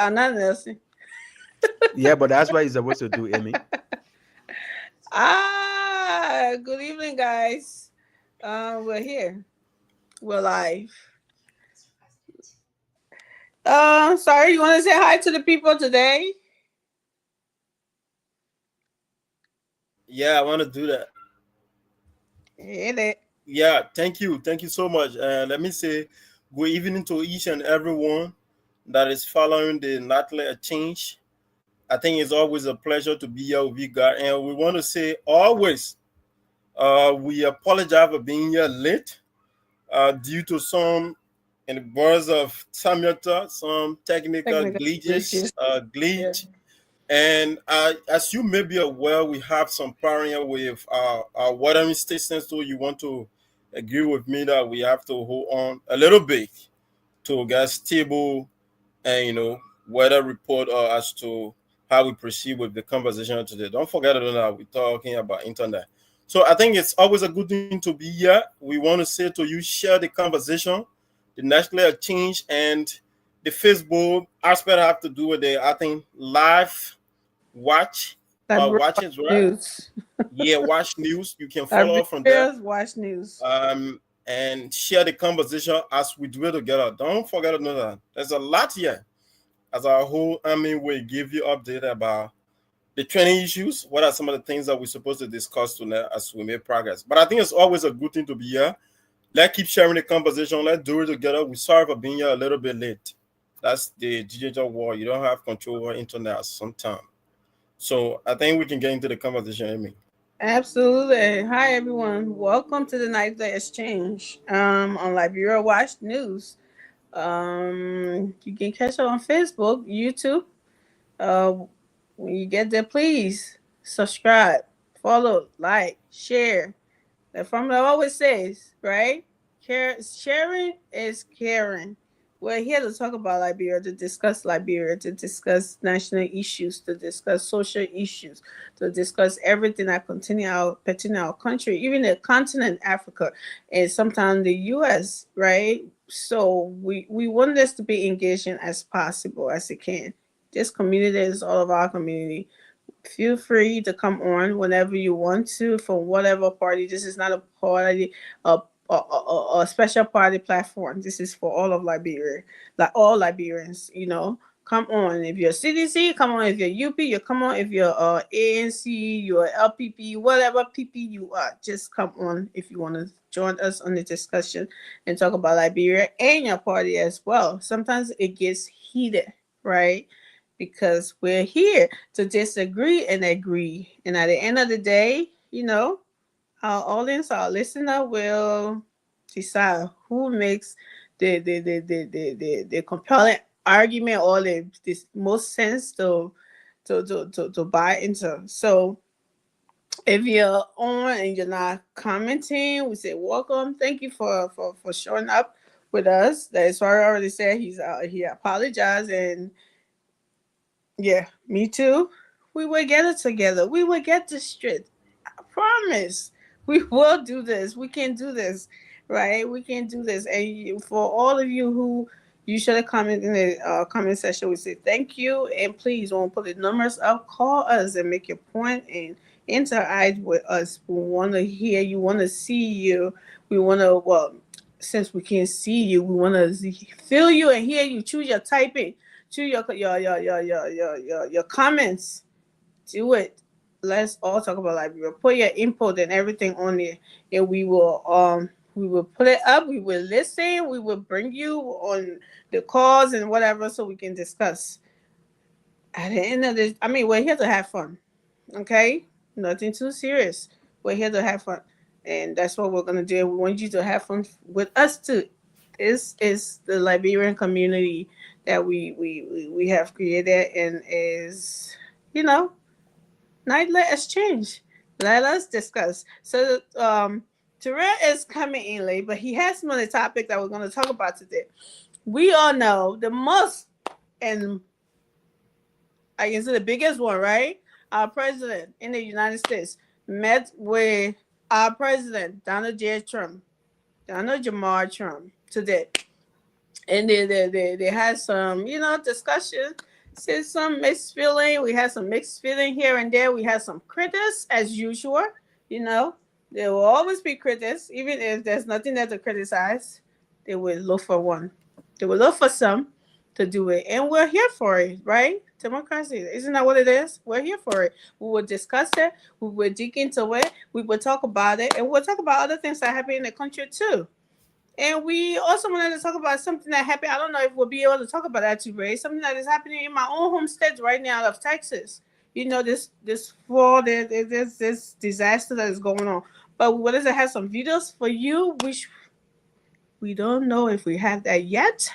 Not Nelson. Yeah, but that's what he's supposed to do, Amy. Good evening, guys. We're here. We're live. Sorry, you want to say hi to the people today? Yeah, I want to do that. Hit it. Yeah, thank you so much. Let me say good evening to each and everyone that is following the Nightly Exchange. I think it's always a pleasure to be here with you guys, and we want to say always, we apologize for being here late, due to some, in the words of Samuel, some technical Technical glitches, issues. Yeah. glitch. And as you may be aware, we have some pairing with our watering stations. So you want to agree with me that we have to hold on a little bit to get stable and weather report as to how we proceed with the conversation today. Don't forget that we're talking about internet. So I think it's always a good thing to be here. We want to say to you, share the conversation, the national exchange, and the Facebook aspect have to do with the I think live watch Liberia watches, right? News. Yeah, watch news. You can follow from there. Liberia's Watch News. And share the conversation as we do it together. Don't forget to know that there's a lot here. As our whole army will give you update about the training issues. What are some of the things that we're supposed to discuss tonight as we make progress? But I think it's always a good thing to be here. Let's keep sharing the conversation. Let's do it together. We sorry for being here a little bit late. That's the digital world. You don't have control over internet sometimes. So I think we can get into the conversation, Amy. Absolutely. Hi, everyone. Welcome to the Nightly Exchange on Liberia Watch News. You can catch it on Facebook, YouTube. Uh, when you get there, please subscribe, follow, like, share. The formula always says, right? Sharing is caring. We're here to talk about Liberia, to discuss national issues, to discuss social issues, to discuss everything that pertain our country, even the continent Africa, and sometimes the U.S. Right? So we want this to be engaging as possible as it can. This community is all of our community. Feel free to come on whenever you want to from whatever party. This is not a party, a special party platform. This is for all of Liberia, like all Liberians. Come on. If you're CDC, come on. If you're UP, you come on. If you're ANC, you're LPP, whatever PP you are, just come on if you want to join us on the discussion and talk about Liberia and your party as well. Sometimes it gets heated, right? Because we're here to disagree and agree. And at the end of the day, our audience, our listener will decide who makes the compelling argument or the most sense to buy into. So if you're on and you're not commenting, we say welcome. Thank you for showing up with us. That's why I already said he apologized, and yeah, me too. We will get it together. We will get this straight. I promise. We will do this. We can do this, right? We can do this. And for all of you who you should have commented in the comment section, we say thank you. And please, when we put the numbers up, call us and make your point and interact with us. We want to hear you, want to see you. We want to, well, since we can't see you, we want to feel you and hear you. Choose your typing to your comments. Do it. Let's all talk about Liberia. Put your input and everything on there, and we will put it up. We will listen. We will bring you on the calls and whatever, so we can discuss. At the end of this, I mean, we're here to have fun. Okay, nothing too serious. We're here to have fun, and that's what we're gonna do. We want you to have fun with us too. This is the Liberian community that we have created, and is nightly exchange. Let us discuss. So Terrell is coming in late, but he has some other topic that we're going to talk about today. We all know the most, and I guess the biggest one, right? Our president in the United States met with our president Donald Jamar Trump today, and they had some discussion. See some mixed feeling. We had some mixed feeling here and there. We had some critics as usual. You know, there will always be critics, even if there's nothing there to criticize. They will look for one. They will look for some to do it, and we're here for it, right? Democracy, isn't that what it is? We're here for it. We will discuss it. We will dig into it. We will talk about it, and we'll talk about other things that happen in the country too. And we also wanted to talk about something that happened. I don't know if we'll be able to talk about that today. Something that is happening in my own home state right now of Texas. You know, this fall, there's this disaster that is going on. But we wanted to have some videos for you, which we don't know if we have that yet.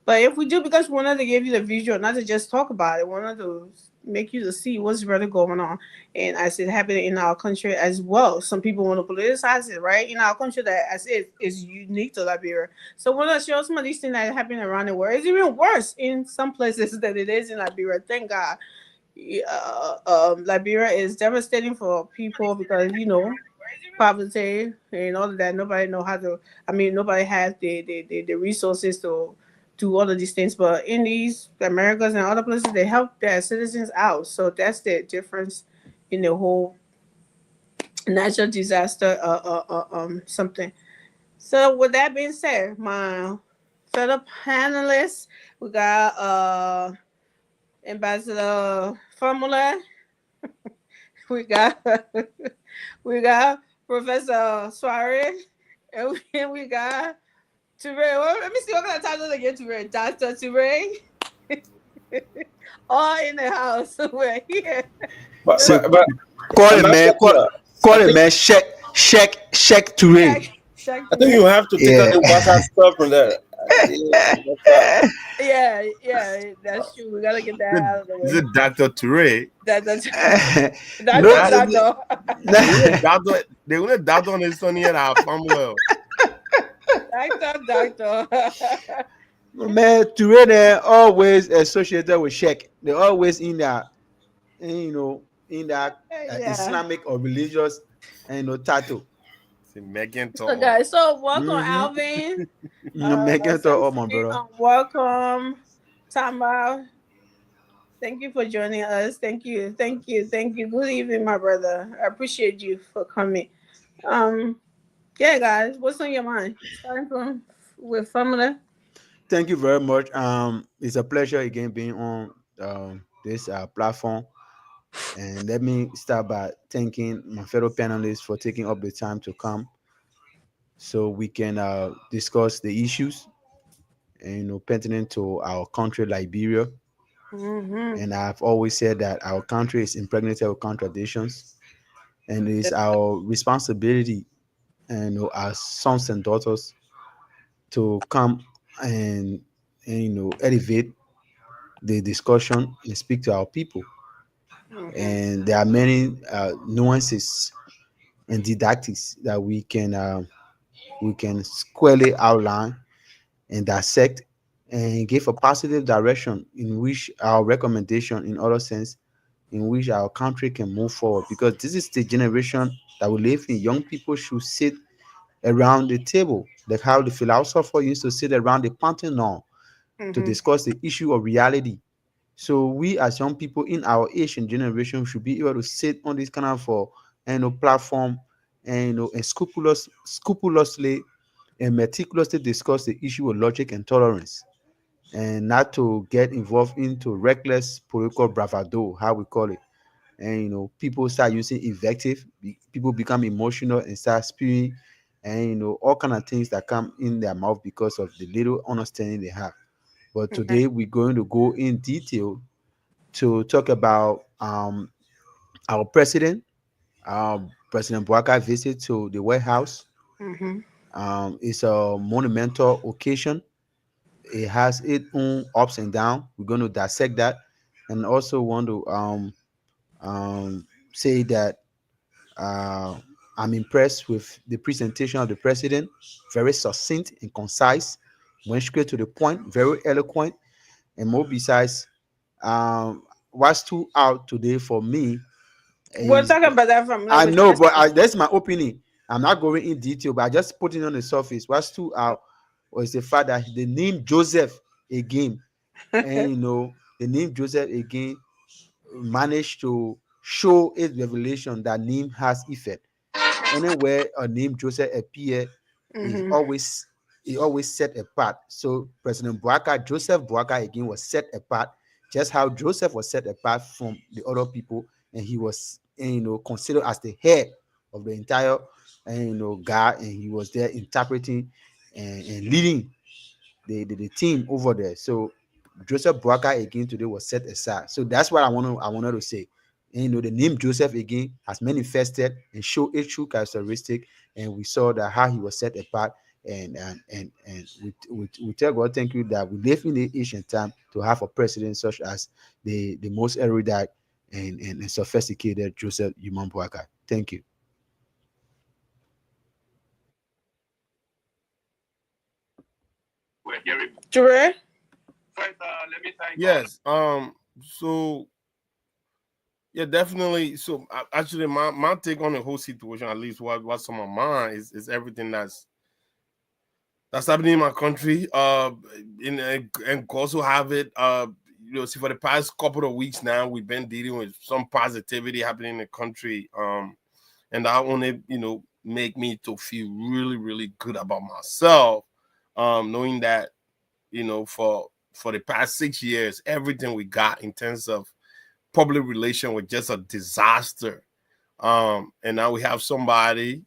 But if we do, because we wanted to give you the visual, not to just talk about it, we wanted to make you to see what's really going on. And as it happened in our country as well. Some people want to politicize it, right? In our country that as it is unique to Liberia. So we want to show some of these things that happen around the world. It's even worse in some places than it is in Liberia. Thank God. Liberia is devastating for people because, you know, poverty and all of that. Nobody know how to. I mean, nobody has the resources to do all of these things. But in these Americas and other places, they help their citizens out. So that's the difference in the whole natural disaster. Something. So with that being said, my fellow panelists, we got Ambassador Formula. We got we got Professor Suarez, and we got Toure. Well, let me see what kind of title again. Toure, Doctor Toure. All in the house. We're here. But, So but, but call I'm it, not man. sure. Call it, man. Check to Ray. Check I think you have to take out the water stuff from there. yeah, that's true. We gotta get that out of the Is way. it Dr. Toure? That's No, doctor. They will doctor on his son here at Famwell. Doctor. man. To Ray, they're always associated with Sheikh. They're always in that, you know, in that Yeah. Islamic or religious, title. C'est Megan So guys, so welcome Mhm. Alvin. Megan to all my Samson, brother. welcome Tamba. Thank you for joining us. Thank you. Good evening, my brother. I appreciate you for coming. Yeah, guys, what's on your mind? Starting from with Family. Thank you very much. It's a pleasure again being on this platform. And let me start by thanking my fellow panelists for taking up the time to come so we can discuss the issues and pertinent to our country, Liberia. Mm-hmm. And I've always said that our country is impregnated with contradictions, and it is our responsibility, and as sons and daughters, to come and elevate the discussion and speak to our people. And there are many nuances and didactics that we can squarely outline and dissect and give a positive direction in which our recommendation in other sense in which our country can move forward, because this is the generation that we live in. Young people should sit around the table like how the philosopher used to sit around the Pantheon to Mm-hmm. discuss the issue of reality. So we as young people in our Asian generation should be able to sit on this kind of platform and and scrupulously and meticulously discuss the issue of logic and tolerance, and not to get involved into reckless political bravado, how we call it. And people start using invective, people become emotional and start spewing, and all kind of things that come in their mouth because of the little understanding they have. But Okay. today we're going to go in detail to talk about our president, President Boaka visit to the White House. Mm-hmm. It's a monumental occasion. It has its own ups and downs. We're going to dissect that, and also want to say that uh, I'm impressed with the presentation of the president. Very succinct and concise, went straight to the point, very eloquent, and more besides. What stood out today for me We'll is, talk about that from I with know, but President. that's my opinion. I'm not going in detail, but I just put it on the surface. What stood out was the fact that the name Joseph again, and the name Joseph again managed to show its revelation that name has effect. Anywhere a name Joseph appear, he Mm-hmm. always set apart. So President Boakai, Joseph Boakai again was set apart, just how Joseph was set apart from the other people, and he was considered as the head of the entire God, and he was there interpreting and leading the team over there. So Joseph Boakai again today was set aside. So that's what I wanted to say. And, the name Joseph again has manifested and showed its true characteristic, and we saw that how he was set apart. And we tell God thank you that we live in the ancient time to have a president such as the most erudite and sophisticated Joseph Yuman Boakai. Thank you. Jure? Yes. So yeah, definitely. So actually, my take on the whole situation, at least what's on my mind, is everything that's happening in my country. And also have it. See, for the past couple of weeks now, we've been dealing with some positivity happening in the country. And that only make me to feel really, really good about myself. Knowing that for the past 6 years, everything we got in terms of public relation was just a disaster. And now we have somebody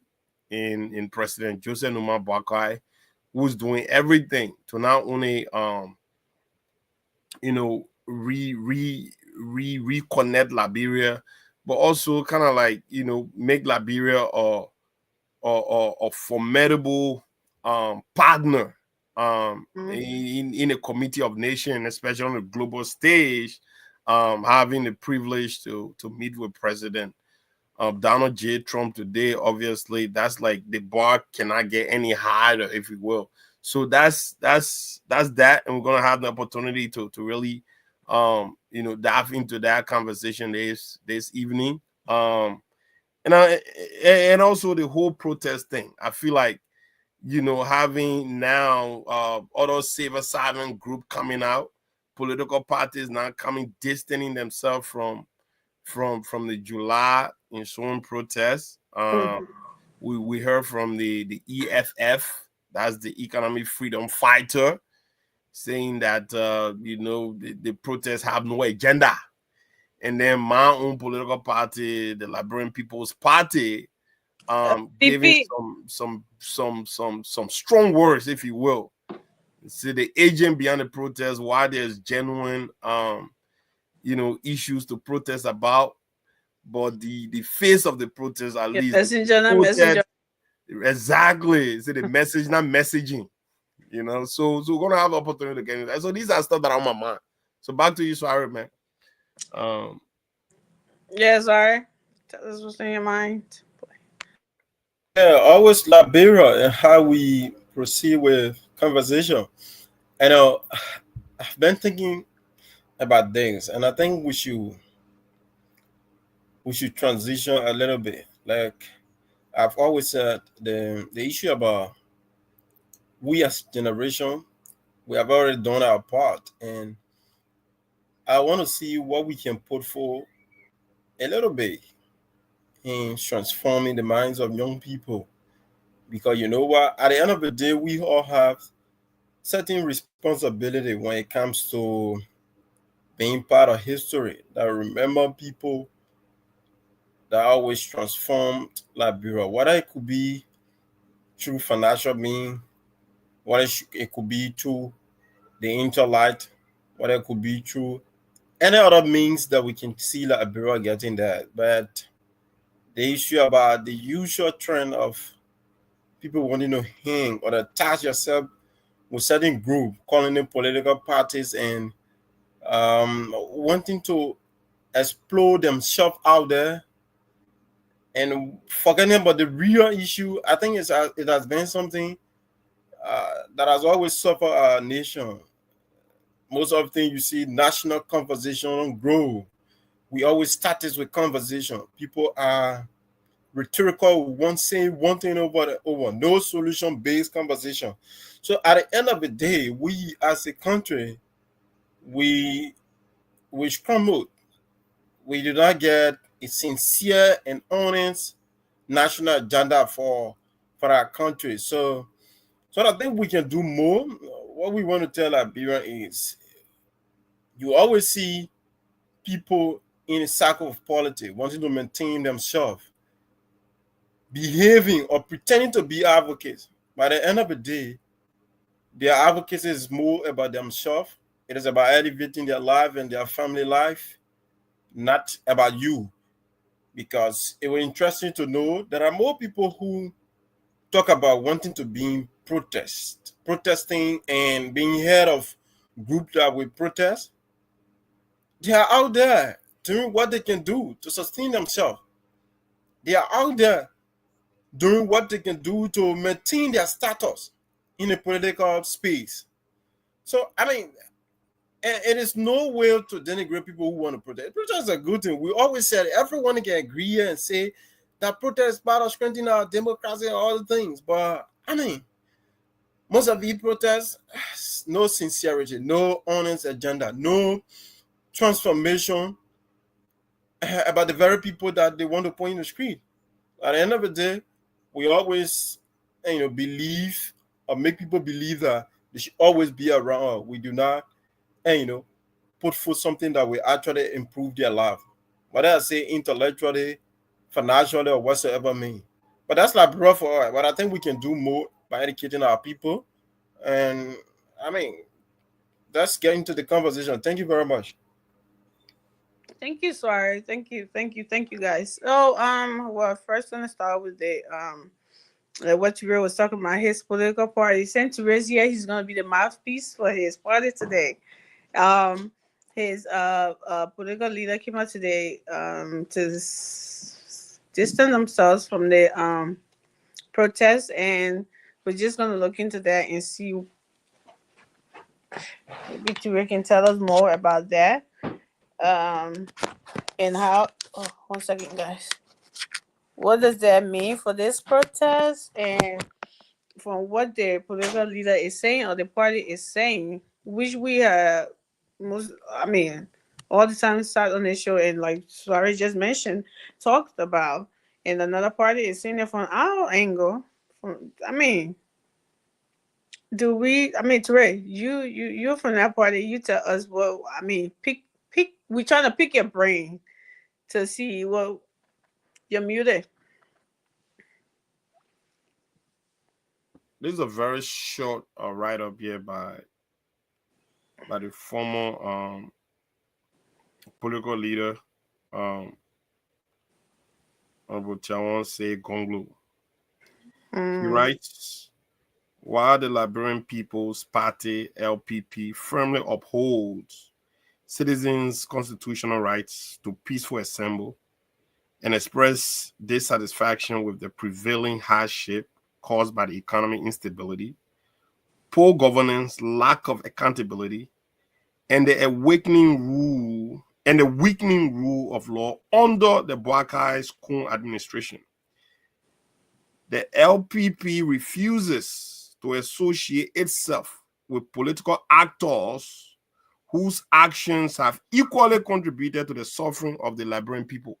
in President Joseph Numa Boakai who's doing everything to not only reconnect Liberia, but also kind of like make Liberia a formidable partner in a committee of nations, especially on the global stage. Having the privilege to meet with President Donald J. Trump today, obviously, that's like the bar cannot get any higher, if you will. So that's that, and we're gonna have the opportunity to really dive into that conversation this evening. And also the whole protest thing. I feel like having now other Saver Silent group coming out, political parties now coming distancing themselves from the July ensuing protests. We heard from the EFF, that's the Economic Freedom Fighter, saying that the protests have no agenda. And then my own political party, the Liberian People's Party, giving some strong words, if you will. See the agent behind the protest, why there's genuine issues to protest about, but the face of the protest, at least Messenger. Exactly. See the message, not messaging. So we're gonna have the opportunity to get into that. So these are stuff that are on my mind. So back to you, sorry, man. Yeah, sorry. Tell us what's in your mind. Yeah, always Liberia and how we proceed with conversation. I know I've been thinking about things, and I think we should transition a little bit. Like I've always said, the issue about we as generation, we have already done our part, and I want to see what we can put forward a little bit in transforming the minds of young people. Because you know what, at the end of the day, we all have certain responsibility when it comes to being part of history. That remember people that always transformed Liberia. Whether it could be through financial means, whether it could be through the intellect, whether it could be through any other means that we can see Liberia getting that. But the issue about the usual trend of people wanting to hang or attach yourself with certain group, calling them political parties, and wanting to explode themselves out there and forgetting about the real issue. I think it has been something that has always suffered our nation. Most of the thing you see, national conversation don't grow. We always start this with conversation. People are rhetorical, one saying one thing over no solution-based conversation. So at the end of the day, we as a country, we which promote. We do not get a sincere and honest national agenda for our country. So I think we can do more. What we want to tell Liberian is you always see people in a circle of politics wanting to maintain themselves, behaving or pretending to be advocates. By the end of the day, their advocacy is more about themselves. It is about elevating their life and their family life, not about you. Because it was interesting to know there are more people who talk about wanting to be in protesting and being head of groups that will protest. They are out there doing what they can do to sustain themselves. They are out there doing what they can do to maintain their status in the political space. So, I mean, it is no way to denigrate people who want to protest. Protest is a good thing. We always said everyone can agree and say that protest is part of strengthening our democracy and all the things. But, I mean, most of these protests, no sincerity, no honest agenda, no transformation about the very people that they want to point in the street. At the end of the day, we always, believe or make people believe that they should always be around. We do not, put forth something that will actually improve their life. Whether I say intellectually, financially, or whatsoever mean. But that's like rough for us. But I think we can do more by educating our people. And I mean, let's get into the conversation. Thank you very much. Thank you, Suarez. Thank you, guys. So, well, first gonna start with the what you was talking about his political party. Since Rizia, he's gonna be the mouthpiece for his party today. His political leader came out today to distance themselves from the protests, and we're just gonna look into that and see. Maybe Ture can tell us more about that. And how, oh, 1 second, guys. What does that mean for this protest? And from what the political leader is saying or the party is saying, which we have most, I mean, all the time start on this show and like Suarez just mentioned, talked about. And another party is seeing it from our angle. I mean, do we? I mean, Teray, you're from that party. You tell us what. I mean, pick. We trying to pick your brain to see what you're muted. This is a very short write up here by the former political leader, Honorable Chawan Say Gonglu. He writes, while the Liberian People's Party, LPP, firmly upholds citizens' constitutional rights to peaceful assemble and express dissatisfaction with the prevailing hardship caused by the economic instability, poor governance, lack of accountability, and the weakening rule of law under the Boakai's Kun administration. The LPP refuses to associate itself with political actors whose actions have equally contributed to the suffering of the Liberian people.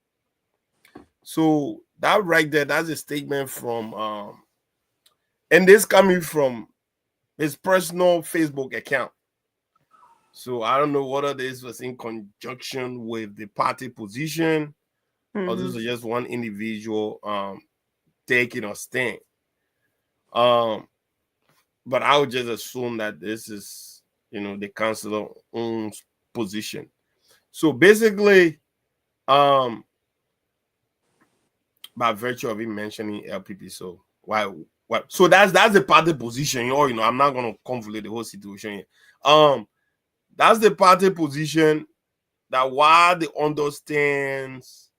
So that right there, that's a statement from, and this coming from his personal Facebook account. So I don't know whether this was in conjunction with the party position or this is just one individual taking a stand. But I would just assume that this is, the councilor own position. So basically, by virtue of him mentioning LPP, so why? So that's the party position, or I'm not gonna convolute the whole situation here. That's the party position that while they understands,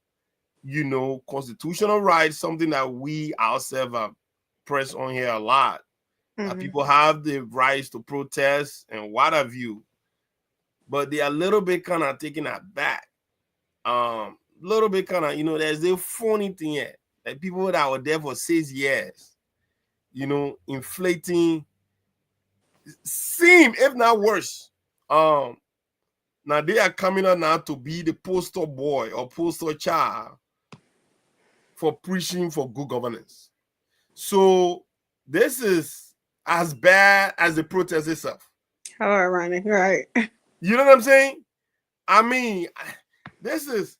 constitutional rights, something that we ourselves have pressed on here a lot. That people have the rights to protest and what have you, but they are a little bit kind of taking that back. Little bit kind of, there's a funny thing here. Like people that were there for 6 years, inflating, same, if not worse, Now they are coming out now to be the poster boy or poster child for preaching for good governance. So this is as bad as the protest itself. How ironic, right? You know what I'm saying? I mean, this is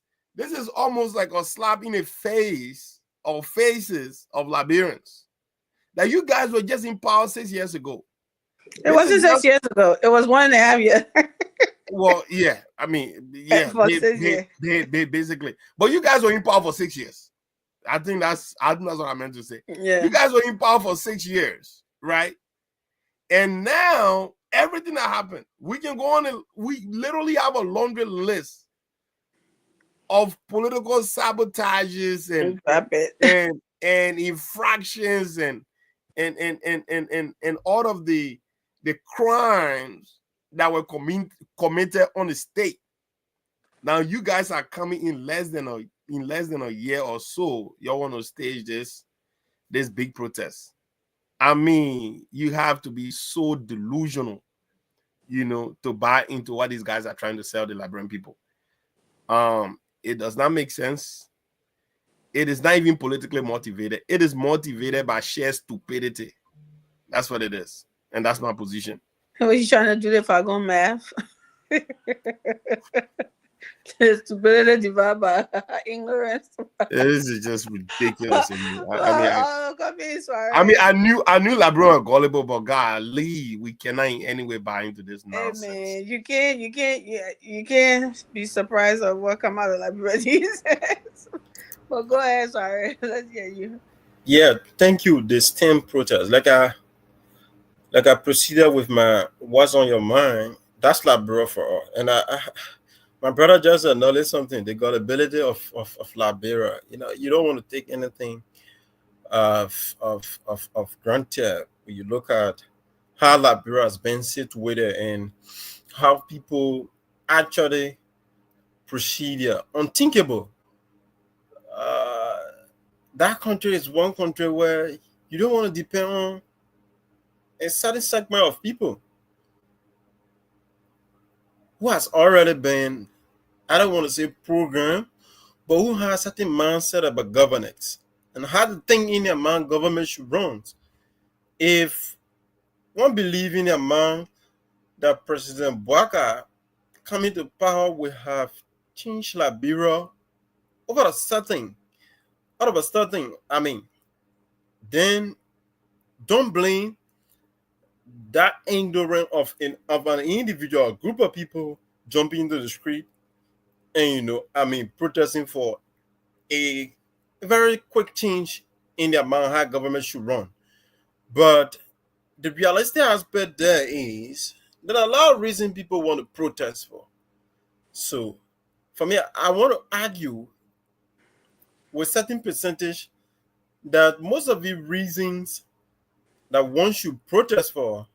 almost like a slap in the face or faces of Liberians. That you guys were just in power 6 years ago. It wasn't 6 years ago. It was 1.5 years. Well, yeah. I mean, yeah. For 6 years. They basically. But you guys were in power for 6 years. I think that's what I meant to say. Yeah. You guys were in power for 6 years, right? And now everything that happened, we can go on and we literally have a laundry list of political sabotages and infractions and all of the crimes that were committed on the state. Now you guys are coming in less than a year or so. Y'all want to stage this big protest. I mean, you have to be so delusional, to buy into what these guys are trying to sell the Liberian people. It does not make sense. It is not even politically motivated. It is motivated by sheer stupidity. That's what it is. And that's my position. What you trying to do if I go math? Stupidity divided by ignorance. This is just ridiculous. I knew Liberian were gullible, but golly, we cannot in any way buy into this nonsense. Hey man, you can't be surprised of what come out of Liberia these days. But go ahead, sorry. Let's hear you. Yeah, thank you. The STEM protest, like I proceeded with my what's on your mind. That's Liberia for all, and my brother just acknowledged something. The gullibility of Liberia. You don't want to take anything of granted when you look at how Liberia has been situated and how people actually proceed here. Unthinkable. That country is one country where you don't want to depend on a certain segment of people who has already been, I don't want to say programmed, but who has certain mindset about governance and how the thing in their mind government should run. If one believe in their mind that President Bouaka coming to power will have changed Liberia out of a certain, then don't blame that ignorance of an individual group of people jumping into the street and protesting for a very quick change in the amount how government should run. But the realistic aspect there is there are a lot of reasons people want to protest for. So for me, I want to argue with certain percentage that most of the reasons that one should protest for,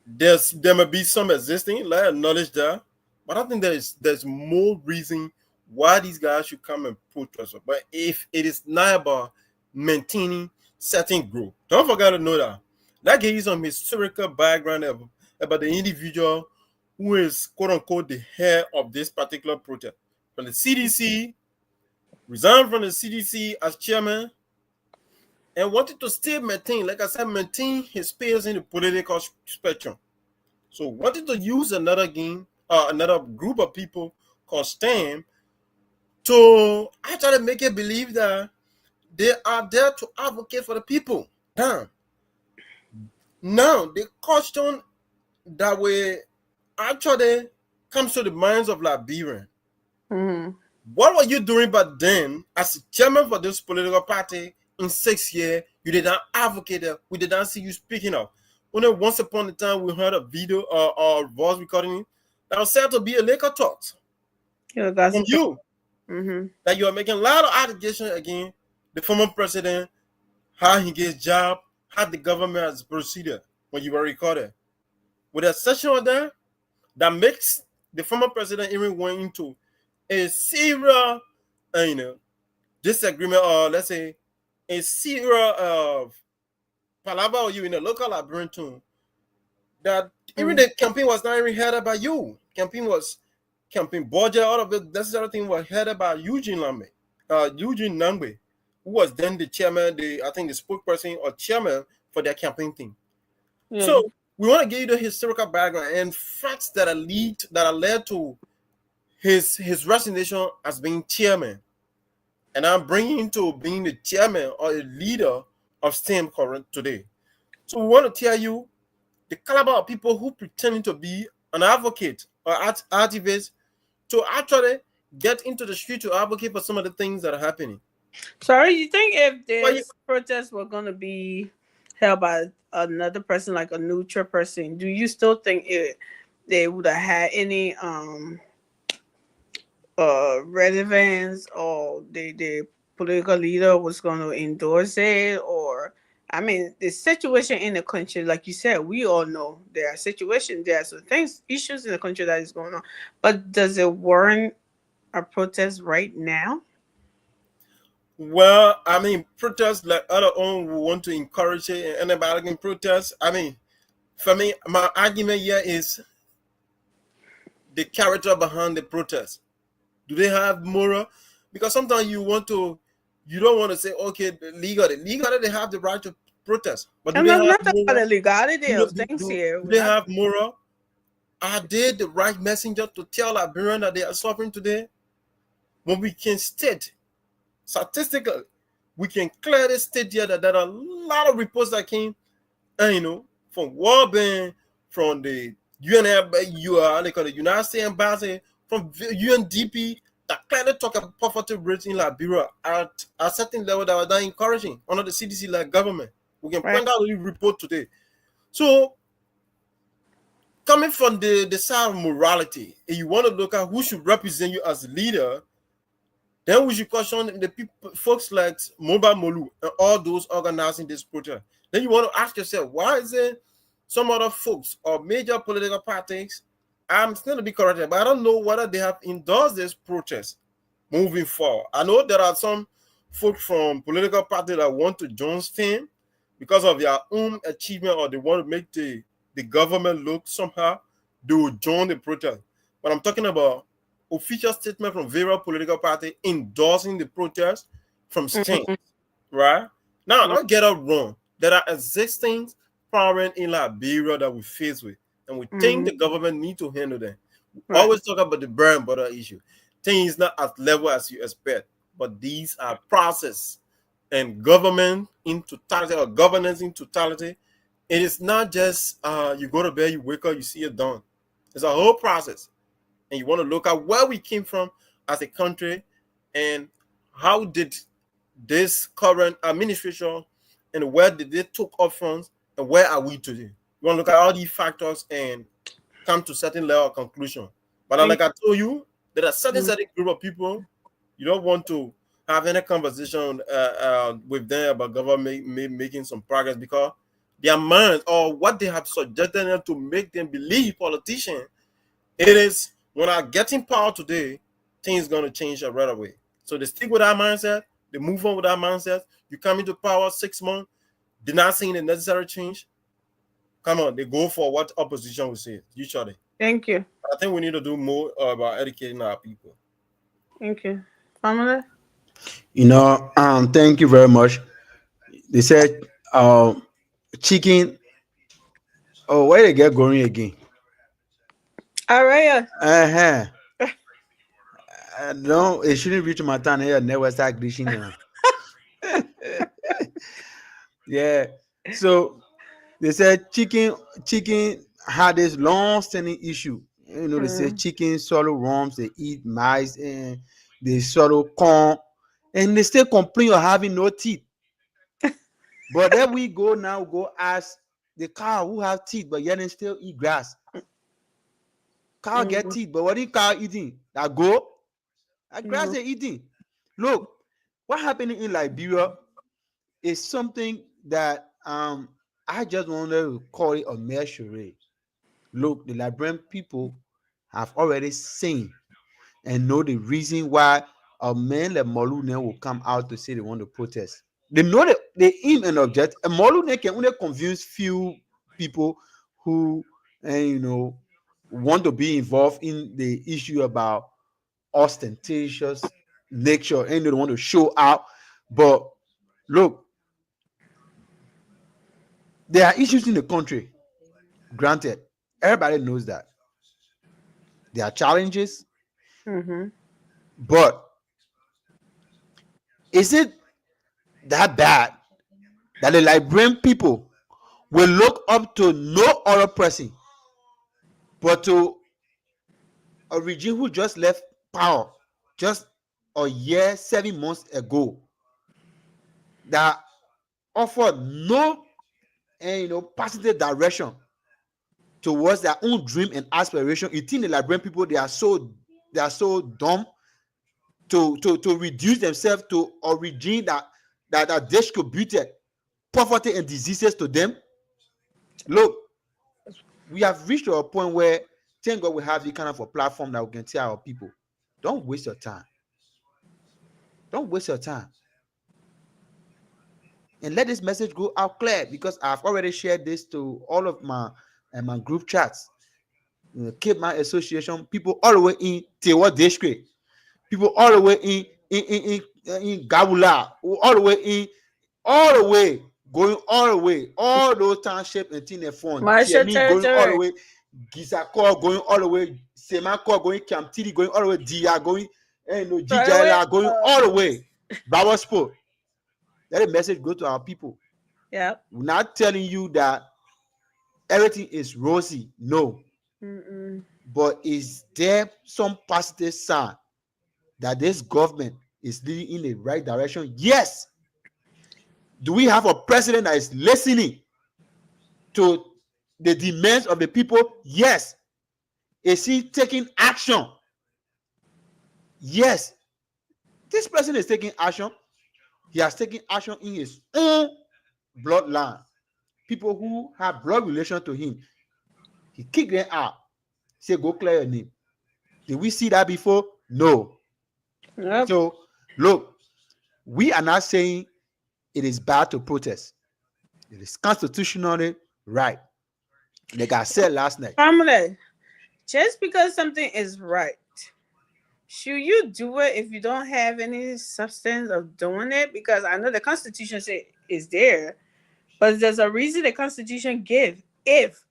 there may be some existing, let I acknowledge that, but I think there's more reason why these guys should come and protest. But if it is not about maintaining certain group, don't forget to know that gives you some historical background about the individual who is quote unquote the head of this particular protest. From the CDC, resigned from the CDC as chairman, and wanted to still maintain his space in the political spectrum. So wanted to use another group of people called STEM to actually make it believe that they are there to advocate for the people. Now the question that way actually comes to the minds of Liberians. Mm-hmm. What were you doing back then as chairman for this political party in 6 years? You did not advocate it. We did not see you speaking up. Only once upon a time we heard a video or voice recording that was said to be a Laker talks from you. Mm-hmm. That you are making a lot of allegations against the former president, how he gets job, how the government has proceeded when you were recorded. With a session of that makes the former president even went into a serious, disagreement, or let's say a serious palaver or you in a local Liberian tune, that even the campaign was not even heard by you. campaign was campaign budget, all of it. This other thing was headed by Eugene Nangbe, who was then the chairman, I think the spokesperson or chairman for their campaign team. Yeah. So we want to give you the historical background and facts that are led to his resignation as being chairman, and I'm bringing him to being the chairman or a leader of STEM current today. So we want to tell you the caliber of people who pretending to be an advocate or activist to actually get into the street to advocate for some of the things that are happening. Sorry, you think if Well, this protest were going to be held by another person, like a neutral person, do you still think they would have had any relevance, or the political leader was going to endorse it? Or I mean, the situation in the country, like you said, we all know there are situations, there are some things, issues in the country that is going on, but does it warrant a protest right now? Well, I mean, protests like other own, we want to encourage it, and anybody can protest. I mean, for me, my argument here is the character behind the protest. Do they have moral? Because sometimes you don't want to say, okay, legally they have the right to protest, but do And they I'm have not talking about moral? the legality Do, of do, things do, here. do they have moral? Are they the right messenger to tell Liberians that they are suffering today? When we can state statistically, we can clearly state here that there are a lot of reports that came, from World Bank, from the the United States Embassy, from UNDP, that clearly talk about poverty rates in Liberia at a certain level that are not encouraging under the CDC like government. We can point out the report today. So, coming from the side of morality, if you want to look at who should represent you as a leader, then we should question the people, folks like Mobile Molu and all those organizing this protest. Then you want to ask yourself, why is it some other folks or major political parties? I'm still to be corrected, but I don't know whether they have endorsed this protest moving forward. I know there are some folks from political parties that want to join STEM because of their own achievement, or they want to make the government look somehow. They will join the protest. But I'm talking about official statement from various political parties endorsing the protest from STEM, right? Now, don't get us wrong. There are existing problems in Liberia that we face with, and we think the government need to handle them. We always talk about the bread and butter issue. Things not as level as you expect, but these are process, and government in totality or governance in totality. It is not just you go to bed, you wake up, you see it done. It's a whole process, and you want to look at where we came from as a country and how did this current administration and where did they took up from and where are we today. You want to look at all these factors and come to certain level of conclusion. But like I told you, there are certain group of people you don't want to have any conversation with them about government making some progress, because their minds or what they have suggested them to make them believe politicians, it is when I get in power today, things going to change right away. So they stick with that mindset, they move on with that mindset. You come into power 6 months, they're not seeing the necessary change. Come on, they go for what opposition will say, usually. Thank you. I think we need to do more about educating our people. Thank you. Pamela? Thank you very much. They said chicken. Oh, where they get going again? Araya. No, it shouldn't reach my town here. Never start glitching now. Yeah. So they said chicken had this long-standing issue. They say chicken swallow worms, they eat mice, and they swallow corn, and they still complain of having no teeth. But then we go now, go ask the cow who have teeth, but yet they still eat grass. Cow get teeth, but what is cow eating? That goat? That grass they eating. Look, what happened in Liberia is something that I just wanted to call it a measure. Look, the Liberian people have already seen and know the reason why a man like Molune will come out to say they want to protest. They know that they aim and object, and Molune can only convince few people who want to be involved in the issue about ostentatious nature and they want to show out. But look, there are issues in the country. Granted, everybody knows that. There are challenges, but is it that bad that the Liberian people will look up to no other person but to a regime who just left power just a year, 7 months ago, that offered no positive direction towards their own dream and aspiration? You think the Liberian people they are so dumb to reduce themselves to a regime that distributed poverty and diseases to them? Look, we have reached to a point where thank God we have the kind of a platform that we can tell our people, don't waste your time. Don't waste your time. And let this message go out clear, because I've already shared this to all of my group chats. Cape Mount Association, people all the way in Tewa District, people all the way in Gabula, all the way going all the way, all those townships and Tinefon, going all the way, Gisako going all the way, Semako going, Kamtiri going all the way, Dia going, Jijala going all the way, Bawaspo. Let the message go to our people. Yeah. We're not telling you that everything is rosy. No. But is there some positive sign that this government is leading in the right direction? Yes. Do we have a president that is listening to the demands of the people? Yes. Is he taking action? Yes. This person is taking action. He has taken action in his own bloodline. People who have blood relation to him, he kicked them out. Say, go clear your name. Did we see that before? No. Yep. So, look, we are not saying it is bad to protest. It is constitutionally right. Like I said last night. Family, just because something is right, should you do it if you don't have any substance of doing it? Because I know the Constitution says is there, but there's a reason the Constitution give if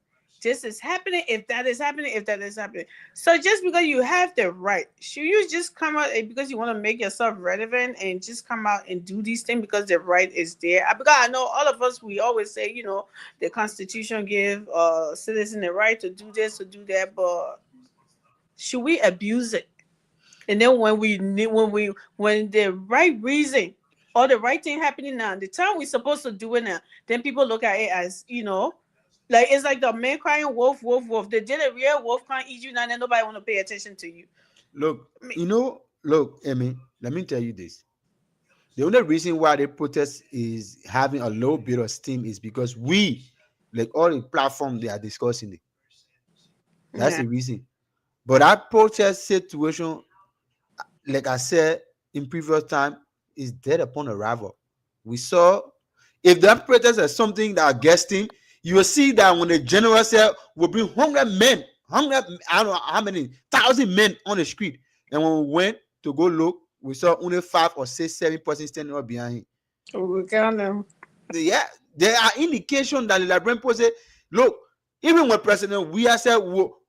this is happening, if that is happening, if that is happening. So just because you have the right, should you just come out because you want to make yourself relevant and just come out and do these things because the right is there? Because I know all of us, we always say, the Constitution give citizen the right to do this, to do that, but should we abuse it? And then when the right reason or the right thing happening now, the time we're supposed to do it now, then people look at it as, like it's like the man crying wolf, wolf, wolf. They did a real wolf can't eat you now, and nobody want to pay attention to you. Look, Emmy, let me tell you this. The only reason why the protest is having a low bit of steam is because we, like all the platforms they are discussing it. That's the reason. But that protest situation, like I said in previous time, is dead upon arrival. We saw if that protest is something that gets him, you will see that when the general said we'll bring 100 men, I don't know how many 1,000 men on the street, and when we went to go look, we saw only 5 or 6, 7 persons standing up behind him. We count them. Yeah, there are indications that the Liberian people say, look, even when President Weah said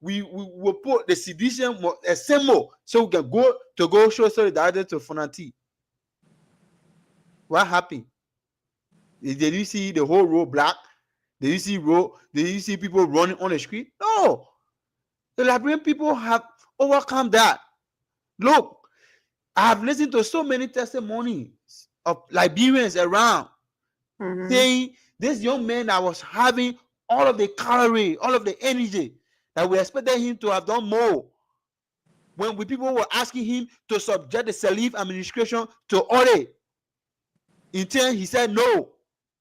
we will put the sedition symbol so we can go show solidarity to Fonanti. What happened? Did you see the whole road black? Did you see people running on the street? No. The Liberian people have overcome that. Look, I have listened to so many testimonies of Liberians around saying this young man that was having all of the calorie, all of the energy that we expected him to have done more. When people were asking him to subject the Salif administration to audit, in turn he said no.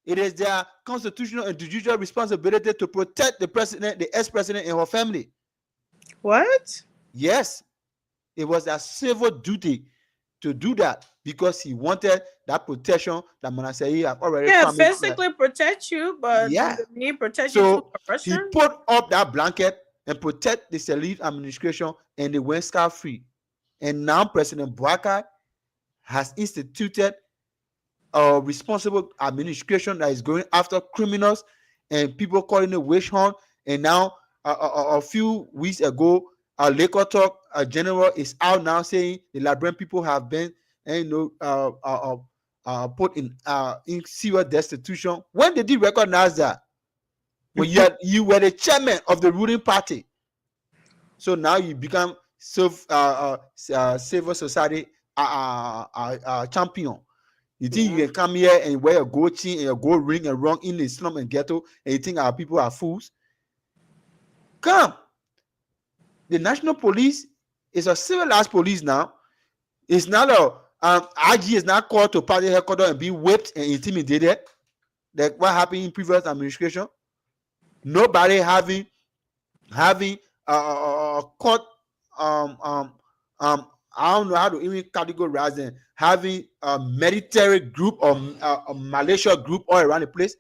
It is their constitutional and judicial responsibility to protect the president, the ex-president, and her family. What? Yes, it was their civil duty to do that because he wanted that protection that Manasseh have already promised. Physically protect you, but need protection. So he put up that blanket and protect the Sirleaf administration, and they went scot-free. And now President Bouakai has instituted a responsible administration that is going after criminals and people calling it witch hunt. And now a few weeks ago, Laker Talk general is out now saying the Liberian people have been put in serious destitution. When did he recognize that? When you were the chairman of the ruling party. So now you become civil society champion. You think you can come here and wear a gold chain and a gold ring and run in the slum and ghetto, and you think our people are fools? Come. The national police is a civilized police now. It's not a IG is not called to party headquarters and being whipped and intimidated. Like what happened in previous administration. Nobody having court I don't know how to even categorize them, having a military group or a militia group all around the place.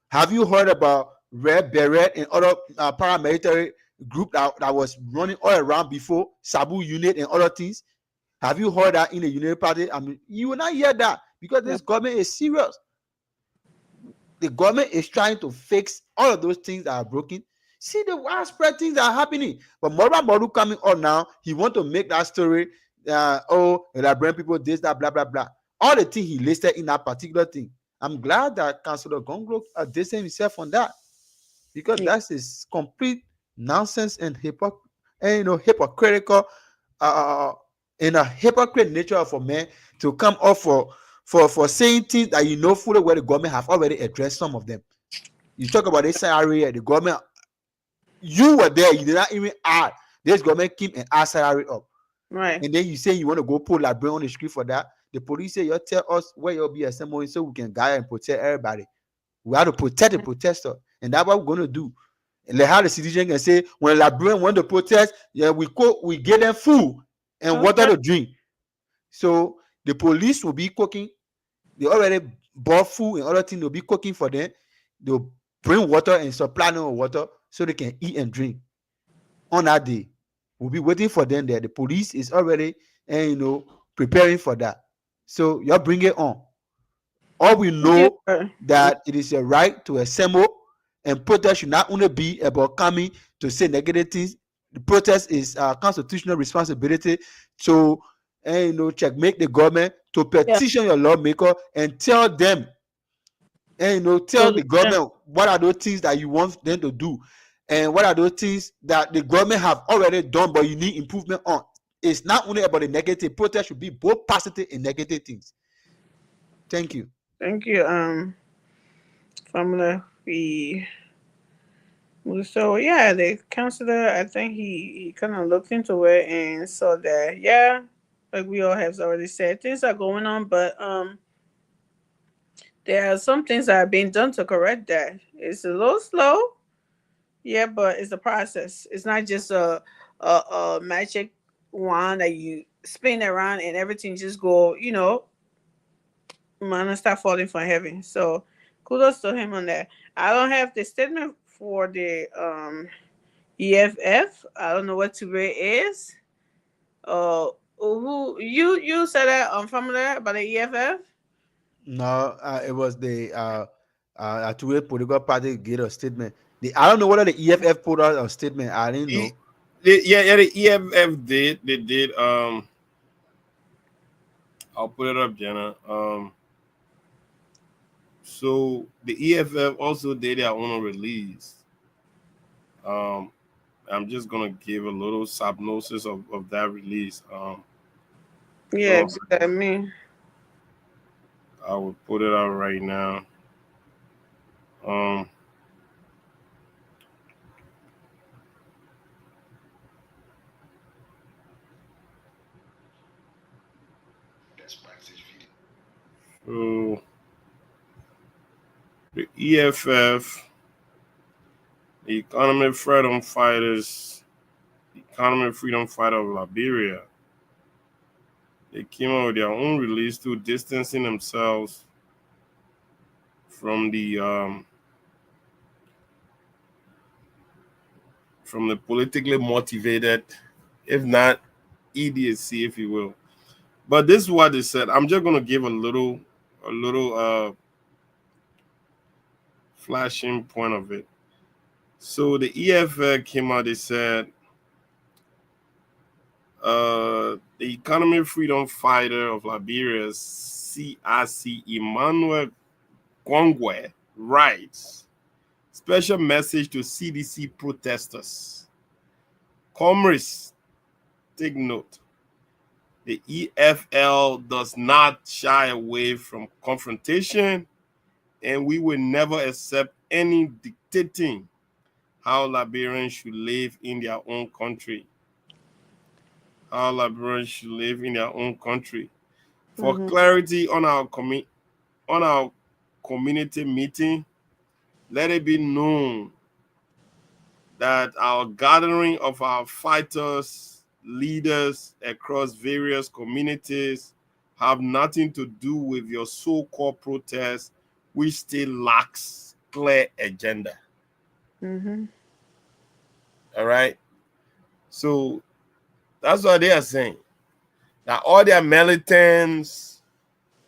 Have you heard about Red Beret and other paramilitary group that was running all around before, Sabu unit and other things? Have you heard that in the United Party? I mean, you will not hear that because this government is serious. The government is trying to fix all of those things that are broken. See the widespread things that are happening. But Morban Bodu coming on now, he want to make that story, the Liberian people, this, that, blah, blah, blah. All the things he listed in that particular thing. I'm glad that Councillor Gonglo distanced himself on that. Because that is complete nonsense and hypocritical, in a hypocrite nature of a man to come up for saying things that you know fully where the government have already addressed some of them. You talk about this area, the government, you were there, you did not even add. This government came and asked salary up. Right. And then you say you want to go pull that brain on the street for that. The police say, you tell us where you'll be assembling so we can guide and protect everybody. We have to protect the protester. And that's what we're going to do. And like how the citizen can say, when Liberian want to protest, yeah, we get them food and water to drink. So the police will be cooking. They already bought food and other things. They'll be cooking for them. They'll bring water and supply them with water so they can eat and drink. On that day, we'll be waiting for them there. The police is already preparing for that. So y'all bring it on. All we know that it is a right to assemble, and protest should not only be about coming to say negative things. The protest is a constitutional responsibility to checkmate the government, to petition your lawmaker and tell them, tell the government what are those things that you want them to do, and what are those things that the government have already done but you need improvement on. It's not only about the negative. Protest should be both positive and negative things. Thank you. Thank you, Famila. So yeah, the counselor, I think he kind of looked into it and saw that like we all have already said, things are going on, but there are some things that are being done to correct that. It's a little slow, but it's a process. It's not just a magic wand that you spin around and everything just go, man, start falling from heaven. So kudos to him on that. I don't have the statement for the EFF. I don't know what today is. Who you said that from there about the EFF? No, it was the two-way political party get a statement. I don't know whether the EFF put out a statement. I didn't know. The EFF did. They did. I'll put it up, Jenna. So the EFF also did their own release. I'm just gonna give a little synopsis of that release. I mean, I will put it out right now. So the EFF, the Economic Freedom Fighters, of Liberia, they came out with their own release to distancing themselves from the from the politically motivated, if not idiocy, if you will. But this is what they said. I'm just gonna give a little flashing point of it. So the EFL came out, they said the economic freedom fighter of Liberia, CRC Emmanuel Gwangwe, writes, special message to CDC protesters. Comrades, take note. The EFL does not shy away from confrontation, and we will never accept any dictating how Liberians should live in their own country. How Liberians should live in their own country. For clarity on our community meeting, let it be known that our gathering of our fighters, leaders across various communities have nothing to do with your so-called protest, which still lacks clear agenda. All right. So that's what they are saying. That all their militants,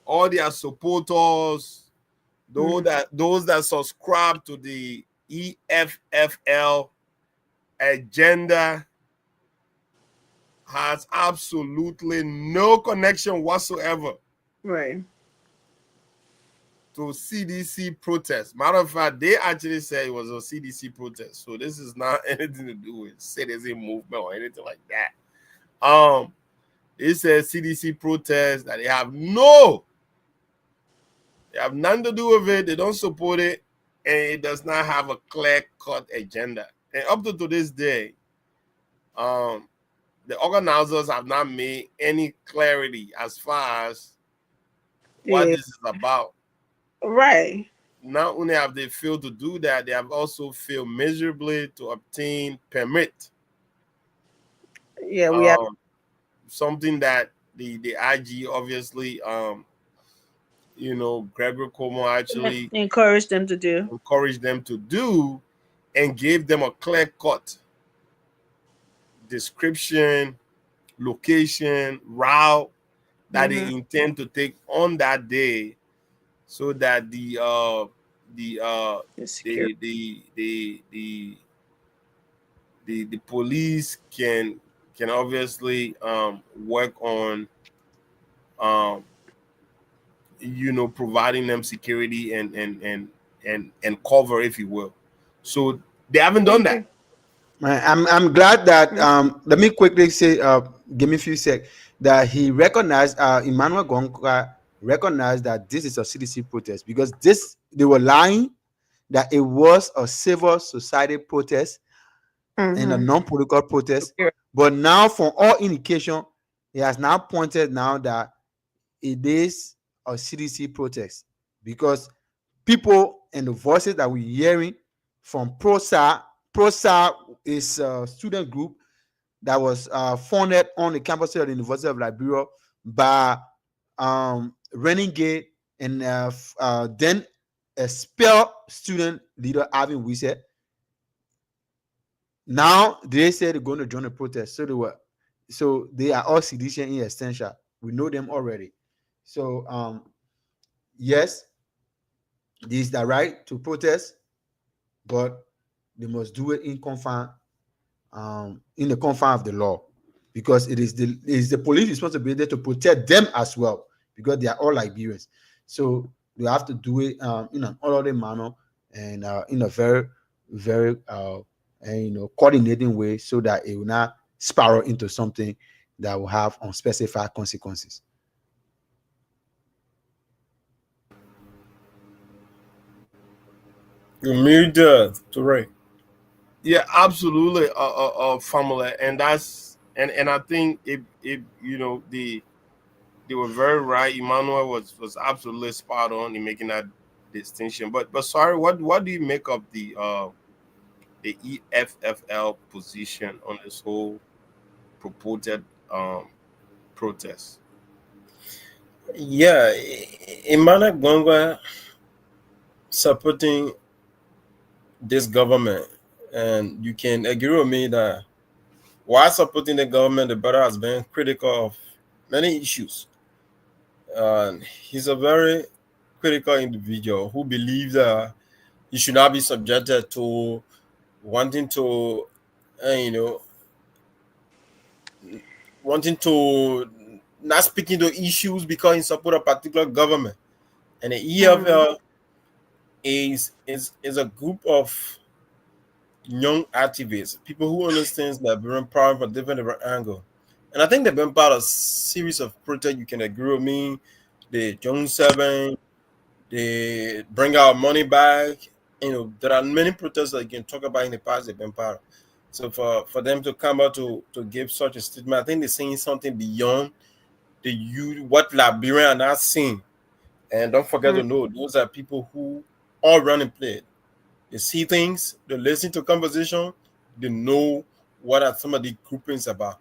all their supporters, those that subscribe to the EFFL agenda has absolutely no connection whatsoever, Right. to CDC protest. Matter of fact, they actually said it was a CDC protest. So this is not anything to do with citizen movement or anything like that. It says CDC protest that they have nothing to do with it. They don't support it, and it does not have a clear-cut agenda. And up to this day, the organizers have not made any clarity as far as what this is about. Right. Not only have they failed to do that, they have also failed miserably to obtain permit. Yeah, we have something that the IG obviously, Gregory Como actually encouraged them to do, and gave them a clear-cut description, location, route that they intend to take on that day, so that the police can obviously work on providing them security and cover, if you will. So they haven't done that. I'm glad that let me quickly say, give me a few seconds, that he recognized, Emmanuel Gwangwe recognized that this is a CDC protest, because they were lying that it was a civil society protest and a non-political protest. But now, from all indication, he has now pointed now that it is a CDC protest, because people and the voices that we're hearing from ProSA is a student group that was founded on the campus of the University of Liberia by Renegade and then a spell student leader, Alvin Wisse. Now they say they're going to join the protest. So they are all seditious in extension. We know them already. So yes, this is the right to protest, but they must do it in the confine of the law, because it is the police responsibility to protect them as well, because they are all Liberians. So they have to do it in an orderly manner and in a very, very coordinating way, so that it will not spiral into something that will have unspecified consequences. You made Toure. Yeah, absolutely, family, and that's and I think they were very right. Emmanuel was absolutely spot on in making that distinction. But sorry, what do you make of the EFFL position on this whole purported protest? Yeah, Emmanuel Gwangwe supporting this government And you can agree with me that while supporting the government, the brother has been critical of many issues. He's a very critical individual who believes that he should not be subjected to wanting to, you know, wanting to not speaking to issues because he support a particular government. And the EFL is a group of young activists, people who understands Liberian power from different angle. And I think they've been part of a series of protests. You can agree with me. The June 7, they bring our money back. There are many protests that you can talk about in the past they've been part of. So for them to come out to give such a statement, I think they're saying something beyond the you what Liberian are not seeing. And don't forget to know those are people who all run and play. They see things, they listen to conversation, they know what are some of the groupings about.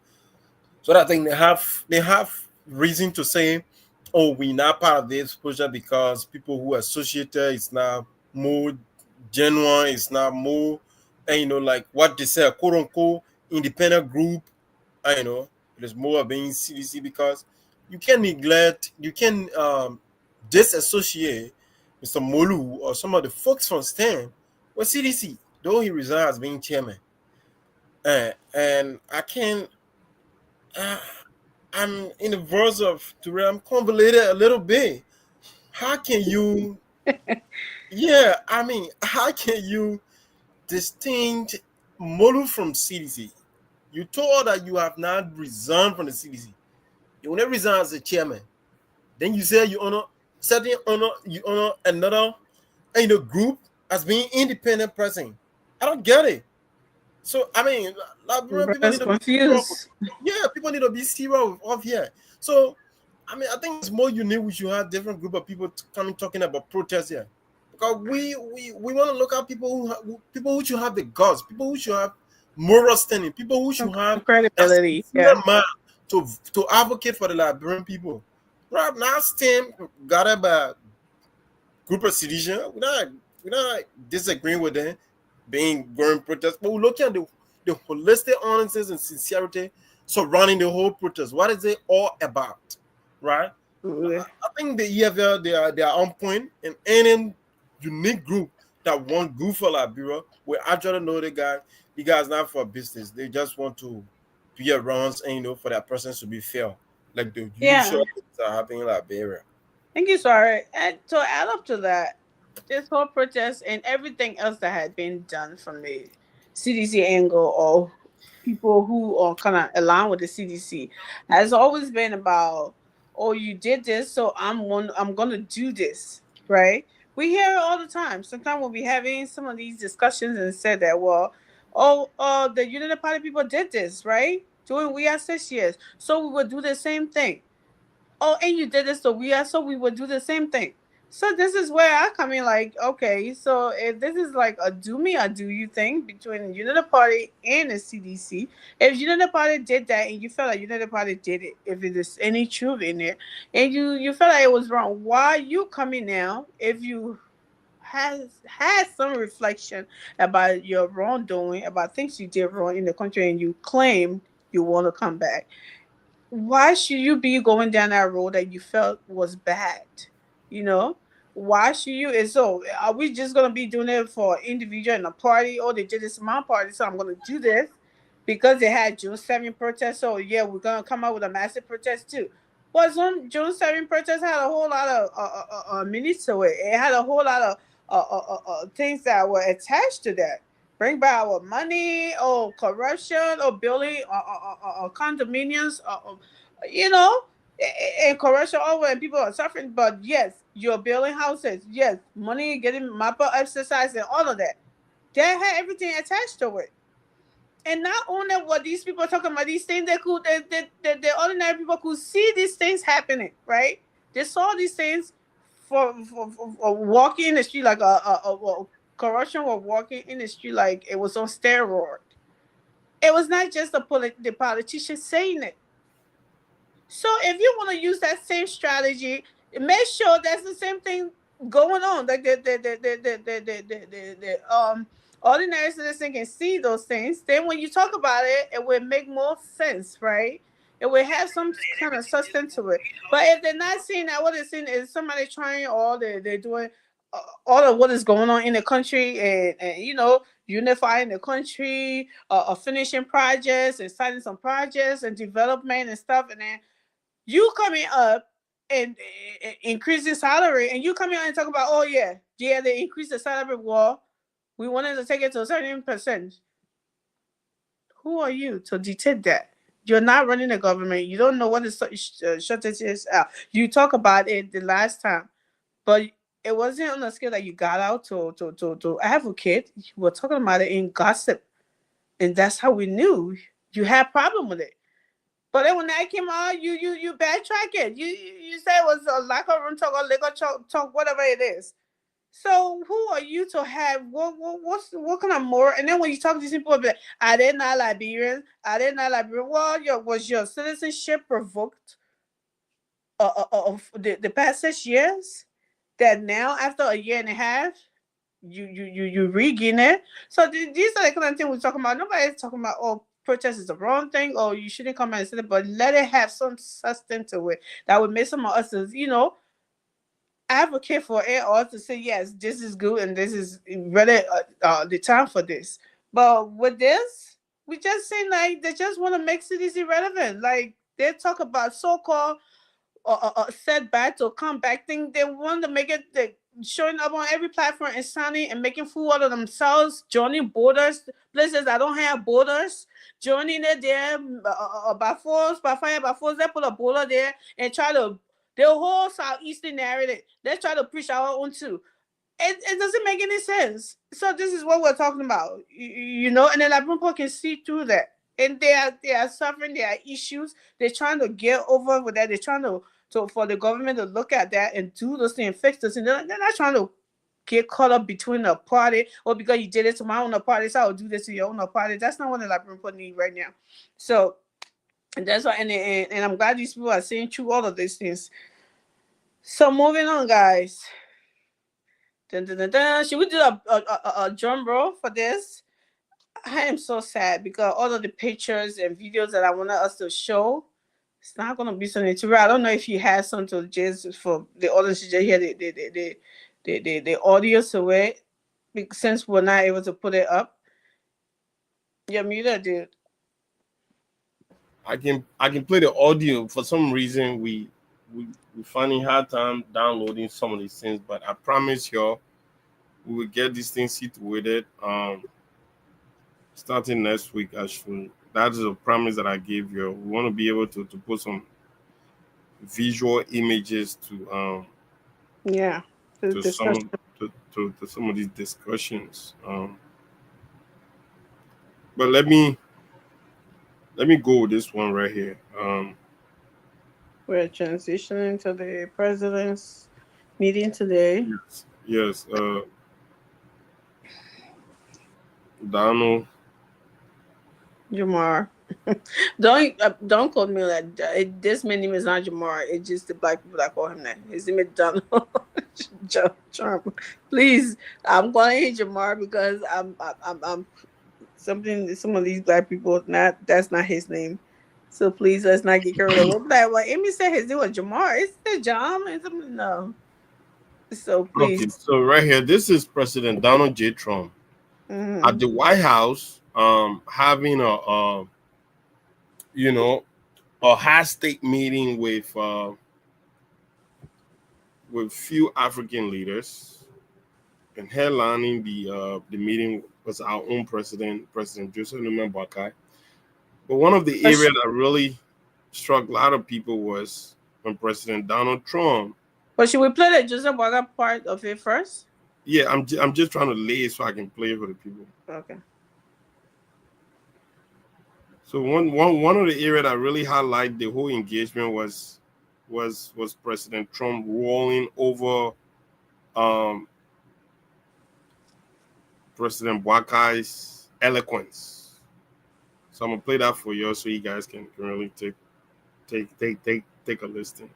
So I think they have reason to say, oh, we're not part of this project because people who are associated is now more genuine, it's not more, and like what they say, quote unquote, independent group. It is more of being CDC because you can neglect, you can disassociate Mr. Molu or some of the folks from STEM with CDC, though he resigned as being chairman. And I can, I'm in the verse of to where I'm convoluted a little bit. How can you, yeah, I mean, how can you distinct Molu from CDC? You told that you have not resigned from the CDC. You will never resign as a chairman. Then you say you honor another group as being independent person. I don't get it. So I mean, people need to be confused. people need to be serious of here. So I mean, I think it's more unique. We should have different group of people coming talking about protests here, because we want to look at people who should have the guts, people who should have moral standing, people who should have credibility, man to advocate for the Liberian people. Right now, STEM got by group of citizens. We're not disagreeing with them being going protest, but we're looking at the holistic honesty and sincerity surrounding the whole protest. What is it all about, right? I think the EFL they are on point, and any unique group that want good for Liberia, we actually know the guys not for business. They just want to be around and for that person to be fair, like the usual things that happen in Liberia. Thank you, sorry. And to add up to that, this whole protest and everything else that had been done from the CDC angle or people who are kind of aligned with the CDC has always been about, oh, you did this, so I'm gonna do this, right? We hear it all the time. Sometimes we'll be having some of these discussions and said that, well, the United Party people did this, right? During We Are 6 years, so we would do the same thing. Oh, and you did this, so we would do the same thing. So this is where I come in, like, okay, so if this is like a do me or do you thing between the United Party and the CDC, if United Party did that and you felt like United Party did it, if it is any truth in it, and you felt like it was wrong, why you coming now if you had some reflection about your wrongdoing, about things you did wrong in the country, and you claim you want to come back? Why should you be going down that road that you felt was bad? Why should you? And so, are we just gonna be doing it for individual in a party? Oh, they did this in my party, so I'm gonna do this because they had June 7 protests. So yeah, we're gonna come out with a massive protest too. But June 7 protest had a whole lot of minutes to it. It had a whole lot of things that were attached to that. Bring back our money, or corruption, or building, or condominiums, and corruption over, and people are suffering. But yes, you're building houses. Yes, money, getting MAPA exercise, and all of that. That had everything attached to it. And not only what these people are talking about, these things the ordinary people could see these things happening, right? They saw these things for walking in the street like a corruption was walking in the street like it was on steroid. It was not just the politician saying it. So if you want to use that same strategy, make sure that's the same thing going on. Like ordinary citizen can see those things, then when you talk about it, it would make more sense, right? It would have some kind of substance to it. But if they're not seeing that, what they're seeing is somebody trying, or they're doing all of what is going on in the country, and unifying the country, finishing projects and starting some projects and development and stuff, and then you coming up and increasing salary, and you coming out and talk about, oh yeah, they increased the salary. Well, we wanted to take it to a certain percent. Who are you to dictate that? You're not running the government. You don't know what the shortage is. You talk about it the last time, but it wasn't on the scale that you got out to advocate. You were talking about it in gossip, and that's how we knew you had problem with it. But then when that came out, you backtrack it. You say it was a locker room talk or legal talk, whatever it is. So who are you to have what kind of more? And then when you talk to these people, like, are they not Liberians? Are they not Liberian? Well, was your citizenship revoked of the past 6 years? That now after a year and a half, you regain it. So these are the kind of things we're talking about. Nobody's talking about, oh, protest is the wrong thing, or you shouldn't come out and say it, but let it have some substance to it that would make some of us, advocate for it, or to say yes, this is good and this is really the time for this. But with this, we just seem like they just want to make cities irrelevant. Like they talk about so-called setback or comeback thing. They want to make it showing up on every platform and signing and making fool out of themselves, joining borders, places that don't have borders, joining it there by force, by fire, by force. They put a border there and try to the whole southeastern narrative. They try to preach our own too. It doesn't make any sense. So this is what we're talking about, and then Labrimpo can see through that. And they are suffering, there are issues. They're trying to get over with that. They're trying to for the government to look at that and do those things and fix this. And they're not trying to get caught up between a party, or because you did it to my own party, so I'll do this to your own party. That's not what the Labrimpo need right now. So and that's why, and I'm glad these people are seeing through all of these things. So moving on, guys. Dun, dun, dun, dun. Should we do a drum roll for this? I am so sad because all of the pictures and videos that I wanted us to show, it's not gonna be something to read. I don't know if you had some to just for the audience to just hear the audio to it, since we're not able to put it up. You're muted, dude. I can play the audio. For some reason, we finding hard time downloading some of these things, but I promise y'all we will get these things situated starting next week. Actually, that is a promise that I gave you. We want to be able to put some visual images to some of these discussions. But let me go with this one right here. We're transitioning to the president's meeting today. Yes. Donald Jamar. Don't call me like that. This man's name is not Jamar. It's just the black people that call him that. His name is Donald Trump. Please, I'm calling him Jamar because I'm something. Some of these black people, that's not his name. So please, let's not get carried away. Well, Amy said his name was Jamar. Is it John? No. So please. Okay, so right here, this is President Donald J. Trump at the White House, having a high stake meeting with few African leaders, and headlining the meeting was our own President Joseph Numa Boakai. But one of the areas that really struck a lot of people was when President Donald Trump. But should we play the Joseph Boakai part of it first? Yeah, I'm just trying to lay it so I can play it for the people. Okay. So one of the areas that really highlight the whole engagement was President Trump rolling over President Boakai's eloquence. So I'm gonna play that for you so you guys can really take a listen.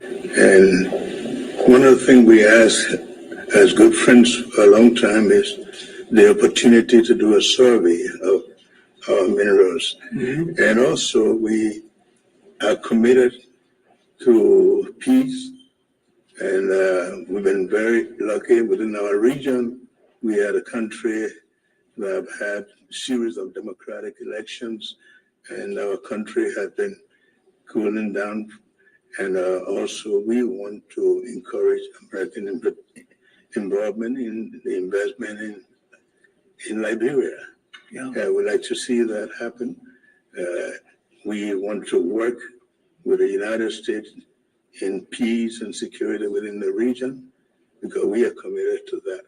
And thing we ask as good friends for a long time is the opportunity to do a survey of our minerals. And also, we are committed to peace, and we've been very lucky within our region. We are a country that have had a series of democratic elections, and our country has been cooling down. And also, we want to encourage American involvement in the investment in Liberia. We'd like to see that happen. We want to work with the United States in peace and security within the region because we are committed to that.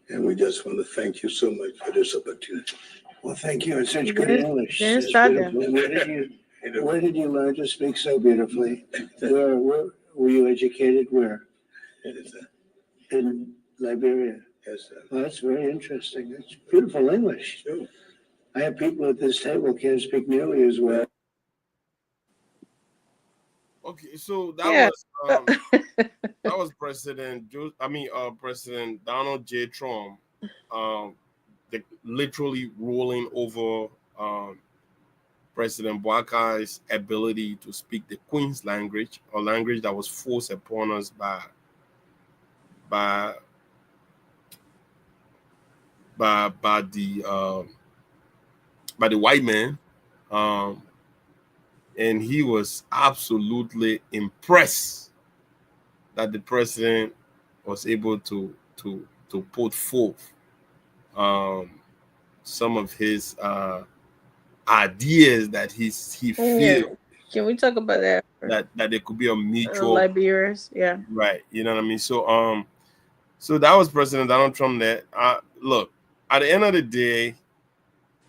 And we just want to thank you so much for this opportunity. Well, thank you. It's such good English. Yes, It's Father. beautiful. Where did you learn to speak so beautifully? Where were you educated? Where? In Liberia. Yes, sir. Well, that's very interesting. It's beautiful English. Sure. I have people at this table who can't speak nearly as well. Okay, so Yeah. that was President Donald J. Trump, literally ruling over President Boakai's ability to speak the Queen's language, a language that was forced upon us by the white man, and he was absolutely impressed that the president was able to put forth some of his ideas that he feel Can we talk about that? that there could be a mutual Liberians, yeah. right. You know what I mean? So that was President Donald Trump. That look, at the end of the day,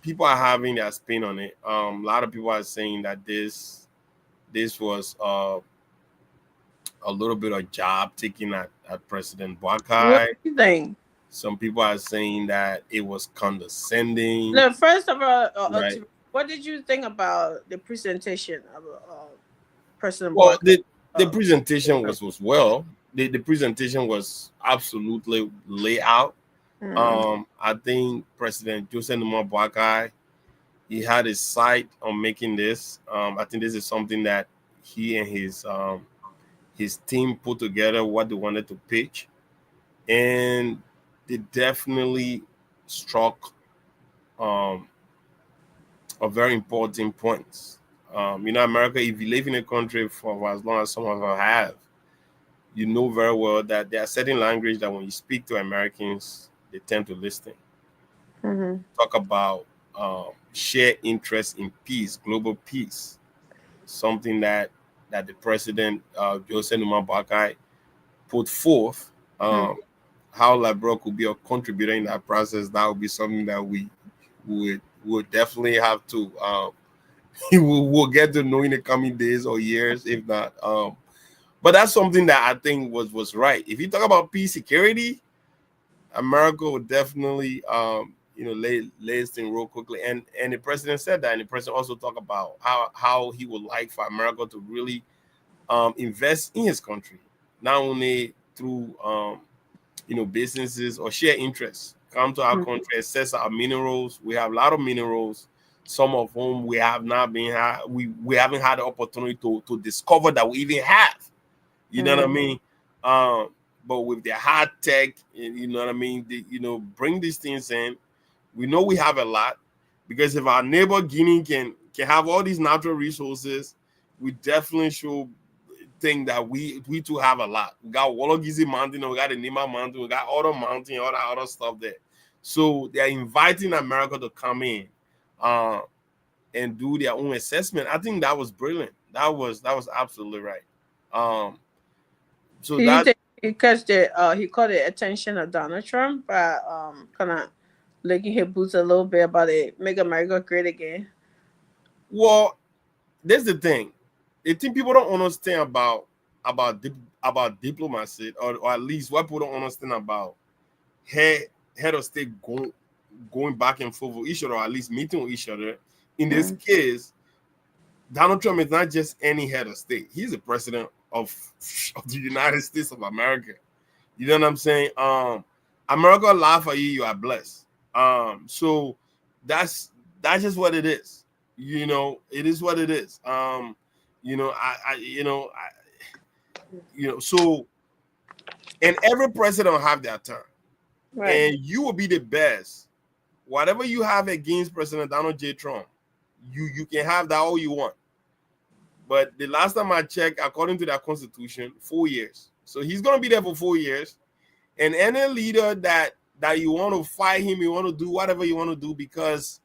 people are having their spin on it. A lot of people are saying that this was a little bit of job taking at President Boakai. What do you think? Some people are saying that it was condescending. No, first of all, Right. what did you think about the presentation of President Well, Boakai? the presentation was well. The presentation was absolutely laid out. I think President Joseph Numa Boakai, he had his sight on making this. I think this is something that he and his team put together what they wanted to pitch, and they definitely struck a very important points. America, if you live in a country for as long as some of us have, you know very well that there are certain language that when you speak to Americans, they tend to listen. Talk about shared interest in peace, global peace, something that the president Joseph Numa Boakai put forth. How Liberia could be a contributor in that process, that would be something that we would definitely have to we'll get to know in the coming days or years, if not. But that's something that I think was right. If you talk about peace, security, America would definitely lay this thing real quickly. And the president said that, and the president also talked about how he would like for America to really invest in his country, not only through businesses or share interests. Come to our country, assess our minerals. We have a lot of minerals, some of whom we have not been we haven't had the opportunity to discover that we even have. You know what I mean? But with the high tech, you know what I mean, bring these things in. We know we have a lot, because if our neighbor Guinea can have all these natural resources, we definitely should think that we too have a lot. We got Wologizi Mountain, we got the Nima Mountain, we got other mountain, all that other stuff there. So they're inviting America to come in and do their own assessment. I think that was brilliant. That was absolutely right. So Do you that think he caught the attention of Donald Trump by kind of licking his boots a little bit about it, make America great again? well, there's the thing. I think people don't understand about diplomacy, or at least what people don't understand about head of state going back and forth with each other, or at least meeting with each other. In this case, Donald Trump is not just any head of state. He's the president of the United States of America. You know what I'm saying? America laugh at you, you are blessed. So that's just what it is. You know, it is what it is. So and every president will have their turn. Right. And you will be the best. Whatever you have against President Donald J. Trump, you can have that all you want. But the last time I checked, according to their constitution, 4 years. So he's gonna be there for 4 years. And any leader that you want to fight him, you want to do whatever you want to do because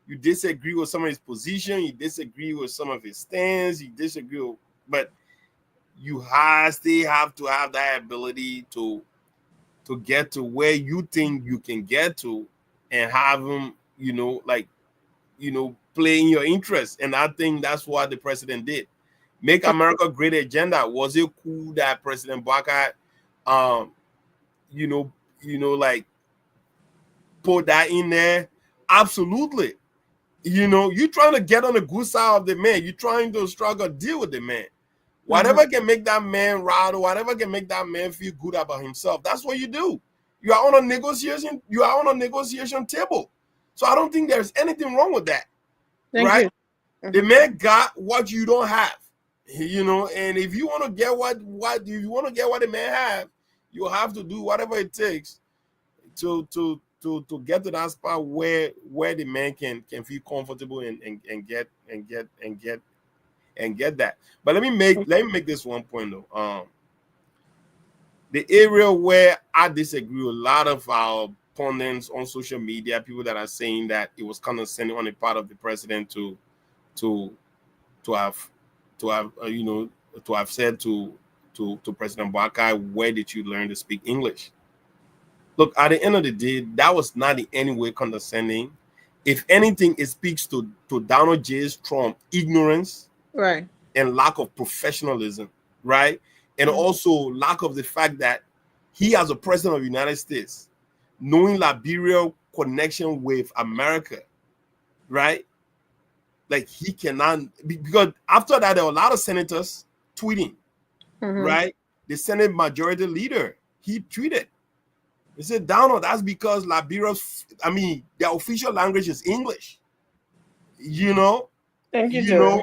you disagree with some of his position, you disagree with some of his stance, you disagree with, but you still have to have that ability to get to where you think you can get to and have him, play in your interest. And I think that's what the president did. Make America Great agenda. Was it cool that President Baka, put that in there? Absolutely. You're trying to get on the good side of the man. You're trying to struggle, deal with the man. Whatever can make that man rattle, whatever can make that man feel good about himself, that's what you do. You are on a negotiation. You are on a negotiation table. So I don't think there's anything wrong with that. Right? The man got what you don't have. And if you want to get what the man have, you have to do whatever it takes to get to that spot where the man can feel comfortable and get that. But let me make this one point though. The area where I disagree with a lot of our pundits on social media, people that are saying that it was condescending on the part of the president to have said to President Baka, where did you learn to speak English? Look, at the end of the day, that was not in any way condescending. If anything, it speaks to Donald J. Trump ignorance, right, and lack of professionalism, right, and also lack of the fact that he, as a president of the United States, knowing Liberia's connection with America, right, like he cannot, because after that there were a lot of senators tweeting, right, the Senate majority leader, he tweeted. He said, Donald, that's because Liberia's, their official language is English. Thank you,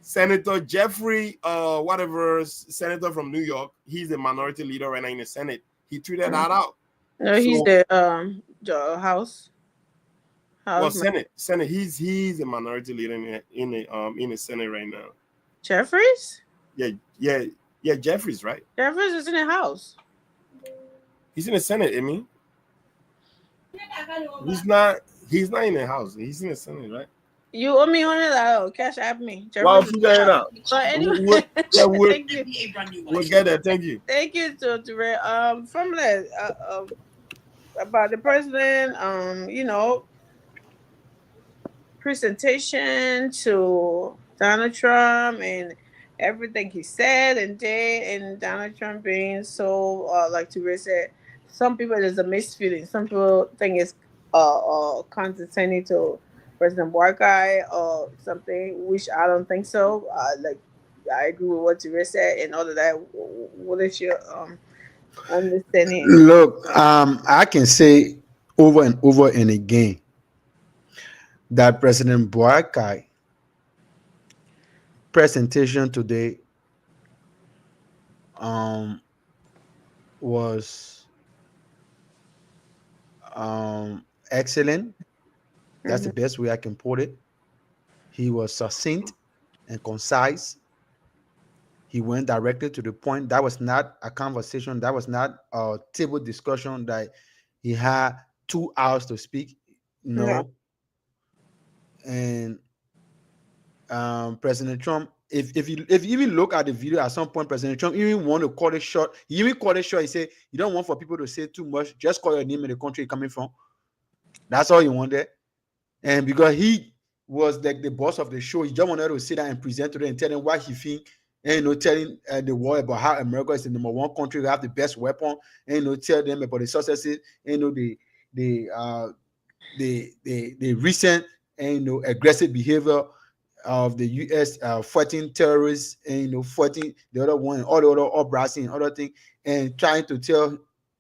Senator Jeffrey, senator from New York, he's the minority leader right now in the Senate. He tweeted that out. No, he's the House. Well, Senate. He's a minority leader in the Senate right now. Jeffries? Yeah, Jeffries, right? Jeffries is in the House. He's in the Senate, He's not in the House. He's in the Senate, right? You owe me $100. Cash app me. Well, figure it out. But anyway, thank you. We'll get that. Thank you. Thank you, Ture. From that, about the president, presentation to Donald Trump and everything he said and did, and Donald Trump being so, like Ture said, some people there's a mixed feeling. Some people think it's condescending to President Barkai or something, which I don't think so. I agree with what Ture said and all of that. What is your understanding? Look, I can say over and over and again that President Barkai presentation today was excellent. That's the best way I can put it. He was succinct and concise. He went directly to the point. That was not a conversation. That was not a table discussion that he had 2 hours to speak. No. Yeah. And President Trump, if you even look at the video, at some point, President Trump even want to cut it short. He even cut it short. He said, you don't want for people to say too much. Just call your name and the country you're coming from. That's all he wanted. And because he was like the boss of the show, he just wanted to sit down and present to them and tell them what he think, and telling the world about how America is the #1 country, we have the best weapon, and tell them about the successes, the recent aggressive behavior of the U.S. Fighting terrorists, and fighting the other one, all the other uprising, other thing, and trying to tell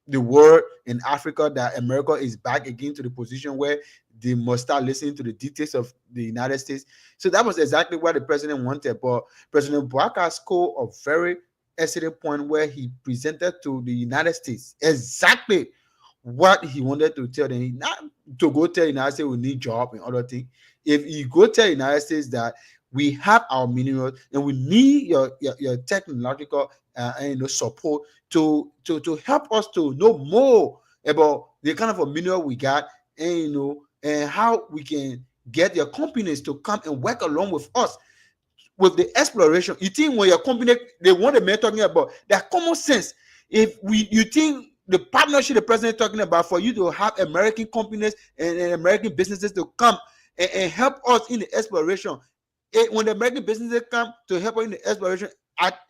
the world in Africa that America is back again to the position where they must start listening to the dictates of the United States. So that was exactly what the president wanted. But President Boubacar scored a very excellent point where he presented to the United States exactly what he wanted to tell them. Not to go tell the United States we need job and other things. If you go tell the United States that we have our minerals and we need your technological support to help us to know more about the kind of a mineral we got, and and how we can get your companies to come and work along with us with the exploration. You think when your company, they want the man talking about that common sense. If you think the partnership the president is talking about for you to have American companies and American businesses to come and help us in the exploration, when the American businesses come to help us in the exploration,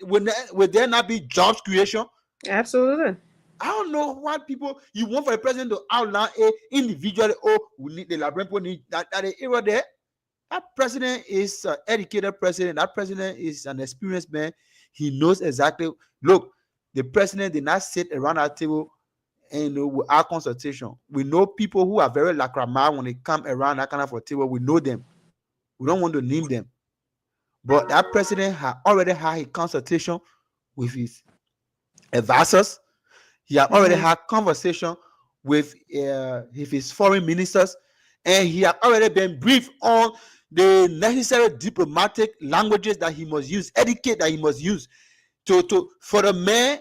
will there not be jobs creation? Absolutely. I don't know what people you want for the president to outline individually. Oh, we need the labyrinth, need that area there. That president is an educated president. That president is an experienced man. He knows exactly. Look, the president did not sit around our table and with our consultation. We know people who are very lacrimal when they come around that kind of a table. We know them. We don't want to name them. But that president had already had a consultation with his advisors. He had already had conversation with his foreign ministers, and he had already been briefed on the necessary diplomatic languages that he must use, etiquette that he must use for the man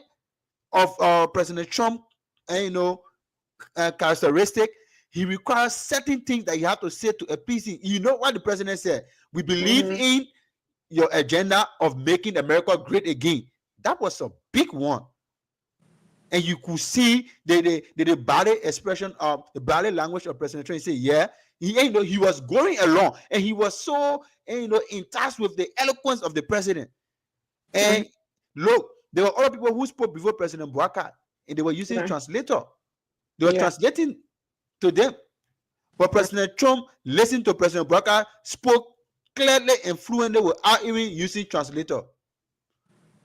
of President Trump, characteristic. He requires certain things that you have to say to appease him. You know what the president said? We believe in your agenda of making America great again. That was a big one. And you could see the body expression of the body language of President Trump. He said, yeah, he was going along, and he was so in touch with the eloquence of the president. And look, there were other people who spoke before President Boubacar, and they were using translator. They were translating to them. But President Trump listened to President Boubacar, spoke clearly and fluently without even using translator.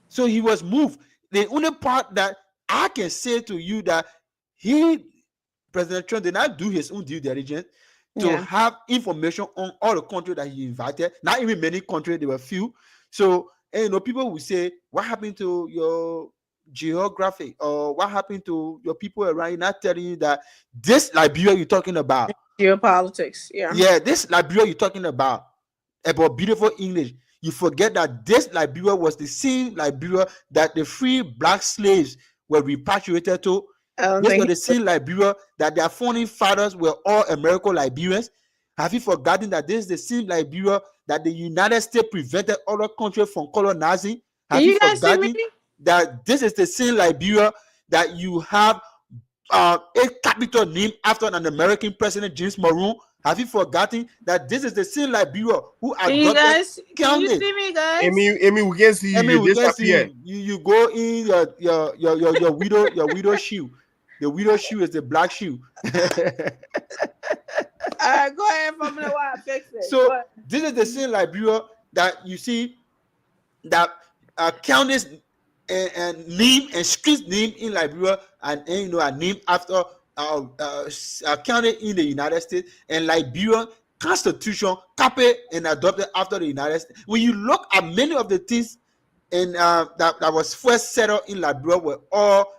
So he was moved. The only part that I can say to you that President Trump, did not do his own due diligence to have information on all the countries that he invited. Not even many countries, there were few. So, people will say, what happened to your geography, or what happened to your people around you, not telling you that this Liberia you're talking about, geopolitics, this Liberia you're talking about beautiful English, you forget that this Liberia was the same Liberia that the free black slaves were repatriated to. This was the same Liberia that their founding fathers were all American Liberians. Have you forgotten that this is the same Liberia that the United States prevented other countries from colonizing? Have you forgotten that this is the same Liberia that you have a capital named after an American president, James Monroe? Have you forgotten that this is the same Liberia who adopted? Can you see me, guys? Amy, we can see you. Amy, we can see you. You go in your widow shoe. The widow shoe is the black shoe. All right, go ahead from the while I fix it. So this is the same Liberia that you see that counties and name and street name in Liberia and are named after county in the United States, and Liberia constitution copied and adopted after the United States. When you look at many of the things that was first settled in Liberia were all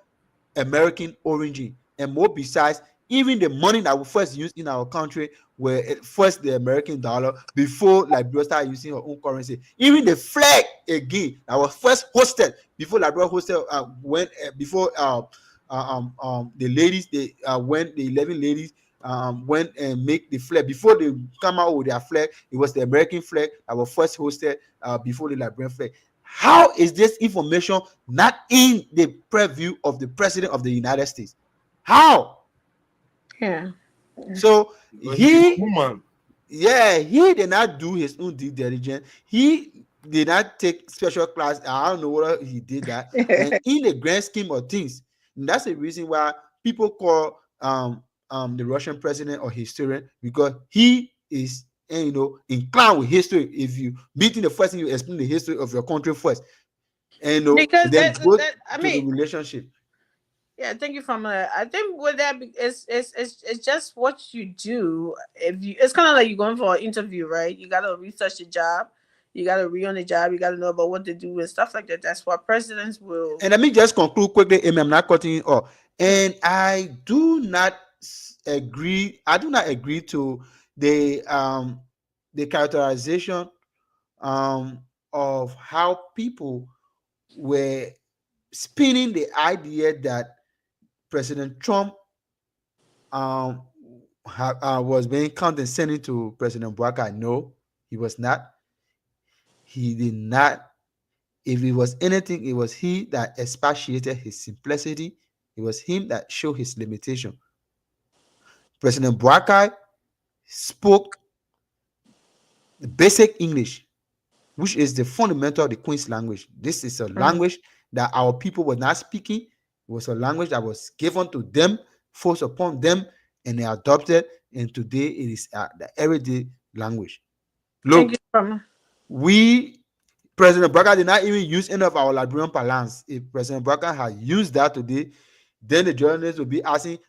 American origin, and more besides, even the money that we first used in our country were first the American dollar before Liberia started using her own currency. Even the flag again that was first hosted before Liberia hosted before the ladies, when the 11 ladies went and make the flag, before they come out with their flag, it was the American flag that was first hosted before the Liberian flag. How is this information not in the preview of the president of the United States? How? So he did not do his own due diligence. He did not take special class. I don't know whether he did that. And in the grand scheme of things, and that's the reason why people call the Russian president a historian, because he is and inclined with history. If you meeting the first thing, you explain the history of your country first, and Because and then go I to mean, the relationship. yeah, thank you from I think with that it's just what you do. If you, it's kind of like you're going for an interview, right? You gotta research the job, you gotta read on the job, you gotta know about what to do and stuff like that. That's what presidents will. And let me just conclude quickly, Amy. I'm not cutting it off. And I do not agree. I do not agree to the characterization of how people were spinning the idea that President Trump was being condescending to President Barack. No, he was not. He did not. If it was anything, it was he that expatiated his simplicity. It was him that showed his limitation. President Barack spoke the basic English, which is the fundamental of the Queen's language. This is a language that our people were not speaking. It was a language that was given to them, forced upon them, and they adopted. And today it is the everyday language. Look, President Barack did not even use any of our Liberian parlance. If President Barack had used that today, then the journalists will be asking,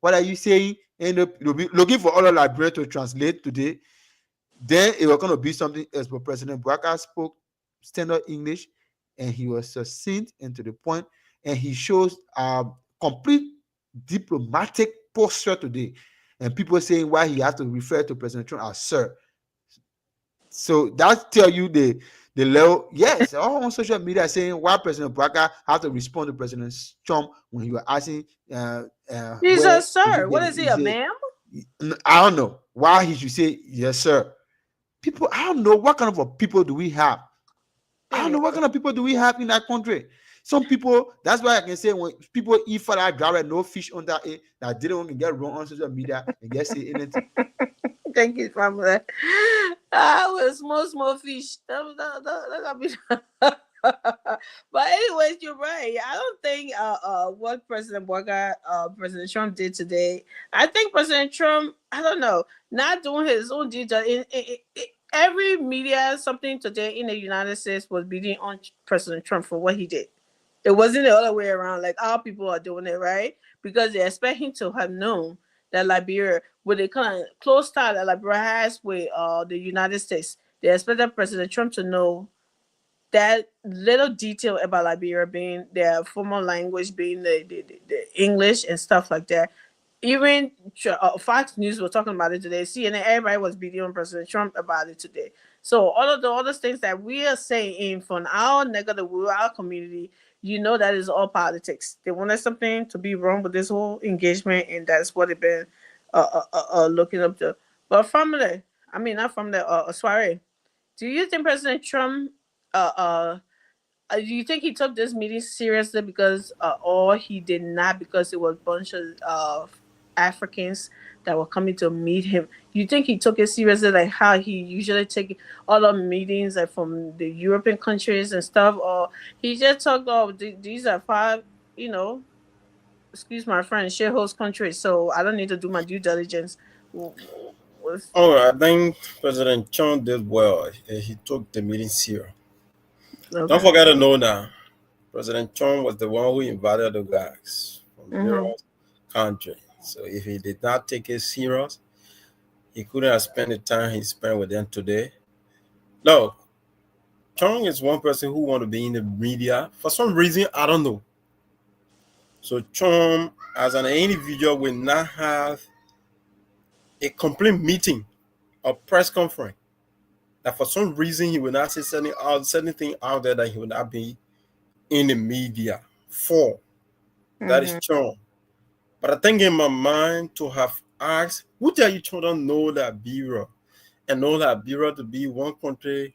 what are you saying? And they'll be looking for other Liberians to translate today. Then it was going to be something else. But President Barack spoke standard English, and he was succinct and to the point, and he shows a complete diplomatic posture today. And people saying why he has to refer to President Trump as sir. So that tell you the level. Yes, all on social media saying why President Barack had to respond to President Trump when he was asking. He's a sir. What is he, a ma'am? I don't know why he should say yes, sir. People, I don't know what kind of people do we have. I don't know what kind of people do we have in that country. Some people, that's why I can say when people eat for that garlic, no fish under it, that didn't want to get wrong on social media and get say anything. Thank you, family. I was small fish. But anyways, you're right. I don't think what President President Trump did today. I think President Trump, I don't know, not doing his own due diligence. Every media, something today in the United States was beating on President Trump for what he did. It wasn't the other way around. Like our people are doing it, right? Because they expect him to have known that Liberia, with the kind of close tie that Liberia has with the United States, they expected President Trump to know that little detail about Liberia being their formal language, being the English and stuff like that. Even Fox News was talking about it today. CNN, everybody was beating on President Trump about it today. So all of the other things that we are saying from our neck of the wood, our community, that is all politics. They wanted something to be wrong with this whole engagement, and that's what they've been looking up to. But from the, not from the soiree, do you think President Trump, do you think he took this meeting seriously because, or he did not because it was a bunch of Africans that were coming to meet him? You think he took it seriously, like how he usually take other meetings, like from the European countries and stuff, or he just talked, these are 5, excuse my French, shithouse countries, so I don't need to do my due diligence. I think President Trump did well. He took the meeting serious. Okay. Don't forget to know that President Trump was the one who invited the guys from various countries. So if he did not take it serious, he couldn't have spent the time he spent with them today. No, Trump is one person who wants to be in the media. For some reason, I don't know. So Trump, as an individual, will not have a complete meeting or press conference. That for some reason he will not say anything out there that he will not be in the media for. That is Trump. But I think in my mind to have asked, who tell you children know Liberia and know Liberia to be one country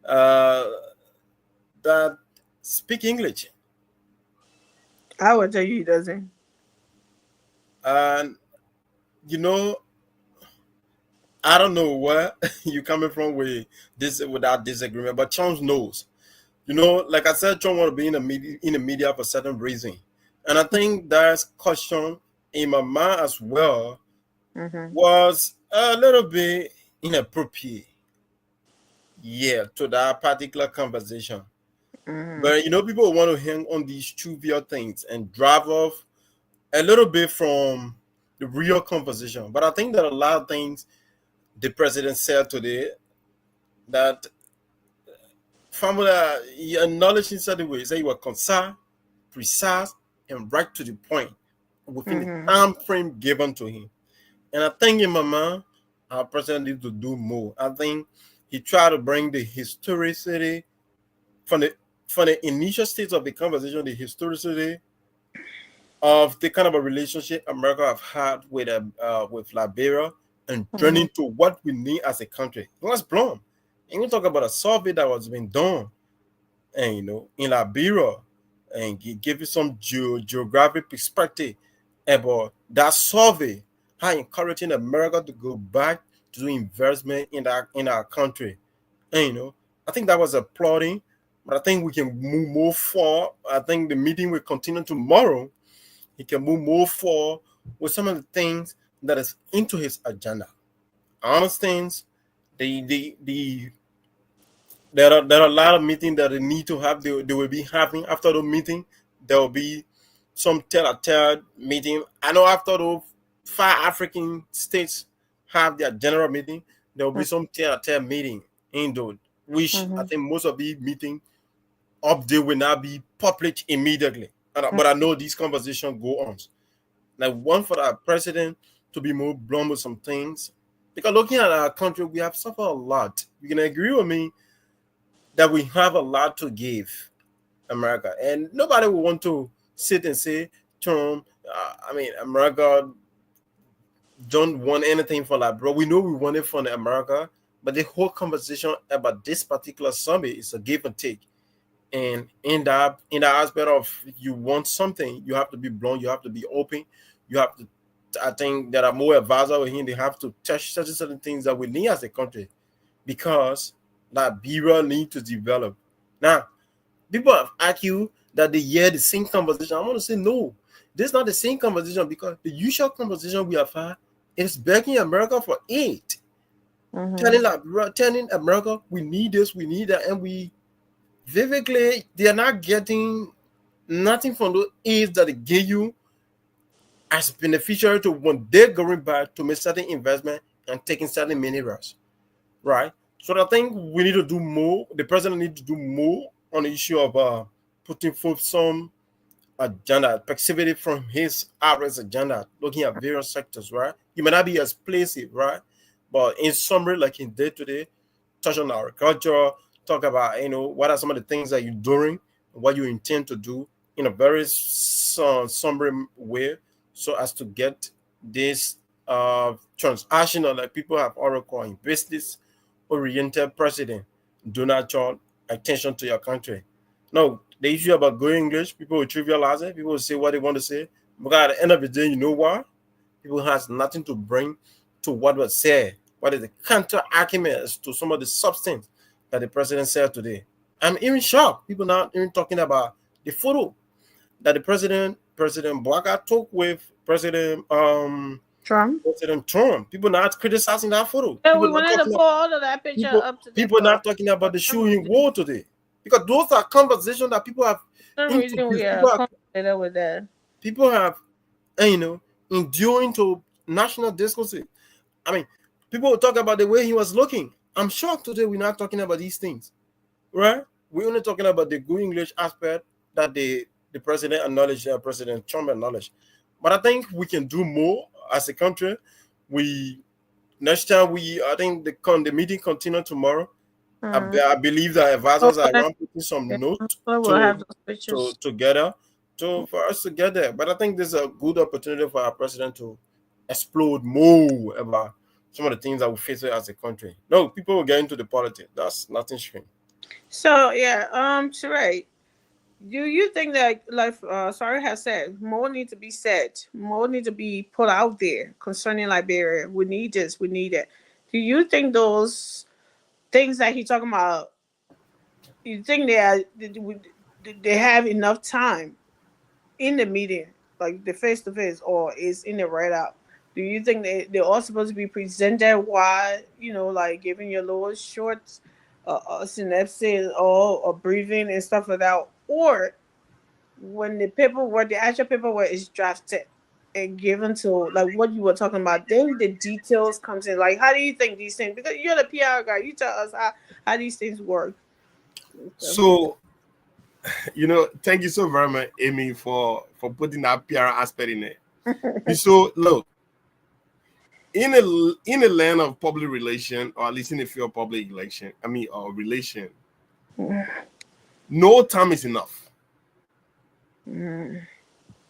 that speak English? I would tell you he doesn't. And I don't know where you're coming from with that disagreement, but Trump knows. Like I said, Trump want to be in the media for certain reason. And I think that's question in my mind as well was a little bit inappropriate, yeah, to that particular conversation. Mm-hmm. But people want to hang on these trivial things and drive off a little bit from the real conversation. But I think that a lot of things the president said today that from he acknowledged in certain ways that he was concise, precise, and right to the point within the Mm-hmm. time frame given to him. And I think in my mind, our president needs to do more. I think he tried to bring the historicity from the initial stage of the conversation, the historicity of the kind of a relationship America have had with Liberia, and turn Mm-hmm. into what we need as a country. It was blown. And we talk about a survey that was being done, and in Liberia, and give you some geographic perspective about that survey, how encouraging America to go back to do investment in our country. And I think that was applauding, but I think we can move more forward. I think the meeting will continue tomorrow. He can move more forward with some of the things that is into his agenda. Honest things, the there are a lot of meetings that they need to have. They will be having after the meeting. There will be some tell-a-tale meeting. I know after the 5 African states have their general meeting, there will be some tell-a-tale meeting in those, which I Mm-hmm. think most of the meeting update will not be published immediately. But I know these conversations go on. Like one for our president to be more blunt with some things. Because looking at our country, we have suffered a lot. You can agree with me that we have a lot to give America, and nobody will want to sit and say, "Trump, America don't want anything for that, bro." We know we want it from America, but the whole conversation about this particular summit is a give and take. And in that aspect of you want something, you have to be blunt, you have to be open, you have to. I think there are more advisors with him. They have to touch certain things that we need as a country because that Liberia need to develop. Now, people have argued that they hear the same conversation. I want to say no, this is not the same conversation because the usual conversation we have had is begging America for aid, telling America we need this, we need that, and we vividly they are not getting nothing from the aid that they give you as beneficiary to when they're going back to make certain investment and taking certain minerals, right? So I think we need to do more. The president needs to do more on the issue of putting forth some agenda, specifically from his outreach agenda, looking at various sectors, right? You may not be as placid, right? But in summary, like he did today, touch on agriculture, talk about, what are some of the things that you're doing, what you intend to do in a very summary way so as to get this transactional, like people have already called business oriented president, Donald Trump, attention to your country. No, the issue about going English, people will trivialize it. People will say what they want to say. But at the end of the day, you know what? People has nothing to bring to what was said. What is the counter arguments to some of the substance that the president said today? I'm even shocked. People not even talking about the photo that the President Bouaga took with Trump. President Trump. People not criticizing that photo. Yeah, People we not wanted to talking pull all of that picture people up today people not talking about the shoe he wore today, because those are conversations that people have some reason we introduced. are complicated with that. People have enduring to national discourse. I mean, people will talk about the way he was looking. I'm shocked today we're not talking about these things, right? We're only talking about the good English aspect that the president acknowledged, President Trump acknowledged. But I think we can do more as a country. We next time I think the meeting continue tomorrow. I believe that advisors are around putting some notes We'll have those pictures. together for us to get there. But I think this is a good opportunity for our president to explode more about some of the things that we face as a country. No, people will get into the politics. That's nothing strange. So yeah, Sheree, do you think that, like Sorry has said, more need to be said, more need to be put out there concerning Liberia? We need this, we need it. Do you think those things that he's talking about, you think they have enough time in the meeting, like the face to face, or is in the write out, Do you think they're all supposed to be presented while, like giving your little short synopsis or briefing and stuff like that? Or when the actual paperwork is drafted and given to, like what you were talking about, then the details comes in. Like, how do you think these things, because you're the PR guy, you tell us how these things work. So, thank you so very much, Amy, for putting that PR aspect in it. So, look, in a land of public relation, or at least in a field of public relation, relation, no time is enough.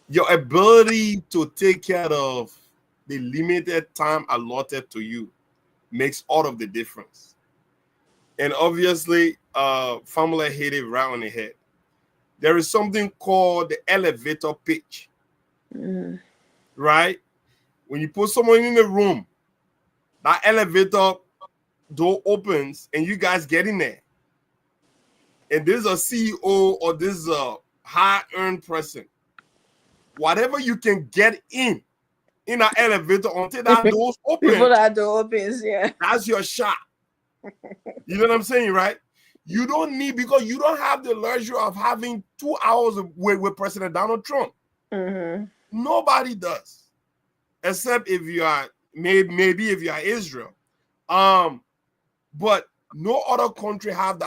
Your ability to take care of the limited time allotted to you makes all of the difference. And obviously, Famula hit it right on the head. There is something called the elevator pitch, right? When you put someone in a room, that elevator door opens and you guys get in there. And this is a CEO or this is a high-earned person. Whatever you can get in an elevator until that door's open. Before that door opens, yeah. That's your shot. You know what I'm saying, right? You don't need, because you don't have the luxury of having 2 hours with President Donald Trump. Nobody does, except if you are maybe if you are Israel. But no other country have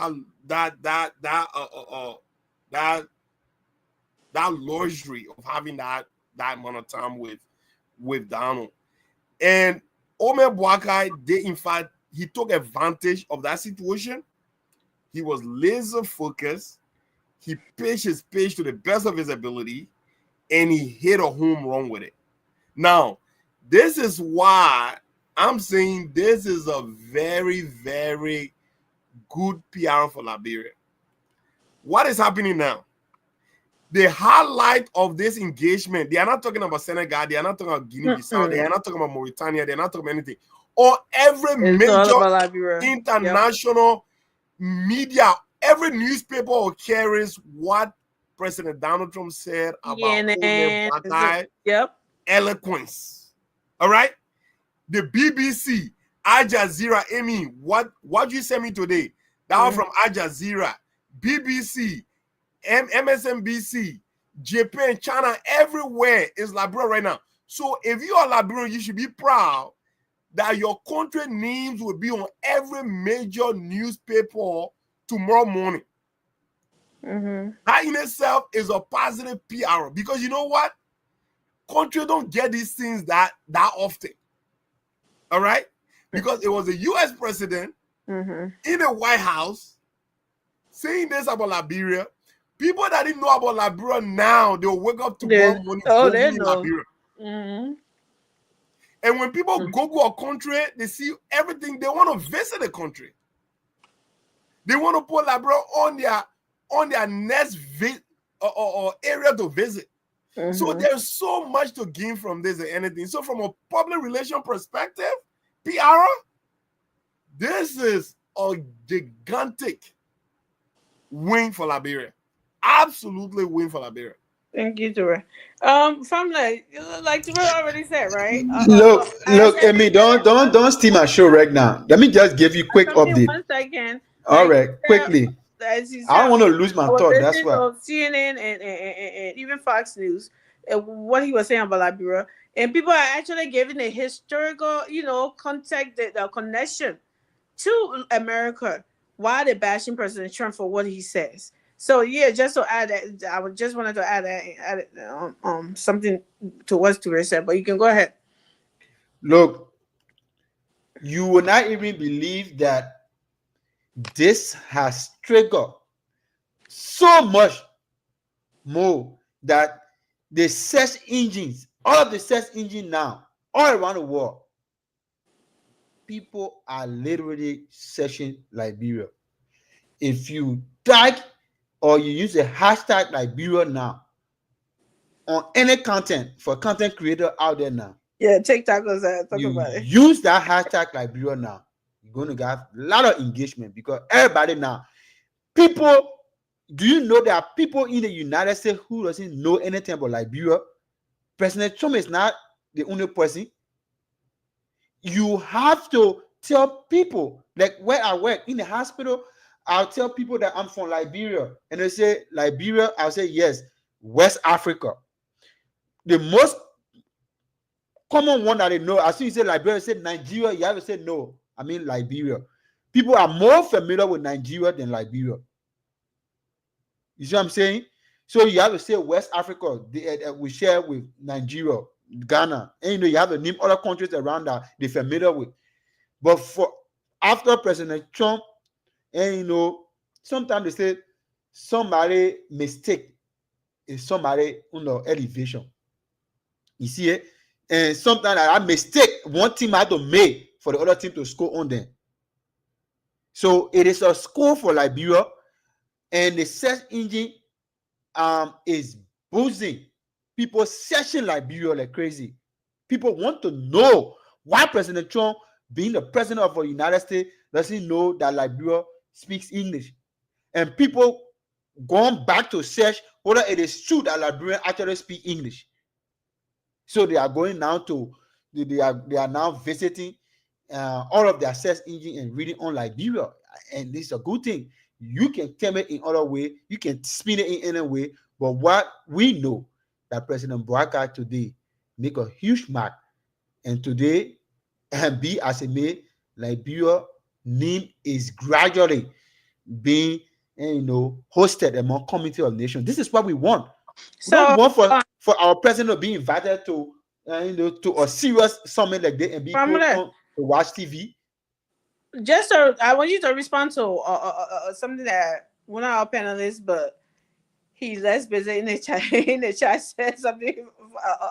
that luxury of having that amount of time with Donald. And Omer Boakai did, in fact, he took advantage of that situation. He was laser focused. He pitched his pitch to the best of his ability, and he hit a home run with it. Now, this is why I'm saying this is a very, very good PR for Liberia. What is happening now? The highlight of this engagement, they are not talking about Senegal, they are not talking about Guinea-Bissau, they are not talking about Mauritania, they are not talking about anything. Or every major international media, every newspaper or carries what President Donald Trump said about eloquence. All right? The BBC, Al Jazeera, Amy, what you sent me today? That was from Al Jazeera, BBC, MSNBC, Japan, China, everywhere is Liberia right now. So if you are Liberian, you should be proud that your country names will be on every major newspaper tomorrow morning. That in itself is a positive PR, because you know what? Countries don't get these things that often. All right? Because it was a U.S. president in the White House saying this about Liberia. People that didn't know about Liberia now, they'll wake up tomorrow morning they know. Liberia. And when people Google a country, they see everything. They want to visit the country. They want to put Liberia on their next or area to visit. So there's so much to gain from this and anything. So from a public relation perspective, PR, this is a gigantic win for Liberia. Absolutely win for Liberia. Thank you, Ture. From like Ture already said, right? Look, Amy, don't steal my show right now. Let me just give you a quick update. 1 second. All right, quickly. As you said, I don't want to lose my thought. That's why. CNN and even Fox News, what he was saying about Liberia, and people are actually giving a historical, context, the connection to America. Why they're bashing President Trump for what he says. So yeah, just to add that, I just wanted to add something to what Ture said, but you can go ahead. Look, you will not even believe that this has triggered so much more that the search engines, all of the search engines now, all around the world, people are literally searching Liberia. If you tag or you use the hashtag Liberia now on any content, for content creator out there now, yeah, TikTok was talk you about it. use that hashtag Liberia now, you're going to get a lot of engagement, because everybody now, people, do you know there are people in the United States who doesn't know anything about Liberia? President Trump is not the only person. you have to tell people, like where I work in the hospital, I'll tell people that I'm from Liberia, and they say Liberia, I'll say yes, West Africa. The most common one that they know, as soon as you say Liberia, say Nigeria, you have to say no, I mean Liberia. People are more familiar with Nigeria than Liberia. You see what I'm saying? So you have to say West Africa, we share with Nigeria, Ghana, and you have to name other countries around that they're familiar with. But for after President Trump, and sometimes they say somebody mistake is somebody elevation. You see it? And sometimes that mistake one team had to make for the other team to score on them. So it is a score for Liberia, and the search engine is boosting. People searching Liberia like crazy. People want to know why President Trump, being the president of the United States, doesn't know that Liberia speaks English. And people going back to search whether it is true that Liberians actually speak English. So they are going now to, they are now visiting all of their search engine and reading on Liberia. And this is a good thing. You can tell it in other way, you can spin it in any way, but what we know that President Boubacar today make a huge mark, and today, and be as it may, Liberia name is gradually being hosted among community of nations. This is what we want. We don't want for our president to be invited to to a serious summit like that and be put on to watch TV. Just I want you to respond to something that one of our panelists, but he's less busy in the chat. In the chat said something.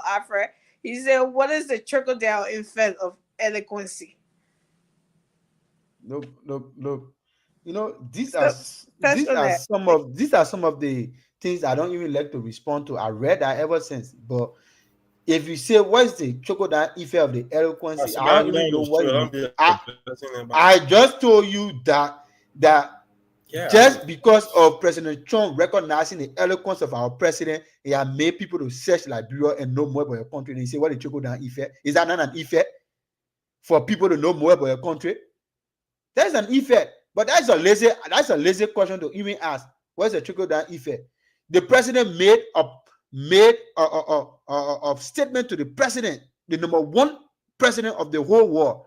After he said, "What is the trickle down effect of eloquency?" Look. These are some of the things I don't even like to respond to. I read that ever since, but if you say what's the trickle down effect of the eloquency, I don't even know what. I just told you that just because of President Trump recognizing the eloquence of our president, he has made people to search Liberia and know more about your country. And you say, what the trickle down effect? Is that not an effect for people to know more about your country? That's an effect, but that's a lazy question to even ask. What's the trickle down effect? The president made a statement to the president, the number one president of the whole world.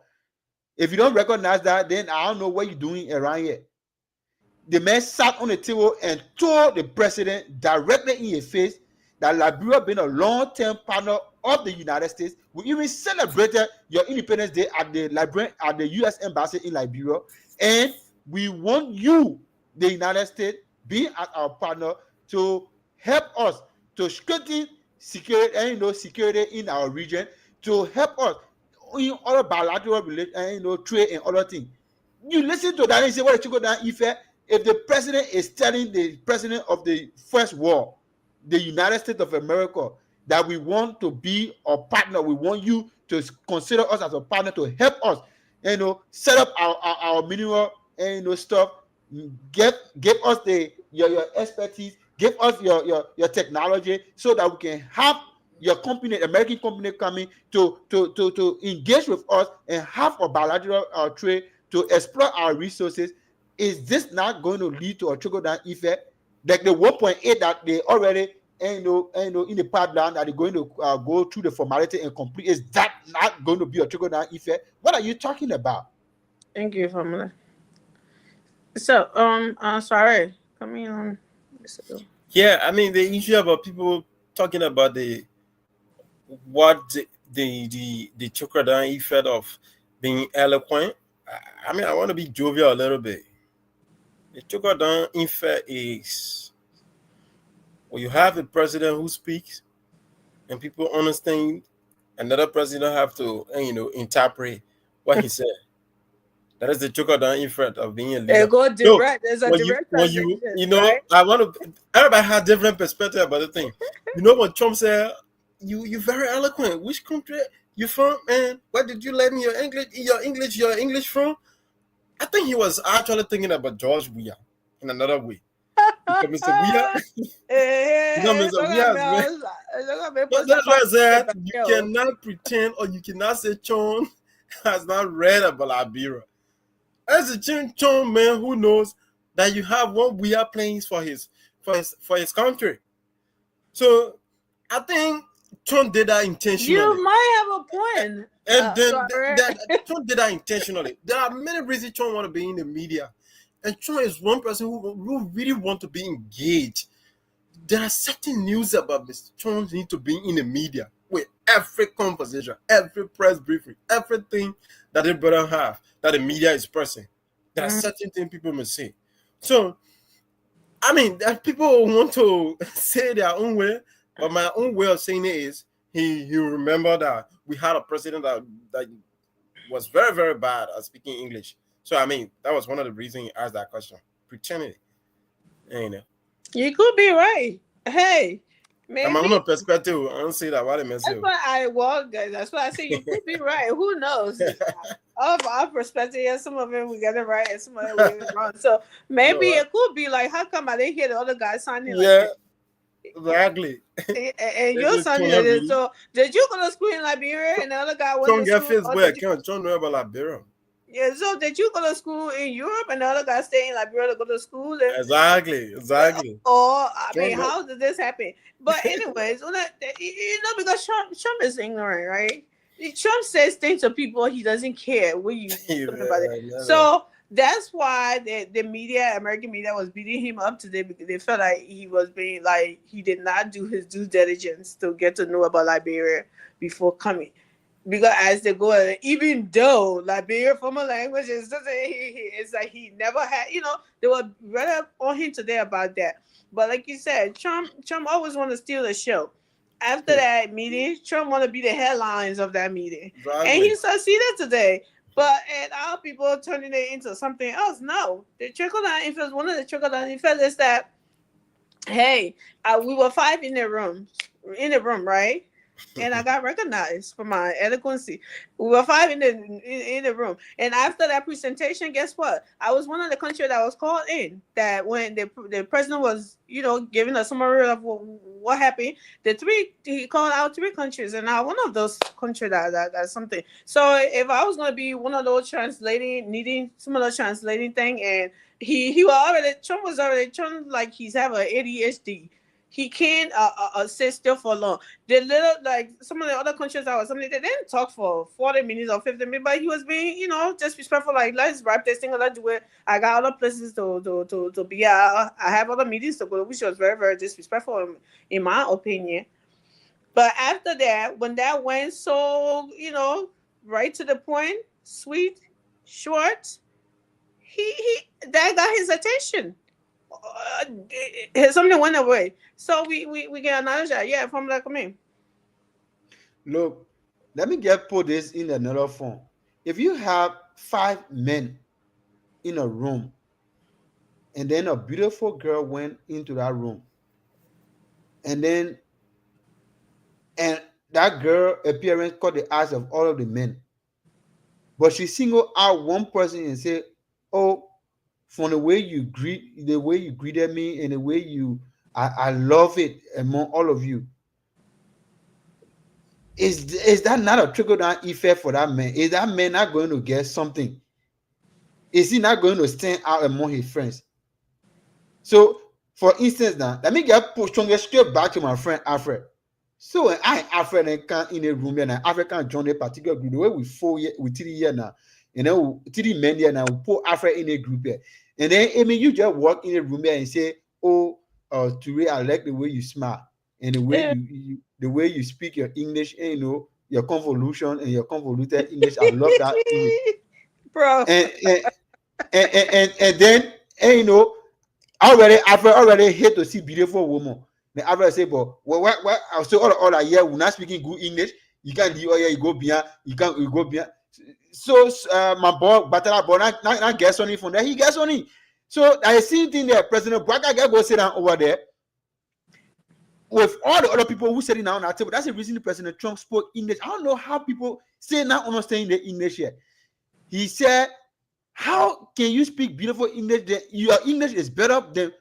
If you don't recognize that, then I don't know what you're doing around here. The man sat on the table and told the president directly in his face that Liberia being a long-term partner of the United States. We even celebrated your Independence Day at the U.S. Embassy in Liberia, and we want you, the United States, being as our partner, to help us to strengthen security and security in our region, to help us in other bilateral relations, trade and other things. You listen to that and say, what a trickle down effect. If the president is telling the president of the first world, the United States of America, that we want to be a partner, we want you to consider us as a partner to help us, set up our mineral stuff, give us your expertise, give us your technology, so that we can have your company, American company, coming to engage with us and have a bilateral trade to explore our resources. Is this not going to lead to a trickle down effect? Like the 1.8 that they already in the pipeline that they're going to go through the formality and complete, is that not going to be a trickle down effect? What are you talking about? Thank you, Famila. So, sorry, coming on. Yeah, I mean the issue about people talking about the trickle down effect of being eloquent. I mean, I want to be jovial a little bit. The trickle down effect is when you have a president who speaks and people understand, another president have to interpret what he said. That is the trickle down effect of being a leader. Go direct. There's a direct translation, right? I want to. Everybody has different perspective about the thing. When Trump said, "You very eloquent. Which country you from, man? Where did you learn your English from?" I think he was actually thinking about George Weah in another way. Because Mr. Weah, you cannot pretend or you cannot say Chon has not read about Liberia. As a Chin Chong man who knows that you have one we are playing for his country. So I think Trump did that intentionally. You might have a point. And then sorry. Trump did that intentionally. There are many reasons Trump want to be in the media. And Trump is one person who really want to be engaged. There are certain news about Mr. Trump need to be in the media with every conversation, every press briefing, everything that they better have that the media is pressing. There are certain things people must say. So, I mean, that people want to say their own way, but my own way of saying it is he remember that we had a president that was very, very bad at speaking English. So, I mean, that was one of the reasons he asked that question. Pretending. You know. You could be right. Hey, maybe. I'm on perspective. I don't say that. Why they That's why that's why I say you could be right. Who knows? Of our perspective, yeah, some of it we get it right and some of it we get it wrong. So maybe it could be like, how come I didn't hear the other guy signing like Yeah, that? exactly. And you're sounding like this. So did you go to school in Liberia and the other guy went Don't to get school? Facebook. Don't know about Liberia. Yeah, so did you go to school in Europe and the other guy stay in Liberia to go to school? And, Exactly. or I mean, Trump- how did this happen? But anyways, because Trump is ignorant, right? Trump says things to people he doesn't care what you think about it. Yeah, So that's why the media, American media, was beating him up today because they felt like he was being like he did not do his due diligence to get to know about Liberia before coming. Because as they go, even though Liberia former language is it's like he never had, they were right up on him today about that. But like you said, Trump always want to steal the show. After that meeting, Trump want to be the headlines of that meeting. exactly. And he succeeded today. But and our people turning it into something else. No, the trickle down effect. One of the trickle down effects is that, hey, we were 5 in the room, right? And I got recognized for my eloquency. We were 5 in the room, and after that presentation, guess what? I was one of the countries that was called in. That when the president was, giving a summary of what happened, he called out 3 countries, and now one of those countries that's something. So if I was gonna be one of those needing some of the translating thing, and Trump was already like he's have an ADHD. He can't sit still for long. The little, like some of the other countries that was something, they didn't talk for 40 minutes or 50 minutes, but he was being, disrespectful. Like, let's wrap this thing, let's do it. I got other places to be at. I have other meetings to go to, which was very, very disrespectful in my opinion. But after that, when that went so, right to the point, sweet, short, that got his attention. Something went away, so we get another shot. Yeah, from like me. Look, let me put this in another form. If you have 5 men in a room, and then a beautiful girl went into that room, and that girl appearance caught the eyes of all of the men, but she singled out one person and said, "Oh, from the way you greeted me and the way I love it among all of you." Is that not a trickle down effect for that man? Is that man not going to get something? Is he not going to stand out among his friends? So, for instance, now let me push straight back to my friend Alfred. So when Alfred and come in a room and Alfred can join a particular group, the way we 3 years now. 3 men here now, we put Alfred in a group here. And then, you just walk in a room here and say, "Oh, Ture, I like the way you smile and the way you speak your English, and your convolution and your convoluted English. I love that, bro." And then, already hate to see beautiful woman. Then Alfred say, "But what? So all that year we're not speaking good English. You can't do you go beyond. You go beyond." So my boy Batala boy not gets on it from there. He gets on it. So I see thing there. President Bwaka go sit down over there with all the other people who sitting down at the table. That's the reason President Trump spoke English. I don't know how people say not understanding the English yet. He said, "How can you speak beautiful English? Your English is better than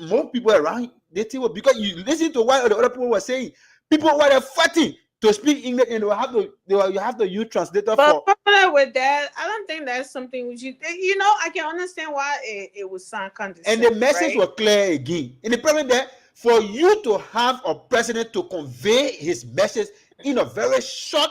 more people around the table because you listen to what the other people were saying. People were fighting. to speak English, and you have to use translator But for. with that, I don't think that's something which you know, I can understand why it would sound And condescending. the message right? was clear again. And the problem there, for you to have a president to convey his message in a very short,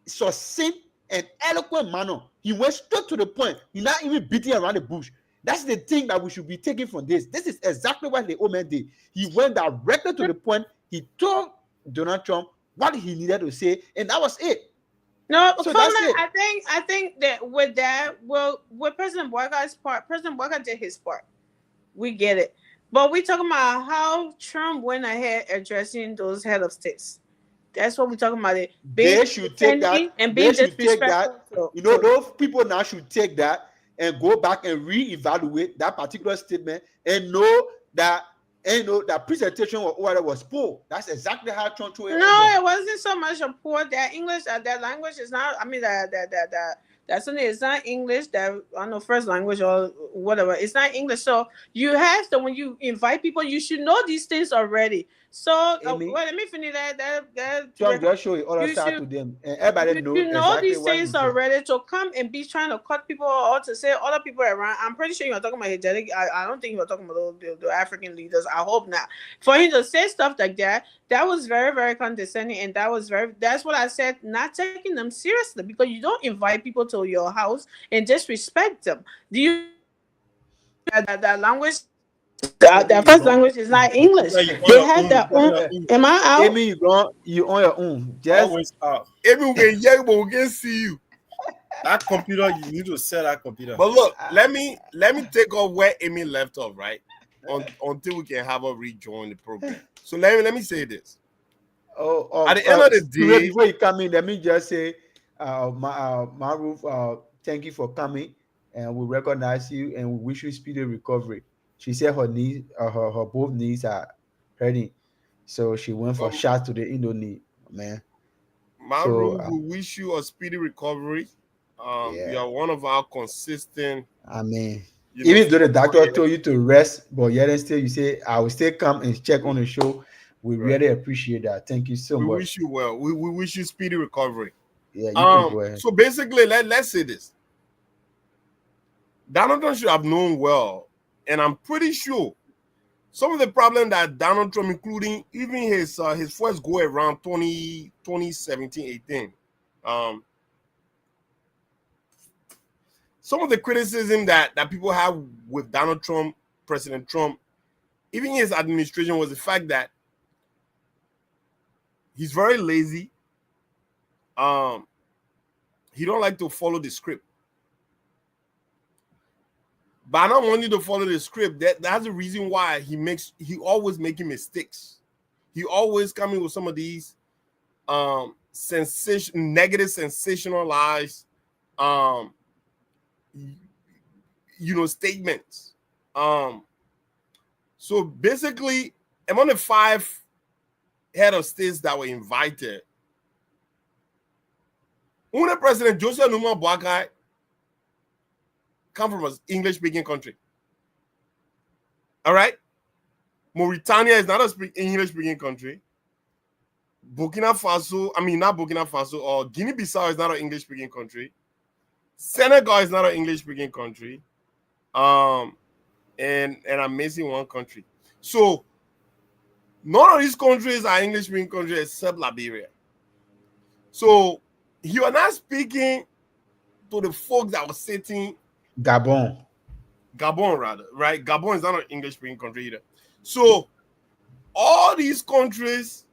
succinct, and eloquent manner, he went straight to the point. He's not even beating around the bush. That's the thing that we should be taking from this. This is exactly what the old man did. He went directly to the point. He told Donald Trump what he needed to say, and that was it. No, So from that's that, it. I think that with that, well, with President Boycott's part, President Boycott did his part. We get it. But we talking about how Trump went ahead addressing those head of states. That's what we're talking about. It being They should take that. condescending and being They should take disrespectful. that. You know, those people now should take that and go back and reevaluate that particular statement and know that that presentation was poor. That's exactly how Trump told it. No, it wasn't so much a poor. That English, that language is not. I mean, that's something. It's not English. That I don't know, first language or whatever. It's not English. So you have to, when you invite people, you should know these things already. So Amy, well, let me finish that. Trump just show it other You side should- to them, and everybody You know exactly these what things he's doing. already to come and be trying to cut people or to say other people around. I'm pretty sure you're talking about Hajjadi. I don't think you were talking about the African leaders. I hope not. For him to say stuff like that was very, very condescending, and that's what I said, not taking them seriously, because you don't invite people to your house and disrespect them. Do you that language? That first language is not English. Yeah, you They on have your their own, own. Am I out? Amy, you on your own. Just Always out. Maybe we can hear you, but we can see you. That computer, you need to sell that computer. But look, let me take off where Amy left off, right? Until we can have her rejoin the program. So let me say this. At the end of the day, before you come in, let me just say, Maruf, thank you for coming, and we recognize you and we wish you speedy recovery. She said her knees, her both knees are hurting, so she went for shots to the Indo knee, man. Maru, we wish you a speedy recovery. You are one of our consistent. I mean, even though the doctor told you to rest, but yet and still you say I will still come and check on the show. We really appreciate that. Thank you so much. We wish you well. We wish you speedy recovery. Yeah, you can go ahead. So basically, let's say this. Donald Trump should have known well, and I'm pretty sure some of the problem that Donald Trump, including even his first go around 2017-18, some of the criticism that people have with Donald Trump, President Trump, even his administration, was the fact that he's very lazy. He don't like to follow the script. But I don't want you to follow the script. That's the reason why he always making mistakes. He always coming with some of these negative sensationalized statements. So basically, among the 5 head of states that were invited, only President Joseph Numa Boakai come from an English-speaking country. All right? Mauritania is not an English-speaking country. not Burkina Faso, or Guinea-Bissau is not an English-speaking country. Senegal is not an English-speaking country. And I'm missing one country. So none of these countries are English-speaking countries except Liberia. So he was not speaking to the folks that were sitting Gabon, rather, right? Gabon is not an English-speaking country either. So all these countries,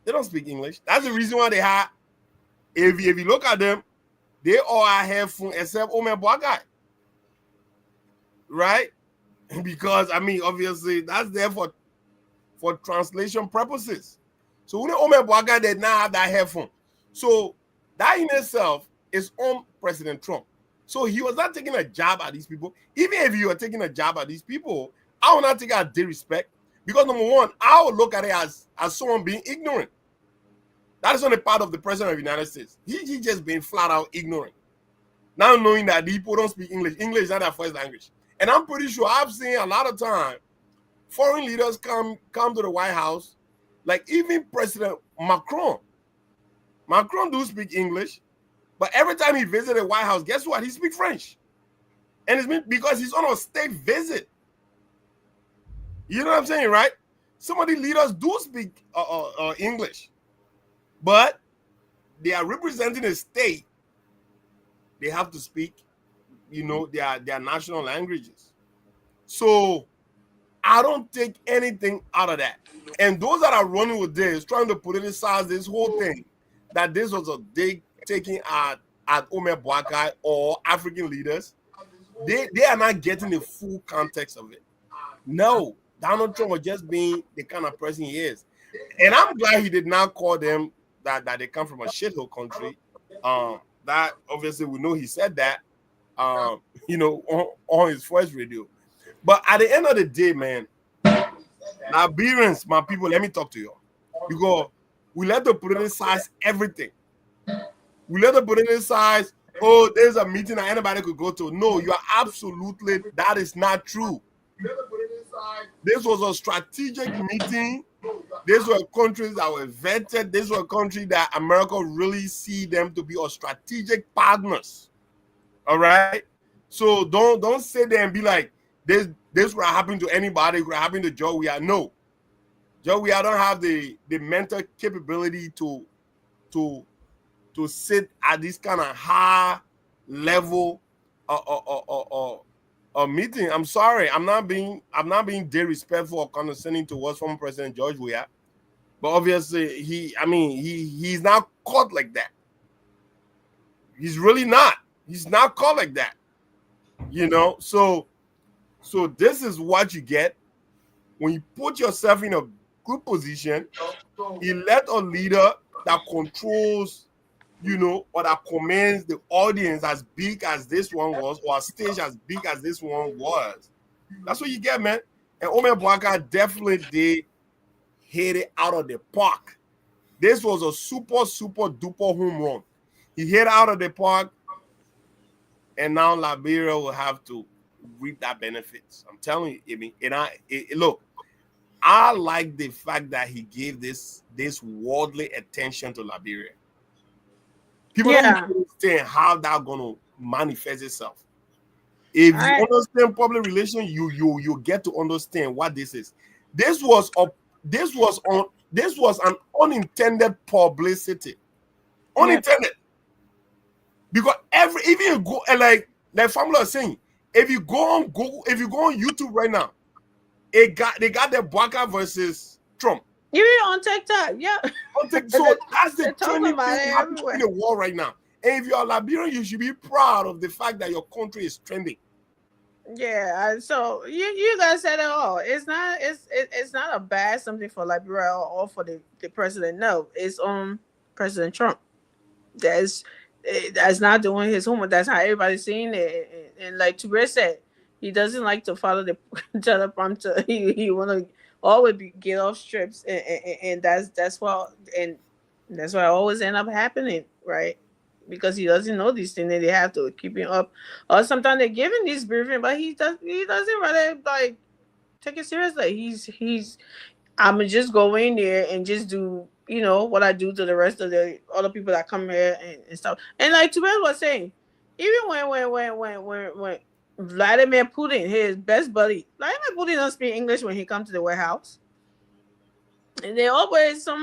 they don't speak English. That's the reason why they have. If you look at them, they all have phone except Omer Boakai, right? Because obviously that's there for translation purposes. So when Omer Boakai did not have that headphone, so that in itself is on President Trump. So he was not taking a jab at these people. Even if you are taking a jab at these people, I will not take it as disrespect. Because number one, I will look at it as someone being ignorant. That is not a part of the President of the United States. He just being flat out ignorant. Now knowing that the people don't speak English. English is not their first language. And I'm pretty sure I've seen a lot of time foreign leaders come to the White House, like even President Macron. Macron do speak English, but every time he visited the White House, guess what? He speaks French. And it's because he's on a state visit. You know what I'm saying, right? Some of the leaders do speak English, but they are representing a state. They have to speak, their national languages. So I don't take anything out of that. And those that are running with this, trying to politicize this whole thing, that this was a dig taking at Omer Boakai or African leaders, they are not getting the full context of it. No, Donald Trump was just being the kind of person he is. And I'm glad he did not call them that they come from a shithole country. That obviously we know he said that, on his first radio. But at the end of the day, man, Liberians, my people, let me talk to you. Because we let them politicize everything. We let them politicize, there's a meeting that anybody could go to. No, you are absolutely, that is not true. This was a strategic meeting. These were countries that were vetted. These were countries that America really see them to be a strategic partners. All right. So don't sit there and be like, this will happen to anybody. It will happen to Joe Weah. No, Joe Weah don't have the mental capability to sit at this kind of high level meeting. I'm sorry, I'm not being disrespectful or condescending towards former President George Weah, but obviously he's not caught like that. He's really not. He's not caught like that. So this is what you get when you put yourself in a good position. Elect a leader that controls, or that commands the audience as big as this one was, or a stage as big as this one was. That's what you get, man. And Omer Boakai definitely did hit it out of the park. This was a super, super duper home run. He hit out of the park, and now Liberia will have to reap that benefits. I'm telling you, look, I like the fact that he gave this worldly attention to Liberia. People don't understand how that's gonna manifest itself. If you understand public relations, you get to understand what this is. This was an unintended publicity. Unintended. Because even you go, like Famula was saying, if you go on Google, if you go on YouTube right now, they got the Boakai versus Trump. Even on TikTok, yeah. So that's the trending thing happening in the world right now. And if you're a Liberian, you should be proud of the fact that your country is trending. Yeah, so you guys said it all. It's not a bad something for Liberia or for the president. No, it's on President Trump. That's not doing his homework. That's how everybody's seeing it. And like Touré said, he doesn't like to follow the teleprompter. He want to always get off strips, and that's why always end up happening, right? Because he doesn't know these things, and they have to keep him up. Or sometimes they give him this briefing, but he doesn't really like take it seriously. He's I'm just go in there and just do what I do to the rest of the other people that come here and stuff. And like Tubel was saying, even when Vladimir Putin, his best buddy, Vladimir Putin doesn't speak English when he comes to the White House. And they always we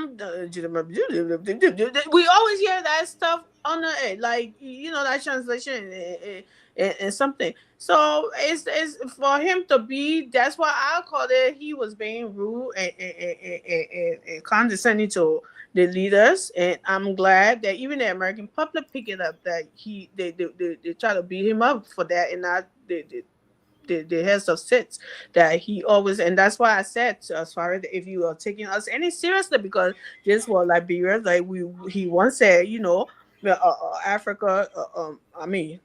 always hear that stuff on the like that translation and something. So it's for him to be. That's why I called it. He was being rude and condescending to the leaders, and I'm glad that even the American public pick it up that they try to beat him up for that, and not the heads of states that he always, and that's why I said as far as if you are taking us any seriously, because this was Liberia, like he once said, Africa,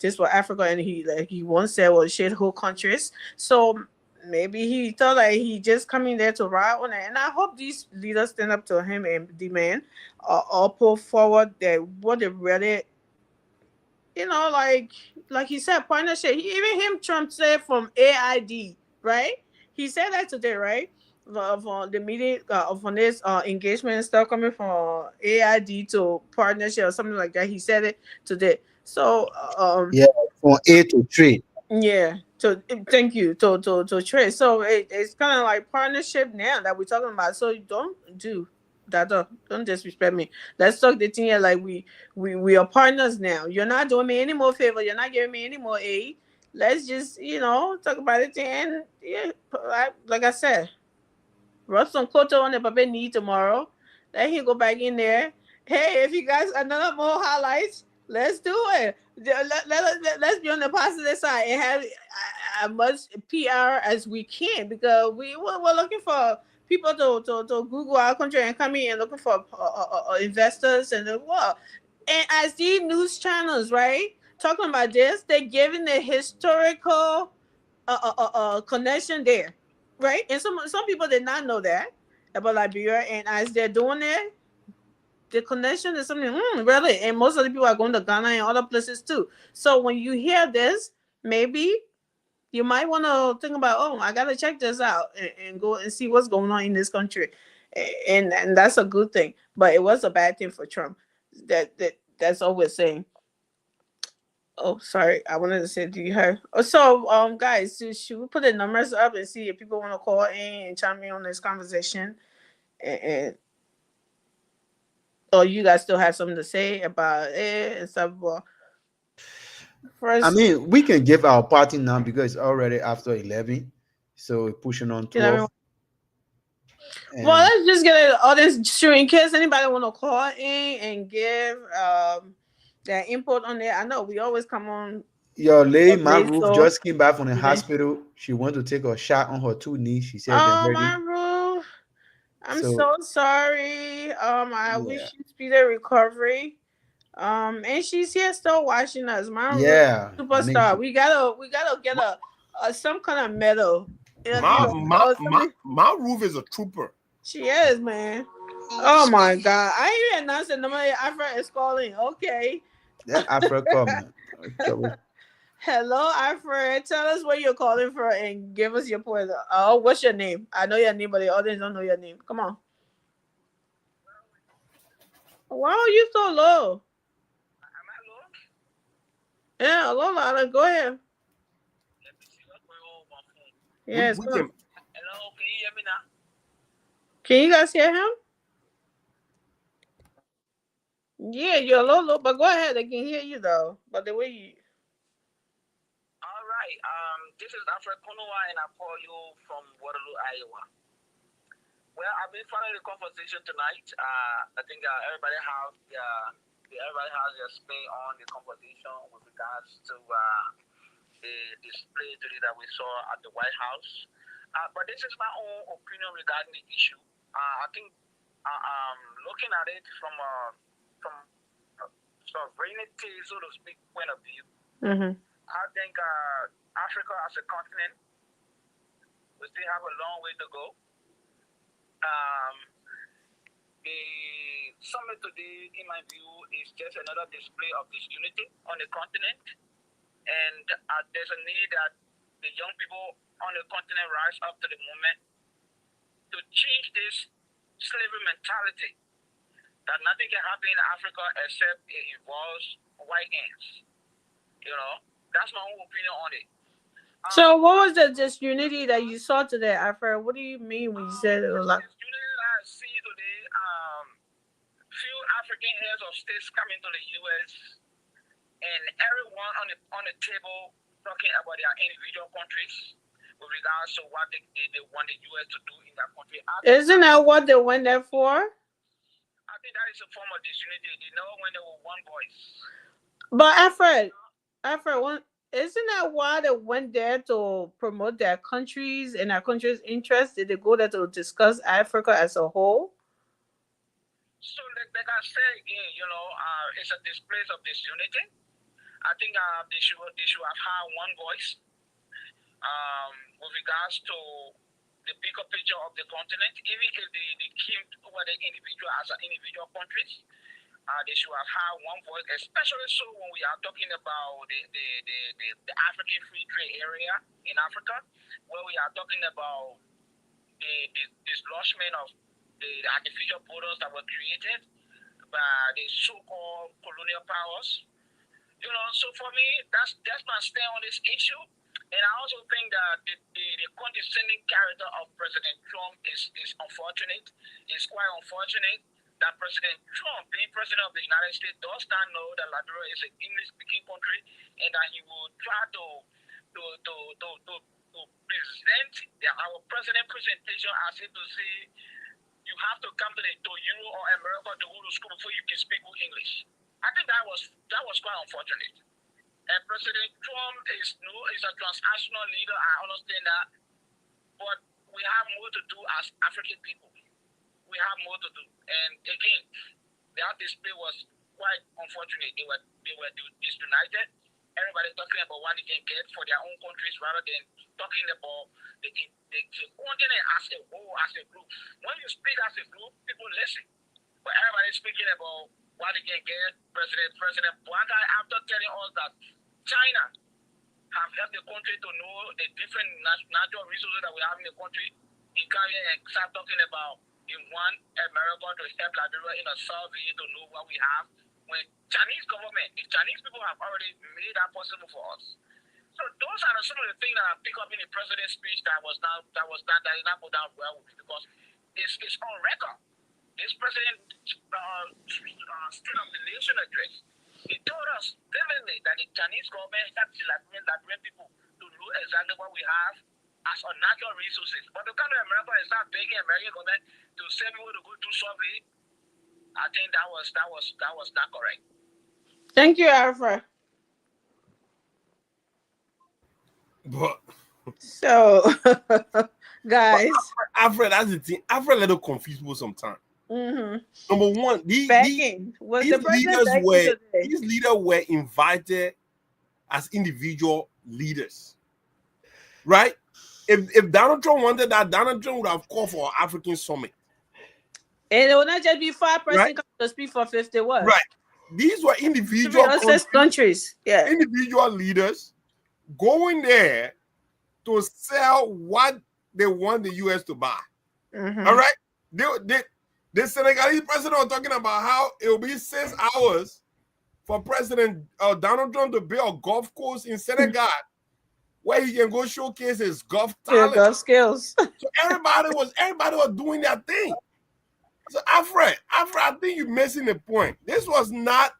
this was Africa, and he once said was shithole countries. So maybe he thought like he just coming there to ride on it, and I hope these leaders stand up to him and demand or pull forward that what they really. Like he said, partnership. Even Trump said from AID, right? He said that today, right? for the meeting from this engagement and stuff coming from AID to partnership or something like that. He said it today. So Yeah, from A to trade. yeah. So thank you to trade. So it's kind of like partnership now that we're talking about. So don't do that. Don't disrespect me. Let's talk the thing here like we are partners now. You're not doing me any more favor. You're not giving me any more aid. Let's just talk about it and yeah, like I said. Rub some koto on the paper knee tomorrow. Let him go back in there. Hey, if you guys another more highlights, let's do it. Let's be on the positive side and have as much PR as we can because we're looking for people to Google our country and come in and looking for investors and the world. And I see news channels, right? Talking about this, they're giving the historical connection there, right? And some people did not know that about Liberia, and as they're doing it, the connection is something really. And most of the people are going to Ghana and other places too. So when you hear this, maybe you might want to think about, oh, I gotta check this out and go and see what's going on in this country, and that's a good thing. But it was a bad thing for Trump. That's all we're saying. Oh, sorry. I wanted to say, do you have? So, guys, should we put the numbers up and see if people want to call in and chime in on this conversation? And or you guys still have something to say about it and stuff? Well, I first, mean, we can give our party now because it's already after 11, so we're pushing on you know, 12. well, And let's just get an audience sure in case anybody want to call in and give their input on it. I know we always come on your lady, my late, roof so just came back from the yeah. hospital. She went to take a shot on her two knees. She said they're Oh, my hurting. roof. I'm So so sorry. I yeah, wish you speedy recovery. And she's here still watching us. My yeah. I mean, superstar. We gotta get a some kind of medal. Or something. My roof is a trooper. She is, man. Oh my god. I even announced the number Alfred is calling. Okay. that Africa, man. Trouble. Hello, Alfred. Tell us where you're calling from and give us your point. Oh, what's your name? I know your name, but the audience don't know your name. Come on. Why are you so low? Yeah, hello, Lala. Go ahead. Yes, We go. can. Hello, can you hear me now? Can you guys hear him? Yeah, you're a little low, but go ahead. They can hear you though. But the way you, All right. This is Alfred Konowa, and I call you from Waterloo, Iowa. Well, I've been following the conversation tonight. I think everybody has their spin on the conversation with regards to the display today that we saw at the White House. But this is my own opinion regarding the issue. I think looking at it from sovereignty, so to speak, point of view, I think Africa as a continent, we still have a long way to go. The summit today, in my view, is just another display of this unity on the continent. And there's a need that the young people on the continent rise up to the moment to change this slavery mentality that nothing can happen in Africa except it involves white hands. That's my own opinion on it. so what was the disunity that you saw today, Alfred? What do you mean when you said it was like? The unity that I see today, few African heads of states coming to the U.S. and everyone on the table talking about their individual countries with regards to what they want the U.S. to do in their country. Isn't that what they went there for? I think that is a form of disunity. They know when they were one voice. But Alfred, isn't that why they went there to promote their countries and their country's interests? Did they go there to discuss Africa as a whole? So, like I said again, it's a display of disunity. I think they should have had one voice with regards to the bigger picture of the continent. Even if they came over the individual as an individual countries, they should have had one voice, especially so when we are talking about the African free trade area in Africa, where we are talking about the dislodgement of the artificial borders that were created by the so-called colonial powers. So for me, that's my stand on this issue. And I also think that the condescending character of President Trump is unfortunate. It's quite unfortunate that President Trump, being president of the United States, does not know that Liberia is an English-speaking country, and that he will try to present our president presentation as if to say you have to come to Europe or America to go to school before you can speak good English. I think that was quite unfortunate. And President Trump is a transnational leader. I understand that, but we have more to do as African people. We have more to do. And again, that display was quite unfortunate. They were disunited. Everybody talking about what they can get for their own countries rather than talking about the continent as a whole, as a group. When you speak as a group, people listen. But everybody's speaking about what they can get. President Blanca, after telling us that China have helped the country to know the different natural resources that we have in the country, he came and start talking about in one America to help Liberia in a survey to know what we have. When Chinese government, the Chinese people have already made that possible for us. So those are some of the things that I pick up in the president's speech that did not go down well with me, because it's on record. This president State of the Nation address, he told us vividly that the Chinese government helped the Liberian people to know exactly what we have as our natural resources. But the country of America is not begging American government to send people to go do survey. I think that was not correct. Thank you, Alfred. But So, guys, Alfred, that's the thing. Alfred a little confused people sometimes. Number one, these begging was the president begging today? these leaders were invited as individual leaders, right? If Donald Trump wanted that, Donald Trump would have called for an African summit. And it will not just be 5 person Right. come to speak for 51. Right. These were individual countries. Yeah. individual leaders going there to sell what they want the US to buy. All right. The Senegalese president was talking about how it will be 6 hours for President Donald Trump to build a golf course in Senegal where he can go showcase his golf talent. Golf skills. So everybody was doing their thing. So Alfred, I think you're missing the point. This was not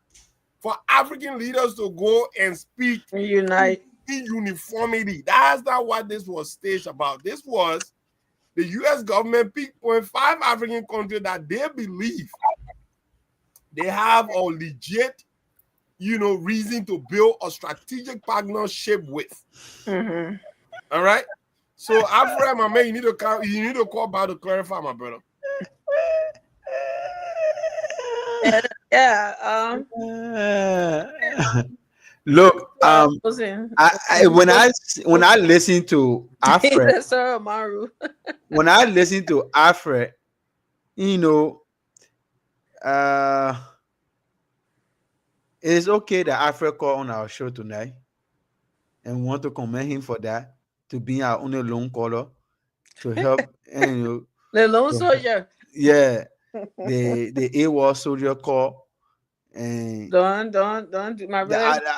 for African leaders to go and speak Unite in uniformity. That's not what this was staged about. This was the U.S. government picked 5 African countries that they believe they have a legit, reason to build a strategic partnership with. All right. So Alfred, my man, you need to call back to clarify, my brother. Yeah. Look, when I listen to Alfred, Sir Maru. when I listen to Alfred, it's okay that Alfred called on our show tonight, and we want to commend him for that, to be our only lone caller, to help the lone soldier. Yeah, the AWOL soldier call. And don't do my brother.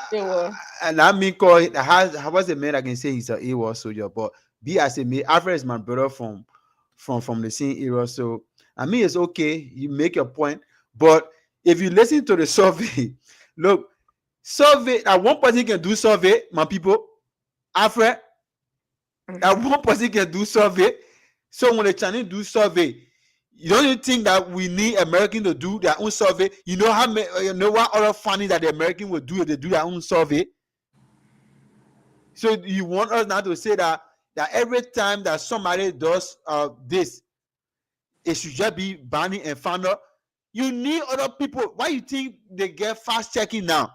And I mean, how was the man I can say he's an AWOL soldier, but be as a man, Alfred is my brother from the same era. So I mean, it's okay. You make your point, but if you listen to the survey, look, survey that one person can do survey, my people, Alfred, that one person can do survey. So when the Chinese do survey, don't you think that we need Americans to do their own survey? You know how many, what other funny that the Americans will do if they do their own survey? So you want us now to say that every time that somebody does this, it should just be banning and found out? You need other people. Why you think they get fast checking now?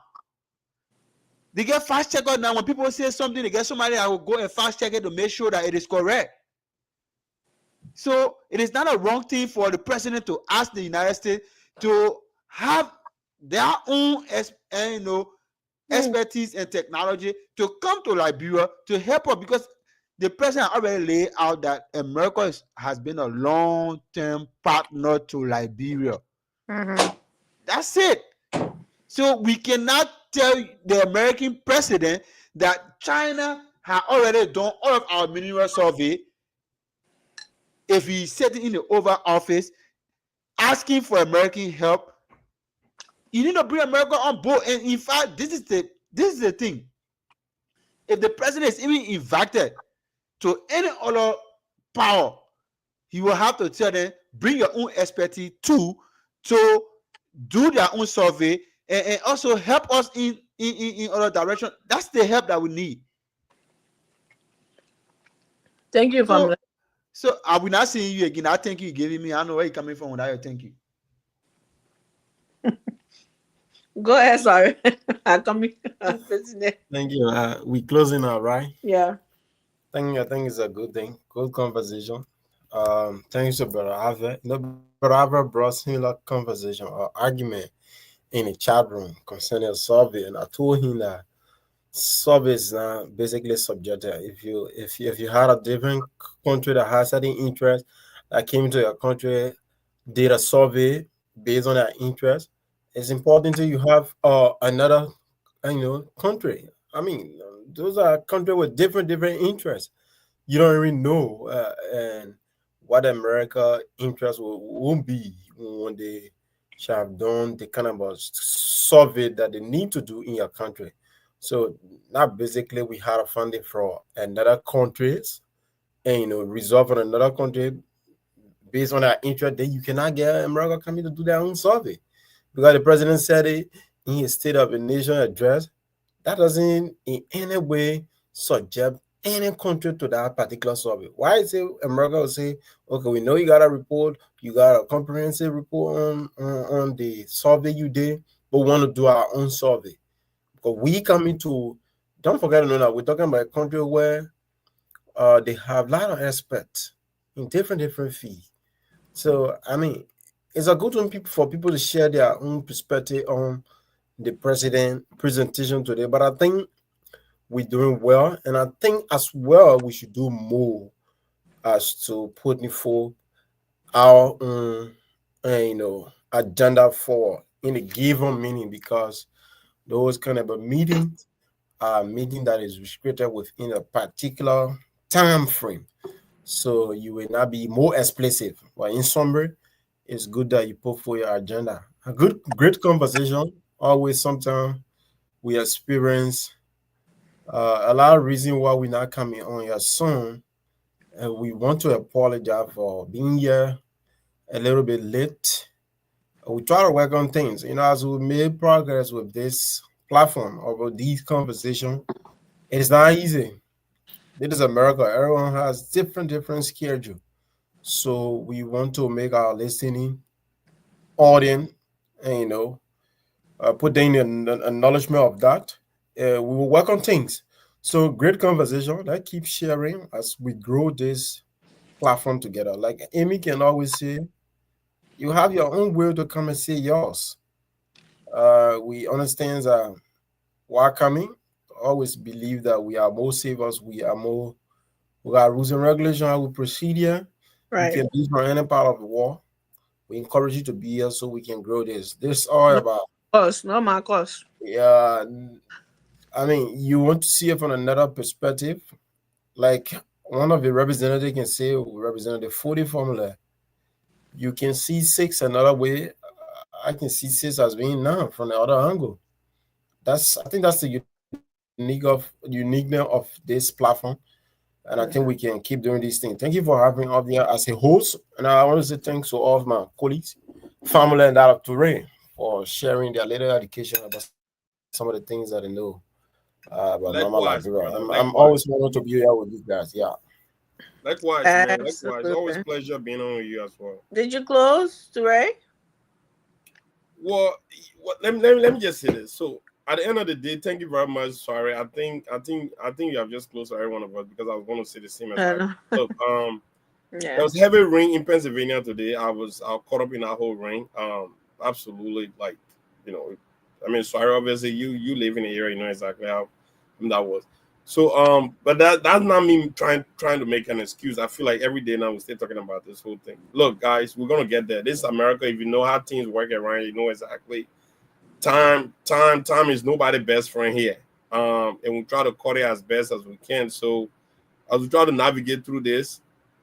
They get fast checker now. When people say something, they get somebody that will go and fast check it to make sure that it is correct. So it is not a wrong thing for the president to ask the United States to have their own expertise and technology to come to Liberia to help us, because the president already laid out that America has been a long-term partner to Liberia. Mhm. That's it. So we cannot tell the American president that China has already done all of our mineral survey if he's sitting in the Oval Office asking for American help. You need to bring America on board. And in fact, this is the thing. If the president is even invited to any other power, he will have to tell them, bring your own expertise too, to do their own survey and also help us in other direction. That's the help that we need. Thank you, family. So I will not seeing you again. I thank you giving me. I know where you're coming from without your thank you. Go ahead, sorry. I come in. Thank you. We closing now, right? Yeah. I think it's a good thing. Good conversation. Thanks to Brother Ave. Brother Ave brought similar conversation or argument in a chat room concerning a survey, and I told him that survey is basically subjective. If you had a different country that has certain interest that came to your country, did a survey based on their interest, it's important to you have another country. I mean, those are countries with different interests. You don't really know and what America interest will be when they shall have done the kind of a survey that they need to do in your country. So now basically we had a funding for another countries and resolve on another country based on our interest. Then you cannot get America coming to do their own survey because the president said it in his State of the Nation address. That doesn't in any way subject any country to that particular survey. Why is it America will say, okay, we know you got a report, you got a comprehensive report on the survey you did, but we want to do our own survey. Because we come into, don't forget to know that we're talking about a country where they have a lot of experts in different fields. So, I mean, it's a good thing for people to share their own perspective on the presentation today, but I think we're doing well, and I think as well we should do more as to put forth our own, agenda for in a given meeting, because those kind of a meeting are meeting that is restricted within a particular time frame, so you will not be more explicit. But in summary, it's good that you put for your agenda. A great conversation. Always, sometimes we experience a lot of reason why we're not coming on here soon. And we want to apologize for being here a little bit late. We try to work on things, as we made progress with this platform over these conversations. It's not easy. This is America. Everyone has different schedule. So we want to make our listening audience, and put in an acknowledgement of that. We will work on things. So great conversation. Let's keep sharing as we grow this platform together. Like Amy can always say, you have your own will to come and say yours. We understand that we're coming. Always believe that we are more savers. We got rules and regulations how we proceed here. Right. You can be from any part of the world. We encourage you to be here so we can grow this. This is all about. Course, not my course. Yeah, I mean, you want to see it from another perspective. Like one of the representatives can say, Representative 40 formula. You can see 6 another way. I can see 6 as being 9 from the other angle. I think that's the uniqueness of this platform. And I think we can keep doing these things. Thank you for having me up here as a host. And I want to say thanks to all of my colleagues, family, and Dr. Ray for sharing their little education about some of the things that they know about normal Liberia. I'm always wanting to be here with you guys. Yeah. Likewise, man. Likewise. Always a pleasure being on with you as well. Did you close, Ray? Well, let me just say this. So at the end of the day, thank you very much. Sorry, I think you have just closed to every one of us because I was going to say the same as I. So, yeah. There was heavy rain in Pennsylvania today. I caught up in that whole rain. Absolutely, like I mean, sorry, obviously you live in the area, you know exactly how that was. So but that's not me trying to make an excuse. I feel like every day now we're still talking about this whole thing. Look, guys, we're gonna get there. This is America. If you know how things work around, you know exactly. Time is nobody's best friend here. And we try to cut it as best as we can. So as we try to navigate through this,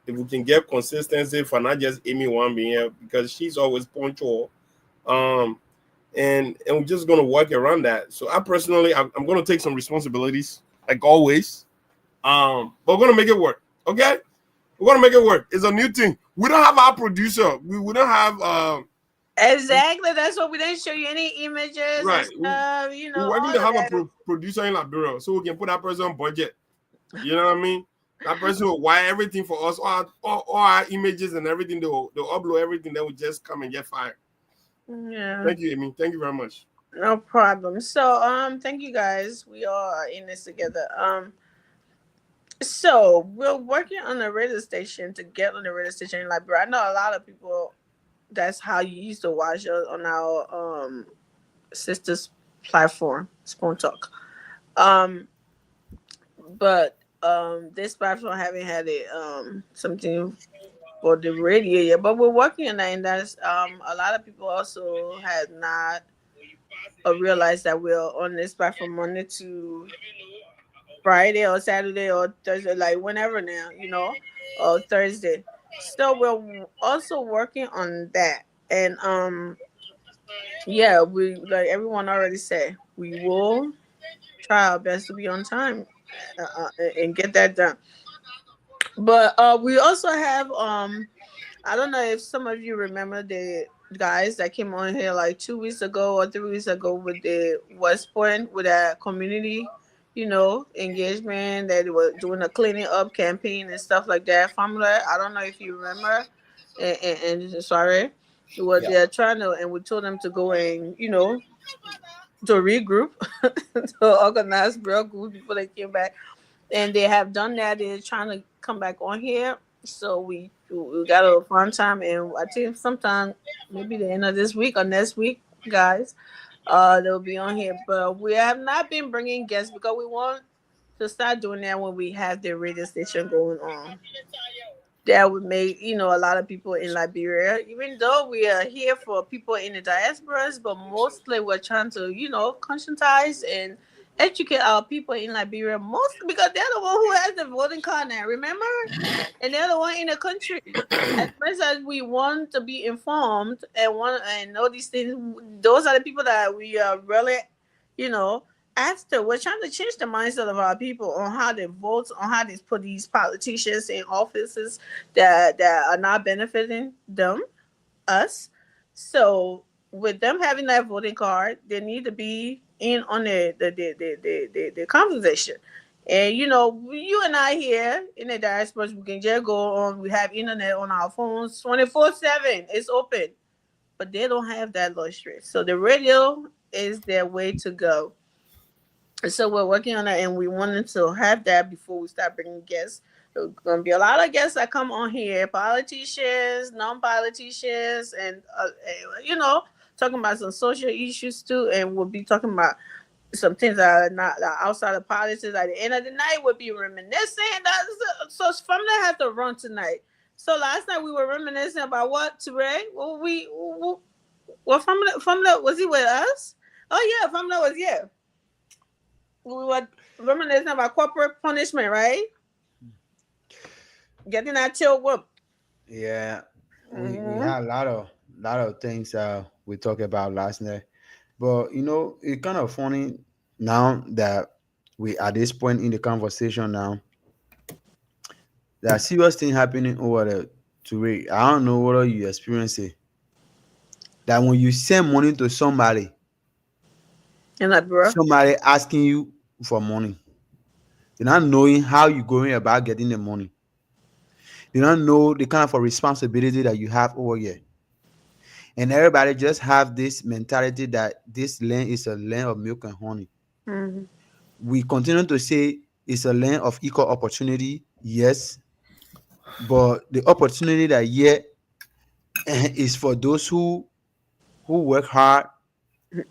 if we can get consistency for not just Amy one being here because she's always punctual, and we're just gonna work around that. So I personally, I'm gonna take some responsibilities like always, but we're gonna make it work. Okay, we're gonna make it work. It's a new thing. We don't have our producer. We don't have. Exactly. That's what we didn't show you any images. Right. And stuff, you know. We're working all to of have that. a producer in Liberia so we can put that person on budget. You know what I mean? That person will wire everything for us, all our images and everything. They'll upload everything. Then we just come and get fired. Yeah. Thank you, Amy. Thank you very much. No problem. So thank you guys. We all are in this together. So we're working on the radio station to get on the radio station in Liberia. I know a lot of people. That's how you used to watch us on our sisters platform, Spoon Talk. But this platform haven't had it something for the radio yet. But we're working on that, and that's a lot of people also had not realized that we're on this platform Monday to Friday or Saturday or Thursday, like whenever now, you know, or Thursday. So we're also working on that, and yeah, we like everyone already said, we will try our best to be on time and get that done. But we also have I don't know if some of you remember the guys that came on here like 2 weeks ago or 3 weeks ago with the West Point with that community, you know, engagement that they were doing a cleaning up campaign and stuff like that. Formula, I don't know if you remember. And sorry, what Yeah. they're trying to, and we told them to go and you know to regroup, to organize real good before they came back, and they have done that. They're trying to come back on here, so we got a fun time, and I think sometime maybe the end of this week or next week, guys, they'll be on here. But we have not been bringing guests because we want to start doing that when we have the radio station going on. That would make you know a lot of people in Liberia, even though we are here for people in the diasporas, but mostly we're trying to you know conscientize and educate our people in Liberia, mostly because they're the one who has the voting card now. Remember, and they're the one in the country. As much as we want to be informed and want and know these things, those are the people that we are really, you know, after we're trying to change the mindset of our people on how they vote, on how they put these politicians in offices that are not benefiting them, us. So with them having that voting card, they need to be in on the conversation. And you know, you and I here in the diaspora, we can just go on. We have internet on our phones 24/7. It's open, but they don't have that luxury. So the radio is their way to go. So we're working on that, and we wanted to have that before we start bringing guests. There's gonna be a lot of guests that come on here, politicians, non-politicians, and you know, talking about some social issues too. And we'll be talking about some things that are not that are outside of politics. At the end of the night, we'll be reminiscing. So from that, have to run tonight. So last night we were reminiscing about what today? What from the was he with us? Oh yeah, from that was yeah. We were reminiscing about corporate punishment, right? Getting that chill whoop. Yeah, we Mhm. had a lot of things we talked about last night, but you know it's kind of funny now that we at this point in the conversation now. There are serious thing happening over there today. I don't know whether you experience it. That when you send money to somebody, And like, bro, somebody asking you for money, they're not knowing how you're going about getting the money. They don't know the kind of a responsibility that you have over here. And everybody just have this mentality that this land is a land of milk and honey. mm-hmm. We continue to say it's a land of equal opportunity, yes, but the opportunity that here is for those who work hard,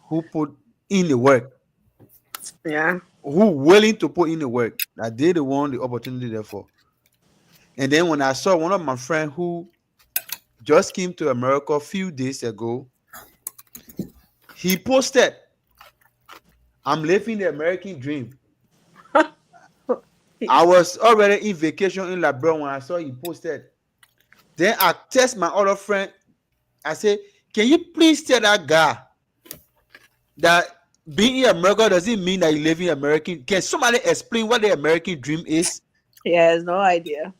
who put in the work. Yeah, who willing to put in the work, that they the one the opportunity there for. And then when I saw one of my friends who just came to America a few days ago, he posted, "I'm living the American dream." I was already in vacation in Labrador when I saw he posted. Then I text my other friend. I said, "Can you please tell that guy that being in America doesn't mean that you live in American? Can somebody explain what the American dream is?" He has no idea.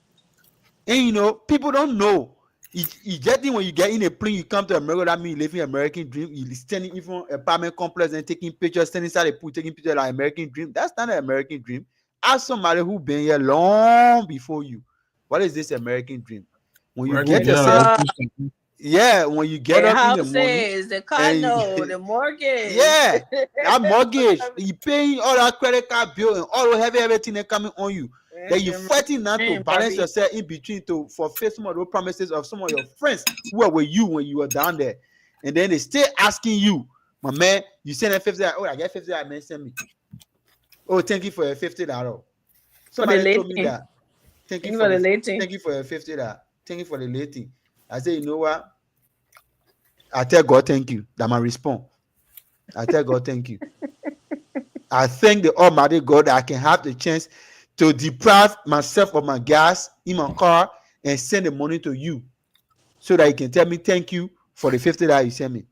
And people don't know. You get in when you get in a plane, you come to America, that means you live in American dream. You standing in front of an apartment complex and taking pictures, standing inside the pool, taking pictures like American dream. That's not an American dream. Ask somebody who been here long before you. What is this American dream? When you Working get in a yourself, location. when you get The up in the morning, houses, the and condo, the mortgage. yeah, that mortgage, you paying all that credit card bill and all the everything that coming on you. Then you fighting now to balance yourself in between to fulfill some of those promises of some of your friends who were with you when you were down there. And then they still asking you, "My man, you send a $50. Oh, I get $50, man, send me. Oh, thank you for your $50. Somebody told me that. Thank you for the late thing. Thank you for your $50. Thank you for the late thing. I say, you know what? I tell God thank you. That my response. I tell God thank you. I thank the Almighty God that I can have the chance to deprive myself of my gas in my car and send the money to you so that you can tell me thank you for the $50 you sent me."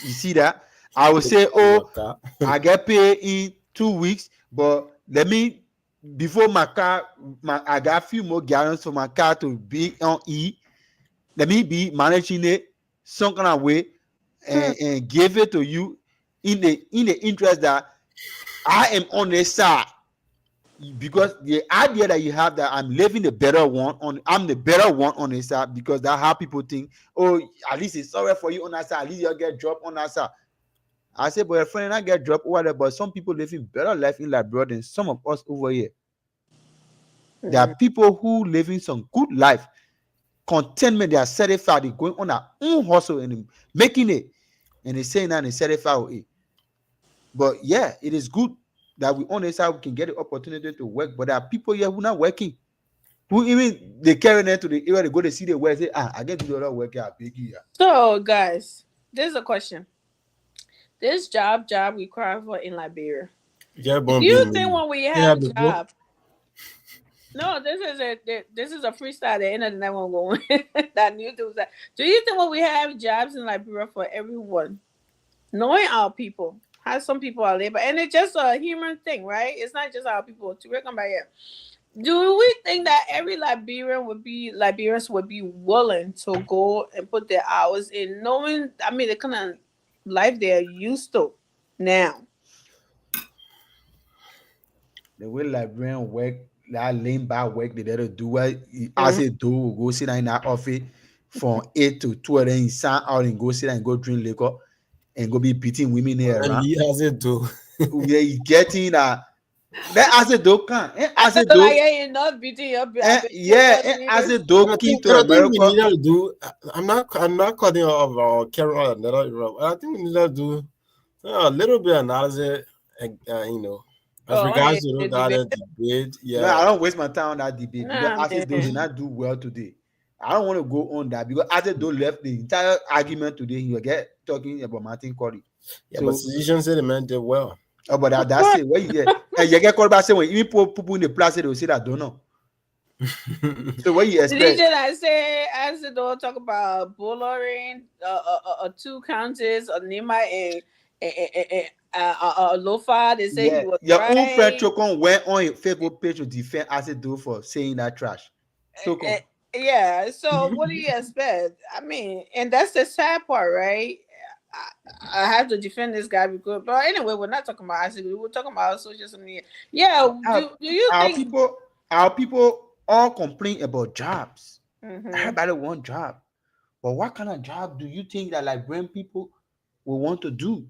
You see that? I will say, "Oh, I get paid in 2 weeks, but let me, before my car, I got a few more gallons for my car to be on E. Let me be managing it some kind of way and give it to you in the interest that I am on the side." Because the idea that you have that I'm living the better one I'm the better one on the side, because that's how people think. Oh, at least it's sorry for you on that side. At least you'll get dropped on that side. I say, but your friend, I get dropped over there. But some people living better life in Labrador than some of us over here. There are people who living some good life, contentment. They are satisfied. They're going on their own hustle and making it, and they're saying that they're satisfied with it. But yeah, it is good that we on this side we can get the opportunity to work. But there are people here who are not working, who even they carry them to the area, they go to see the work, say, I get to do other work here, big here. So guys, there's a question. This job required for in Liberia. Do you think when we have a job? No, this is a freestyle. The end of the night one going. That new do that. Do you think when we have jobs in Liberia for everyone, knowing our people, how some people are labor, and it's just a human thing, right? It's not just our people. To work on by here. Do we think that every Liberians would be willing to go and put their hours in, knowing, the kind of life they're used to now? The way Liberian work, that lame back work, they to do what as a do, go sit down in that office from 8 to 12, then you sign out and go sit down and go drink liquor and go be beating women here around. As it do. We getting that as a do can. As a do, like, not beating up. As a do key to America. I'm not cutting off or carrying on another. I think we need to do a little bit of analysis, as regards to that debate. Yeah, no, I don't waste my time on that debate because as they did not do well today. I don't want to go on that because as they left the entire argument today, he will get talking about Martin Curry. Yeah, so, but Citizen said the man did well. Oh, but that's it. Where you get? And you get called back saying when you put people in the place, they will say that don't know. So what you expect? Did I say as the door talk about bullering, 2 counties, Nima and Lofa? They say he was your right. own friend Chokon went on your Facebook page to defend Asido for saying that trash. Yeah. So what do you expect? And that's the sad part, right? I have to defend this guy because, but anyway, we're not talking about Asido. We're talking about social media. Yeah. Do you think our people all complain about jobs? Everybody want job, but what kind of job do you think that Liberian people will want to do?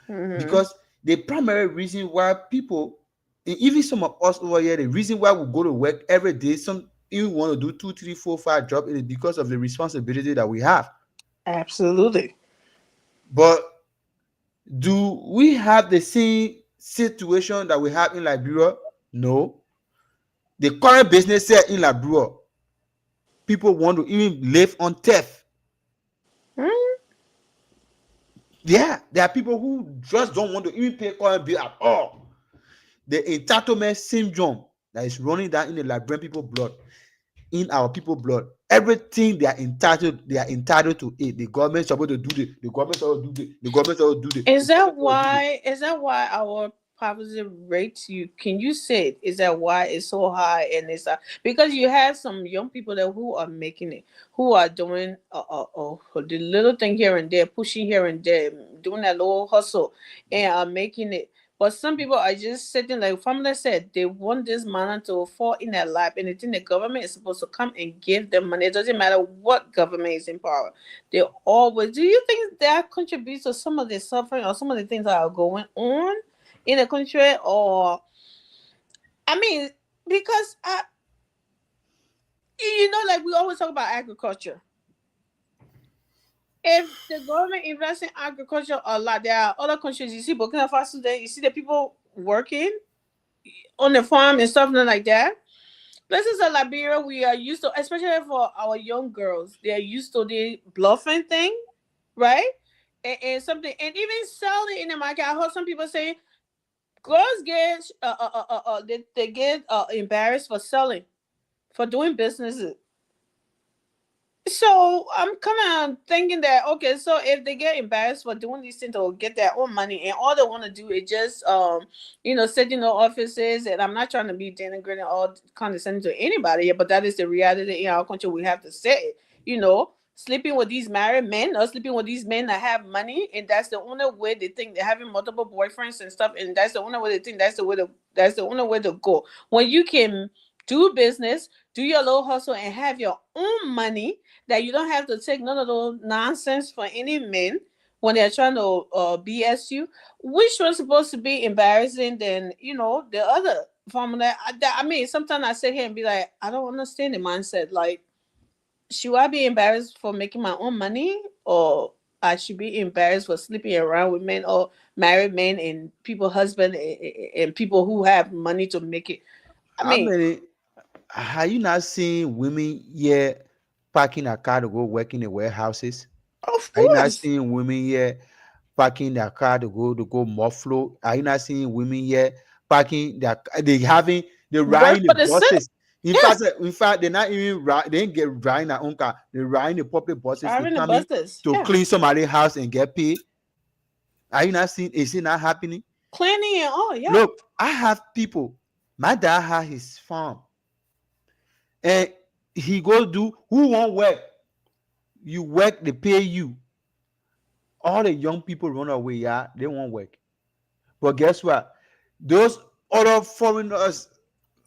Because the primary reason why people, and even some of us over here, the reason why we go to work every day, some even want to do 2, 3, 4, 5 jobs, is because of the responsibility that we have. Absolutely. But Do we have the same situation that we have in Liberia? No. The current business here in Liberia, people want to even live on theft. Yeah, there are people who just don't want to even pay current bill at all. The entitlement syndrome that is running down in the Liberian people blood, in our people blood. Everything they are entitled to it. The government is supposed to do this. The government is supposed to do this. The government is supposed to do this. Is that why? Is that why our poverty rate? Can you say it? Is that why it's so high? And it's because you have some young people that who are making it, who are doing the little thing here and there, pushing here and there, doing that little hustle, and are making it. But some people are just sitting, like Family said, they want this money to fall in their lap, and they think the government is supposed to come and give them money. It doesn't matter what government is in power. They always. Do you think that contributes to some of the suffering or some of the things that are going on in the country? Or, I mean, because like we always talk about agriculture. If the government invests in agriculture a lot, there are other countries. You see Burkina Faso, there you see the people working on the farm and stuff like that. Places like Liberia, we are used to, especially for our young girls, they are used to the bluffing thing, right? And something, and even selling in the market. I heard some people say girls get they get embarrassed for selling, for doing businesses. So I'm kind of thinking that, okay, so if they get embarrassed for doing these things to get their own money, and all they want to do is just sit in the offices, and I'm not trying to be denigrating or condescending to anybody, but that is the reality in our country. We have to say it. Sleeping with these married men or sleeping with these men that have money, and that's the only way they think they're having multiple boyfriends and stuff, and that's the only way they think that's the only way to go. When you can do business, do your little hustle, and have your own money, that you don't have to take none of those nonsense for any men when they're trying to BS you, which was supposed to be embarrassing than the other form that. I mean, sometimes I sit here and be like, I don't understand the mindset. Like, should I be embarrassed for making my own money, or I should be embarrassed for sleeping around with men or married men and people husband and people who have money to make it? I How mean, many have you not seen women here parking a car to go work in the warehouses? of Are you not course, seeing women here parking their car to go mufflo? Are you not seeing women here parking they work riding for the the city. buses? In Yes, fact, they're not even they ain't get riding their own car. They're riding the public buses. They driving the coming buses. to Yeah, clean somebody's house and get paid. Are you not seeing? Is it not happening? cleaning and all. Yeah. Look, I have people. My dad had his farm, and he go do who won't work. You work, they pay you. All the young people run away, yeah, they won't work. But guess what? Those other foreigners,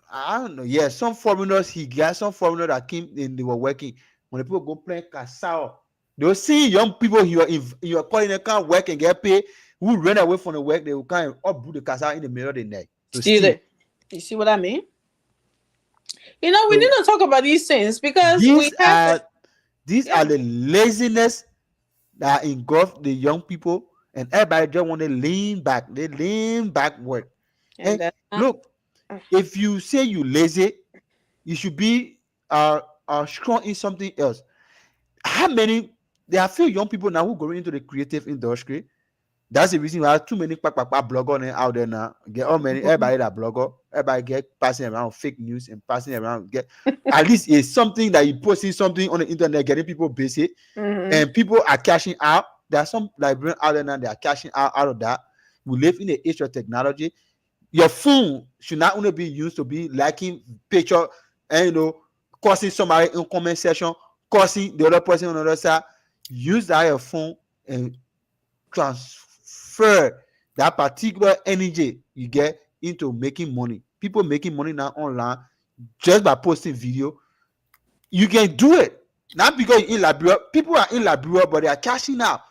I don't know. Yeah, some foreigners, he got some foreigners that came and they were working. When the people go play casao, they'll see young people you're calling they can't work and get paid, who run away from the work, they will kind of uproot the casao in the middle of the night to Still steal. there. You see what I mean? We So need to talk about these things because we these have are to. these Yeah, are the laziness that engulf the young people, and everybody just want to lean back. They lean backward. and And that's not. look, if you say you lazy, you should be strong in something else. How many? There are few young people now who go into the creative industry. That's the reason why too many blogger out there now. Get all many everybody that blogger, everybody get passing around fake news and passing around get at least it's something that you posting something on the internet, getting people busy, and people are cashing out. There are some Liberians out there now that are cashing out of that. We live in the age of technology. Your phone should not only be used to be liking picture and causing somebody in comment section, causing the other person on the other side. Use that your phone and transfer that particular energy you get into making money. People making money now online just by posting video. You can do it. Not because you're in Liberia. People are in Liberia, but they are cashing out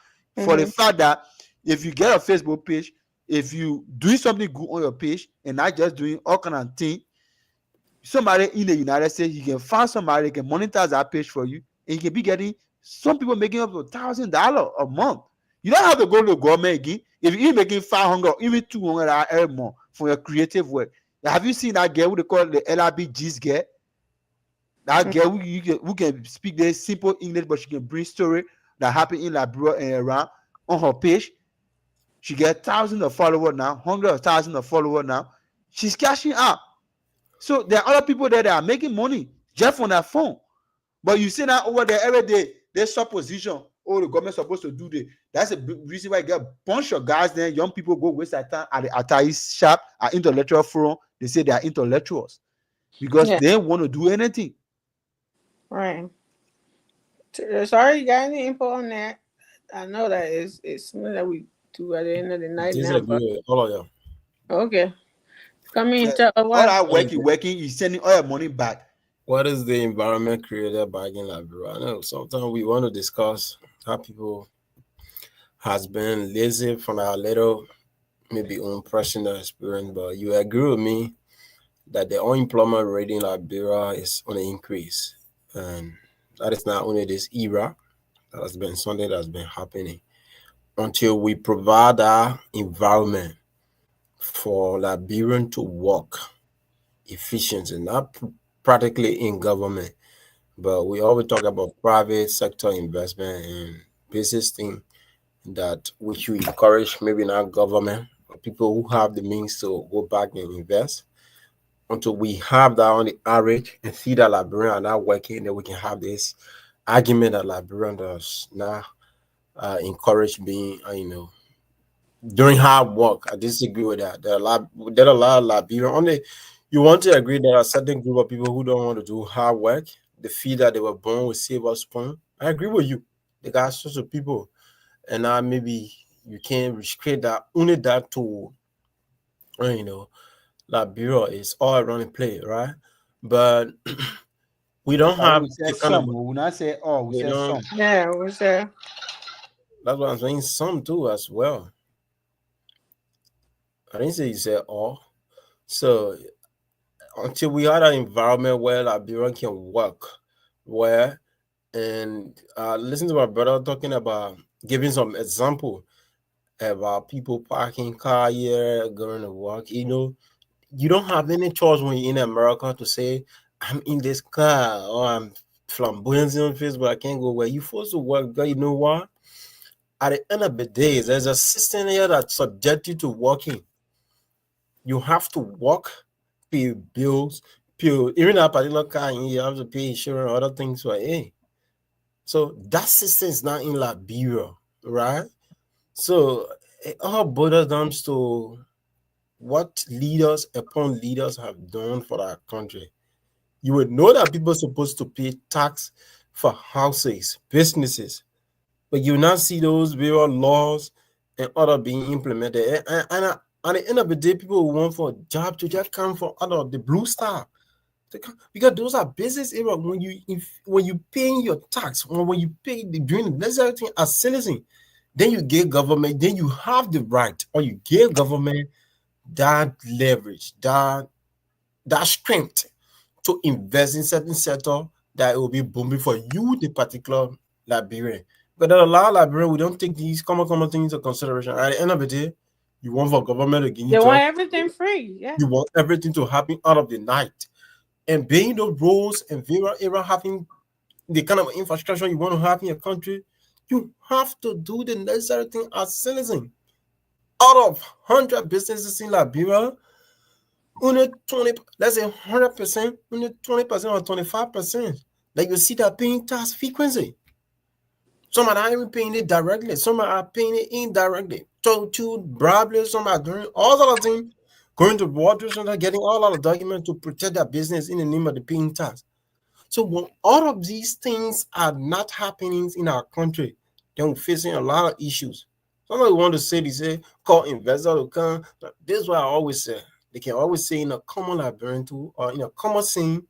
for the fact that if you get a Facebook page, if you doing something good on your page and not just doing all kind of thing, somebody in the United States, you can find somebody that can monetize that page for you, and you can be getting some people making up to $1,000 a month You don't have to go to the government again. If you're making 500, even 200 every month for your creative work. Have you seen that girl who they call the LRBG's girl? That girl who can speak the simple English, but she can bring story that happened in Liberia and around on her page. She get thousands of followers now, hundreds of thousands of followers now. She's cashing out. So there are other people there that are making money just on their phone. But you see that over there every day, there's supposition. Oh, the government's supposed to do this. That's a big reason why you get a bunch of guys there. Young people go waste their time at the Atai shop, at intellectual forum. They say they are intellectuals because they don't want to do anything. Right. Sorry, you got any info on that? I know that it's something that we do at the end of the night now. But... all of you. Okay. Come in. All that working, you sending all your money back. What is the environment created back in Liberia? I know sometimes we want to discuss how people has been lazy from our little, maybe own personal experience, but you agree with me that the unemployment rate in Liberia is on the increase. And that is not only this era, that has been something that's been happening. Until we provide our environment for Liberian to work efficiently, not practically in government, but we always talk about private sector investment and business thing that we should encourage, maybe not government, but people who have the means to go back and invest. Until we have that on the average and see that Liberian are not working, then we can have this argument that Liberian does not encourage being, doing hard work. I disagree with that. There are a lot of Liberian. Only you want to agree there are a certain group of people who don't want to do hard work. They feel that they were born with silver spoon. I agree with you. They got sorts of people, and now maybe you can't restrict that. Only that to, Liberia is all around the play, right? But we don't have. We say some. We will not say all. We say some. Yeah, we say. That's what I'm saying. Some too as well. I didn't say you said all. So until we have an environment where Liberian can work, and listen to my brother talking about giving some example about people parking car here, going to work. You don't have any choice when you're in America to say, I'm in this car or I'm flamboyant on Facebook, I can't go where you're supposed to work. Because you know what? At the end of the day, there's a system here that subjects you to working. You have to work, pay bills, even a particular car, you have to pay insurance, other things for it. So that system is not in Liberia, right? So it all boils down to what leaders upon leaders have done for our country. You would know that people are supposed to pay tax for houses, businesses, but you will not see those various laws and other being implemented. And at the end of the day, people who want for a job to just come from the blue star. Because those are business areas when you pay your tax, when you pay doing the necessary thing as citizen, then you give government, then you have the right, or you give government that leverage, that strength to invest in certain sector that it will be booming for you, the particular Liberian. But there are a lot of Liberians, we don't take these common things into consideration. At the end of the day, you want for government to give you. They want everything free. Yeah. You want everything to happen out of the night. And being those roads and various areas having the kind of infrastructure you want to have in your country, you have to do the necessary thing as citizen. Out of 100 businesses in Liberia, only 20, let's say 100%, only 20% or 25%, that you see that paying tax frequency. Some are not even paying it directly, some are paying it indirectly. To bribery, some are doing all of the things, going to water center, getting all of the documents to protect their business in the name of the paying tax. So when all of these things are not happening in our country, then we're facing a lot of issues. Somebody want to say, they say, call investor to come. This is what I always say. They can always say in a common Liberian tool or in a common saying,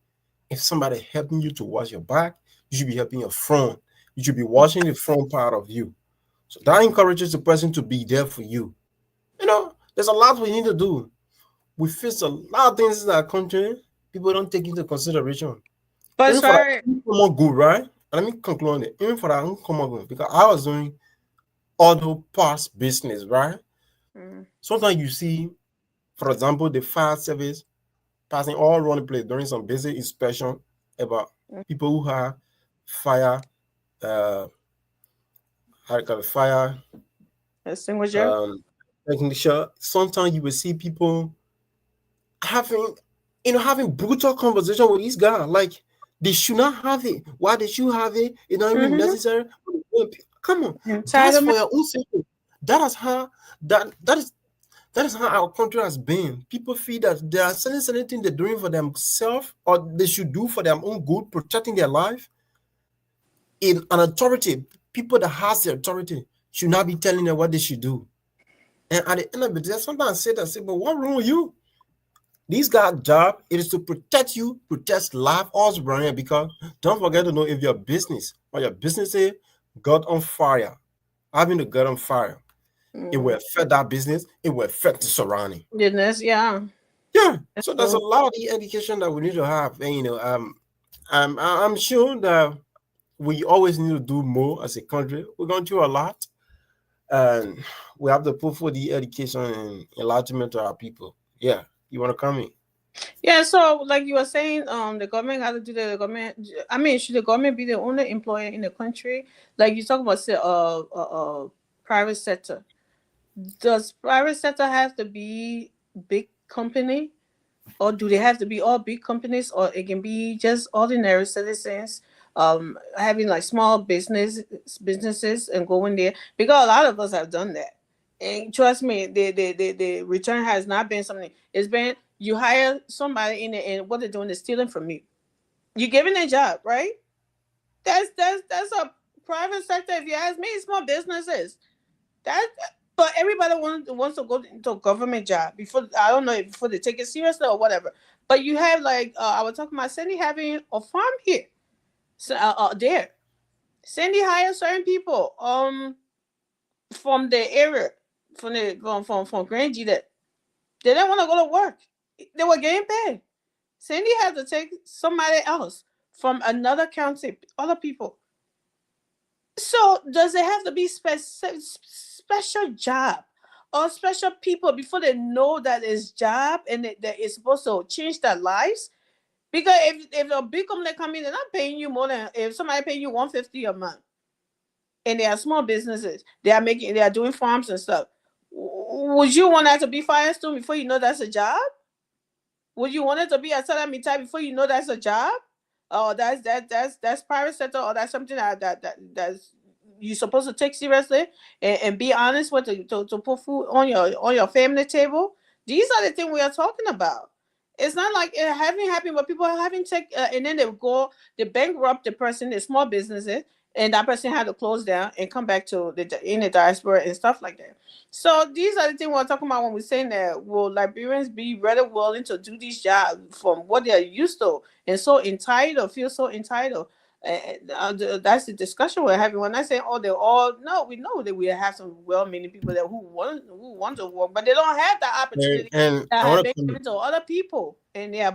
if somebody helping you to wash your back, you should be helping your front. You should be washing the front part of you. So that encourages the person to be there for you. There's a lot we need to do. We face a lot of things in our country people don't take into consideration. But sorry, common good, right? And let me conclude it. Even for that common good, because I was doing auto parts business, right? Mm. Sometimes you see, for example, the fire service passing all around the place during some basic inspection about Mm. people who have fire, uh, how do you call it, fire Extinguisher. um, technician. Sometimes you will see people having, having brutal conversation with these guys. Like they should not have it. Why they should have it? It's not even Mm-hmm. necessary. Come on, that's for Entitlement. your own safety. That is how that is how our country has been. People feel that there are certain things they're doing for themselves or they should do for their own good, protecting their life. In an authority, people that has the authority should not be telling them what they should do. And at the end of the day, sometimes I say, but what wrong with you? These guys' job it is to protect you, protect life, all around. Because don't forget to know if your business or your business is got on fire, having the gut on fire, it will affect that business, it will affect the surrounding. Goodness, yeah. Yeah. So there's a lot of the education that we need to have. And I'm sure that we always need to do more as a country. We're going through a lot. And we have to put for the education and enlightenment to our people. Yeah. You want to come in? Yeah, so like you were saying, the government got to do the government. I mean, should the government be the only employer in the country? Like you talk about, say, private sector. Does private sector have to be big company, or do they have to be all big companies, or it can be just ordinary citizens, having like small businesses and going there? Because a lot of us have done that, and trust me, the return has not been something. It's been you hire somebody in it, and what they're doing is stealing from you. You're giving a job, right? That's a private sector. If you ask me, small businesses. That, but everybody wants to go into a government job before, I don't know, before they take it seriously or whatever. But you have like I was talking about Cindy having a farm here, so there. Cindy hired certain people from the area, from Grangy, that they didn't want to go to work. They were getting paid. Cindy had to take somebody else from another county, other people. So does it have to be special job or special people before they know that it's job and that it's supposed to change their lives? Because if a big company come in, they're not paying you more than if somebody paying you $150 a month, and they are small businesses. They are doing farms and stuff. Would you want that to be Firestone before you know that's a job? Would you want it to be a salami type before you know that's a job? Oh, that's private sector, or that's something that's you're supposed to take seriously and be honest with to put food on your family table. These are the things we are talking about. It's not like it having happened, but people are having take and then they bankrupt the person, the small businesses, and that person had to close down and come back to in the diaspora and stuff like that. So these are the things we're talking about when we're saying that will Liberians be rather willing to do these jobs from what they're used to and so entitled, feel so entitled. That's the discussion we're having. When I say, oh, they're all, no, we know that we have some well-meaning people that who want to work, but they don't have the opportunity And that I have want been to given to other people, and they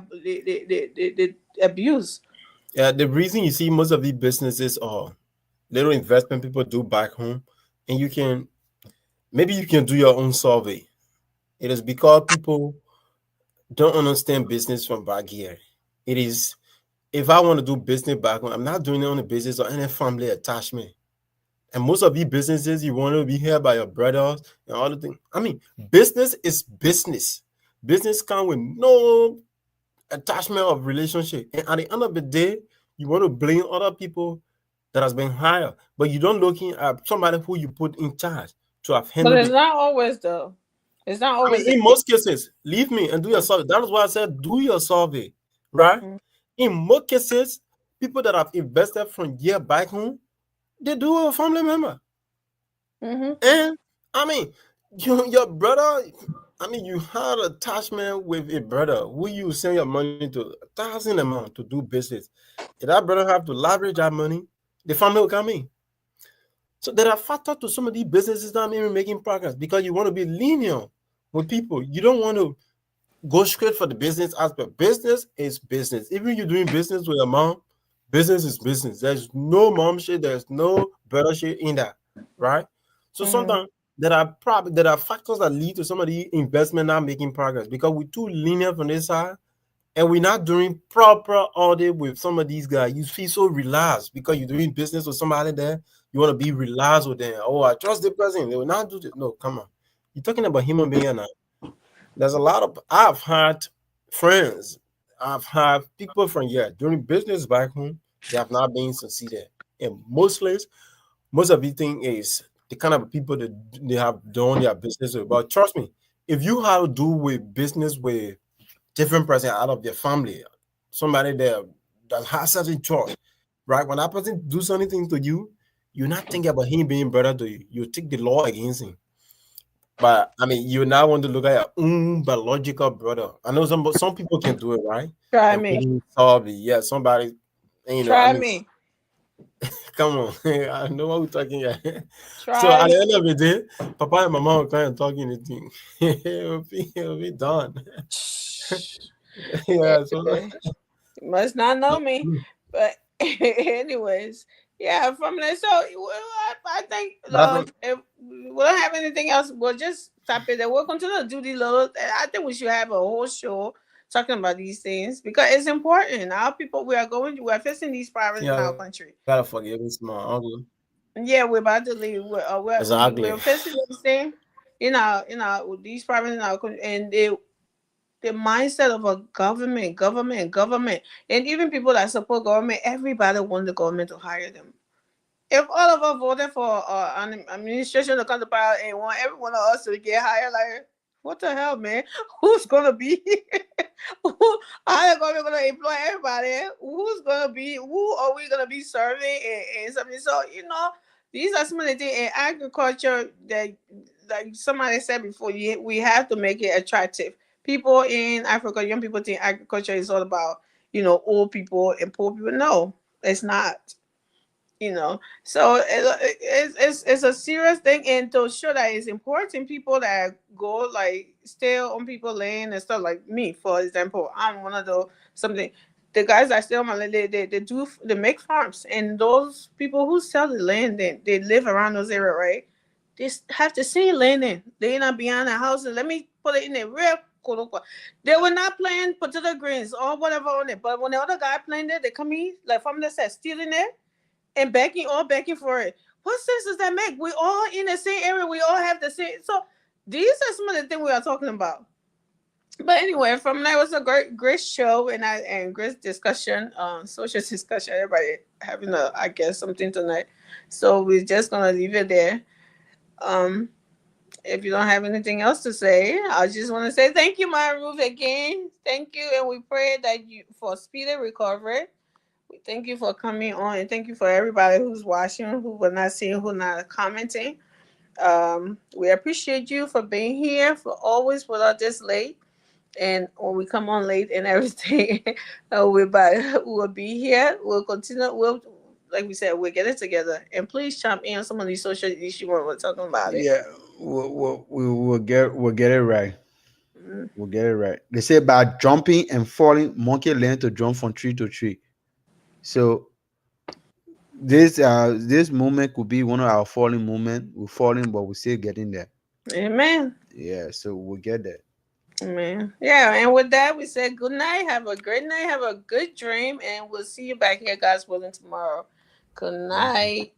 abuse. Yeah, the reason you see most of these businesses are little investment people do back home, and maybe you can do your own survey. It is because people don't understand business from back here. It is if I want to do business back home, I'm not doing it on the basis of any family attachment. And most of these businesses, you want to be here by your brothers and all the things. I mean, business is business. Business comes with no attachment of relationship. And at the end of the day, you want to blame other people that has been hired, but you don't looking at somebody who you put in charge to have But handled it's it. not always though. It's not I always. mean, in most cases, leave me and do your survey. That is why I said do your survey, right? Mhm. In most cases, people that have invested from here back home, they do a family member. And I mean, your brother, I mean, you had attachment with a brother who you send your money to 1,000 a month to do business. If that brother have to leverage that money, the family will come in. So there are factors to some of these businesses that are even making progress because you want to be lenient with people. You don't want to go straight for the business aspect. Business is business. Even you're doing business with your mom, business is business. There's no mom shit, there's no brother shit in that, right? So sometimes there are factors that lead to some of the investment not making progress because we're too lenient on this side and we're not doing proper audit with some of these guys. You feel so relaxed because you're doing business with somebody there. You want to be relaxed with them. Oh, I trust the person. They will not do this. No, come on. You're talking about human being now. There's a lot of I've had friends, I've had people from here doing business back home, they have not been succeeded. And mostly, most of the thing is the kind of people that they have done their business with. But trust me, if you have to do with business with different person out of their family, somebody there that has certain choice, right? When that person do something to you, you're not thinking about him being brother to you. You take the law against him. But I mean, you now want to look at your own biological brother. I know some people can do it, right? Try And me. couldn't solve it. Yeah, somebody, you know. Try I mean, me. come on, I know what we're talking here. So Try at me. the end of the day, Papa and Mama will come and talk anything. It'll be done. Yeah. So You must not know me. But anyways, yeah, from there. So I think that's if we don't have anything else, we'll just stop it there. We'll continue to do these little. I think we should have a whole show talking about these things because it's important. Our people, we are facing these problems in yeah. our country. Gotta forgive me, small uncle. Yeah, we're about to leave. Exactly. We're facing this thing with these problems in our country, and the mindset of a government, and even people that support government, everybody wants the government to hire them. If all of us voted for an administration to come to power and want every one of us to get hired, like what the hell, man? Who's gonna be? How are gonna employ everybody? Who's gonna be? Who are we gonna be serving and something? So these are some of the things in agriculture that, like somebody said before, we have to make it attractive. People in Africa, young people think agriculture is all about old people and poor people. No, it's not. So it's a serious thing, and to show that it's important, people that go like stay on people land and stuff, like me, for example. I'm one of the guys that stay on my land. They make farms, and those people who sell the land, they live around those areas, right? They have to see land in. They not behind the houses. Let me put it in there real quote unquote. They were not playing potato greens or whatever on it, but when the other guy playing there, they come in like from the set stealing it and begging for it. What sense does that make? We all in the same area. We all have the same. So these are some of the things we are talking about. But anyway, from that was a great show and great discussion, social discussion. Everybody having I guess something tonight. So we're just gonna leave it there. Um, if you don't have anything else to say, I just want to say thank you, Maya Ruth, again. Thank you, and we pray that you for speedy recovery. Thank you for coming on, and thank you for everybody who's watching, who will not seeing, who not commenting. We appreciate you for being here, for always without this late. And when we come on late and everything, we'll be here. We'll continue. We'll, like we said, we'll get it together. And please chime in on some of these social issues when we're talking about it. Yeah, we'll get it right. We'll get it right. They say by jumping and falling, monkey learn to jump from tree to tree. So this moment could be one of our falling moment. We're falling, but we're still getting there. Amen. Yeah, so we'll get there. Amen. Yeah, and with that, we said good night. Have a great night. Have a good dream, and we'll see you back here, God's willing, tomorrow. Good night.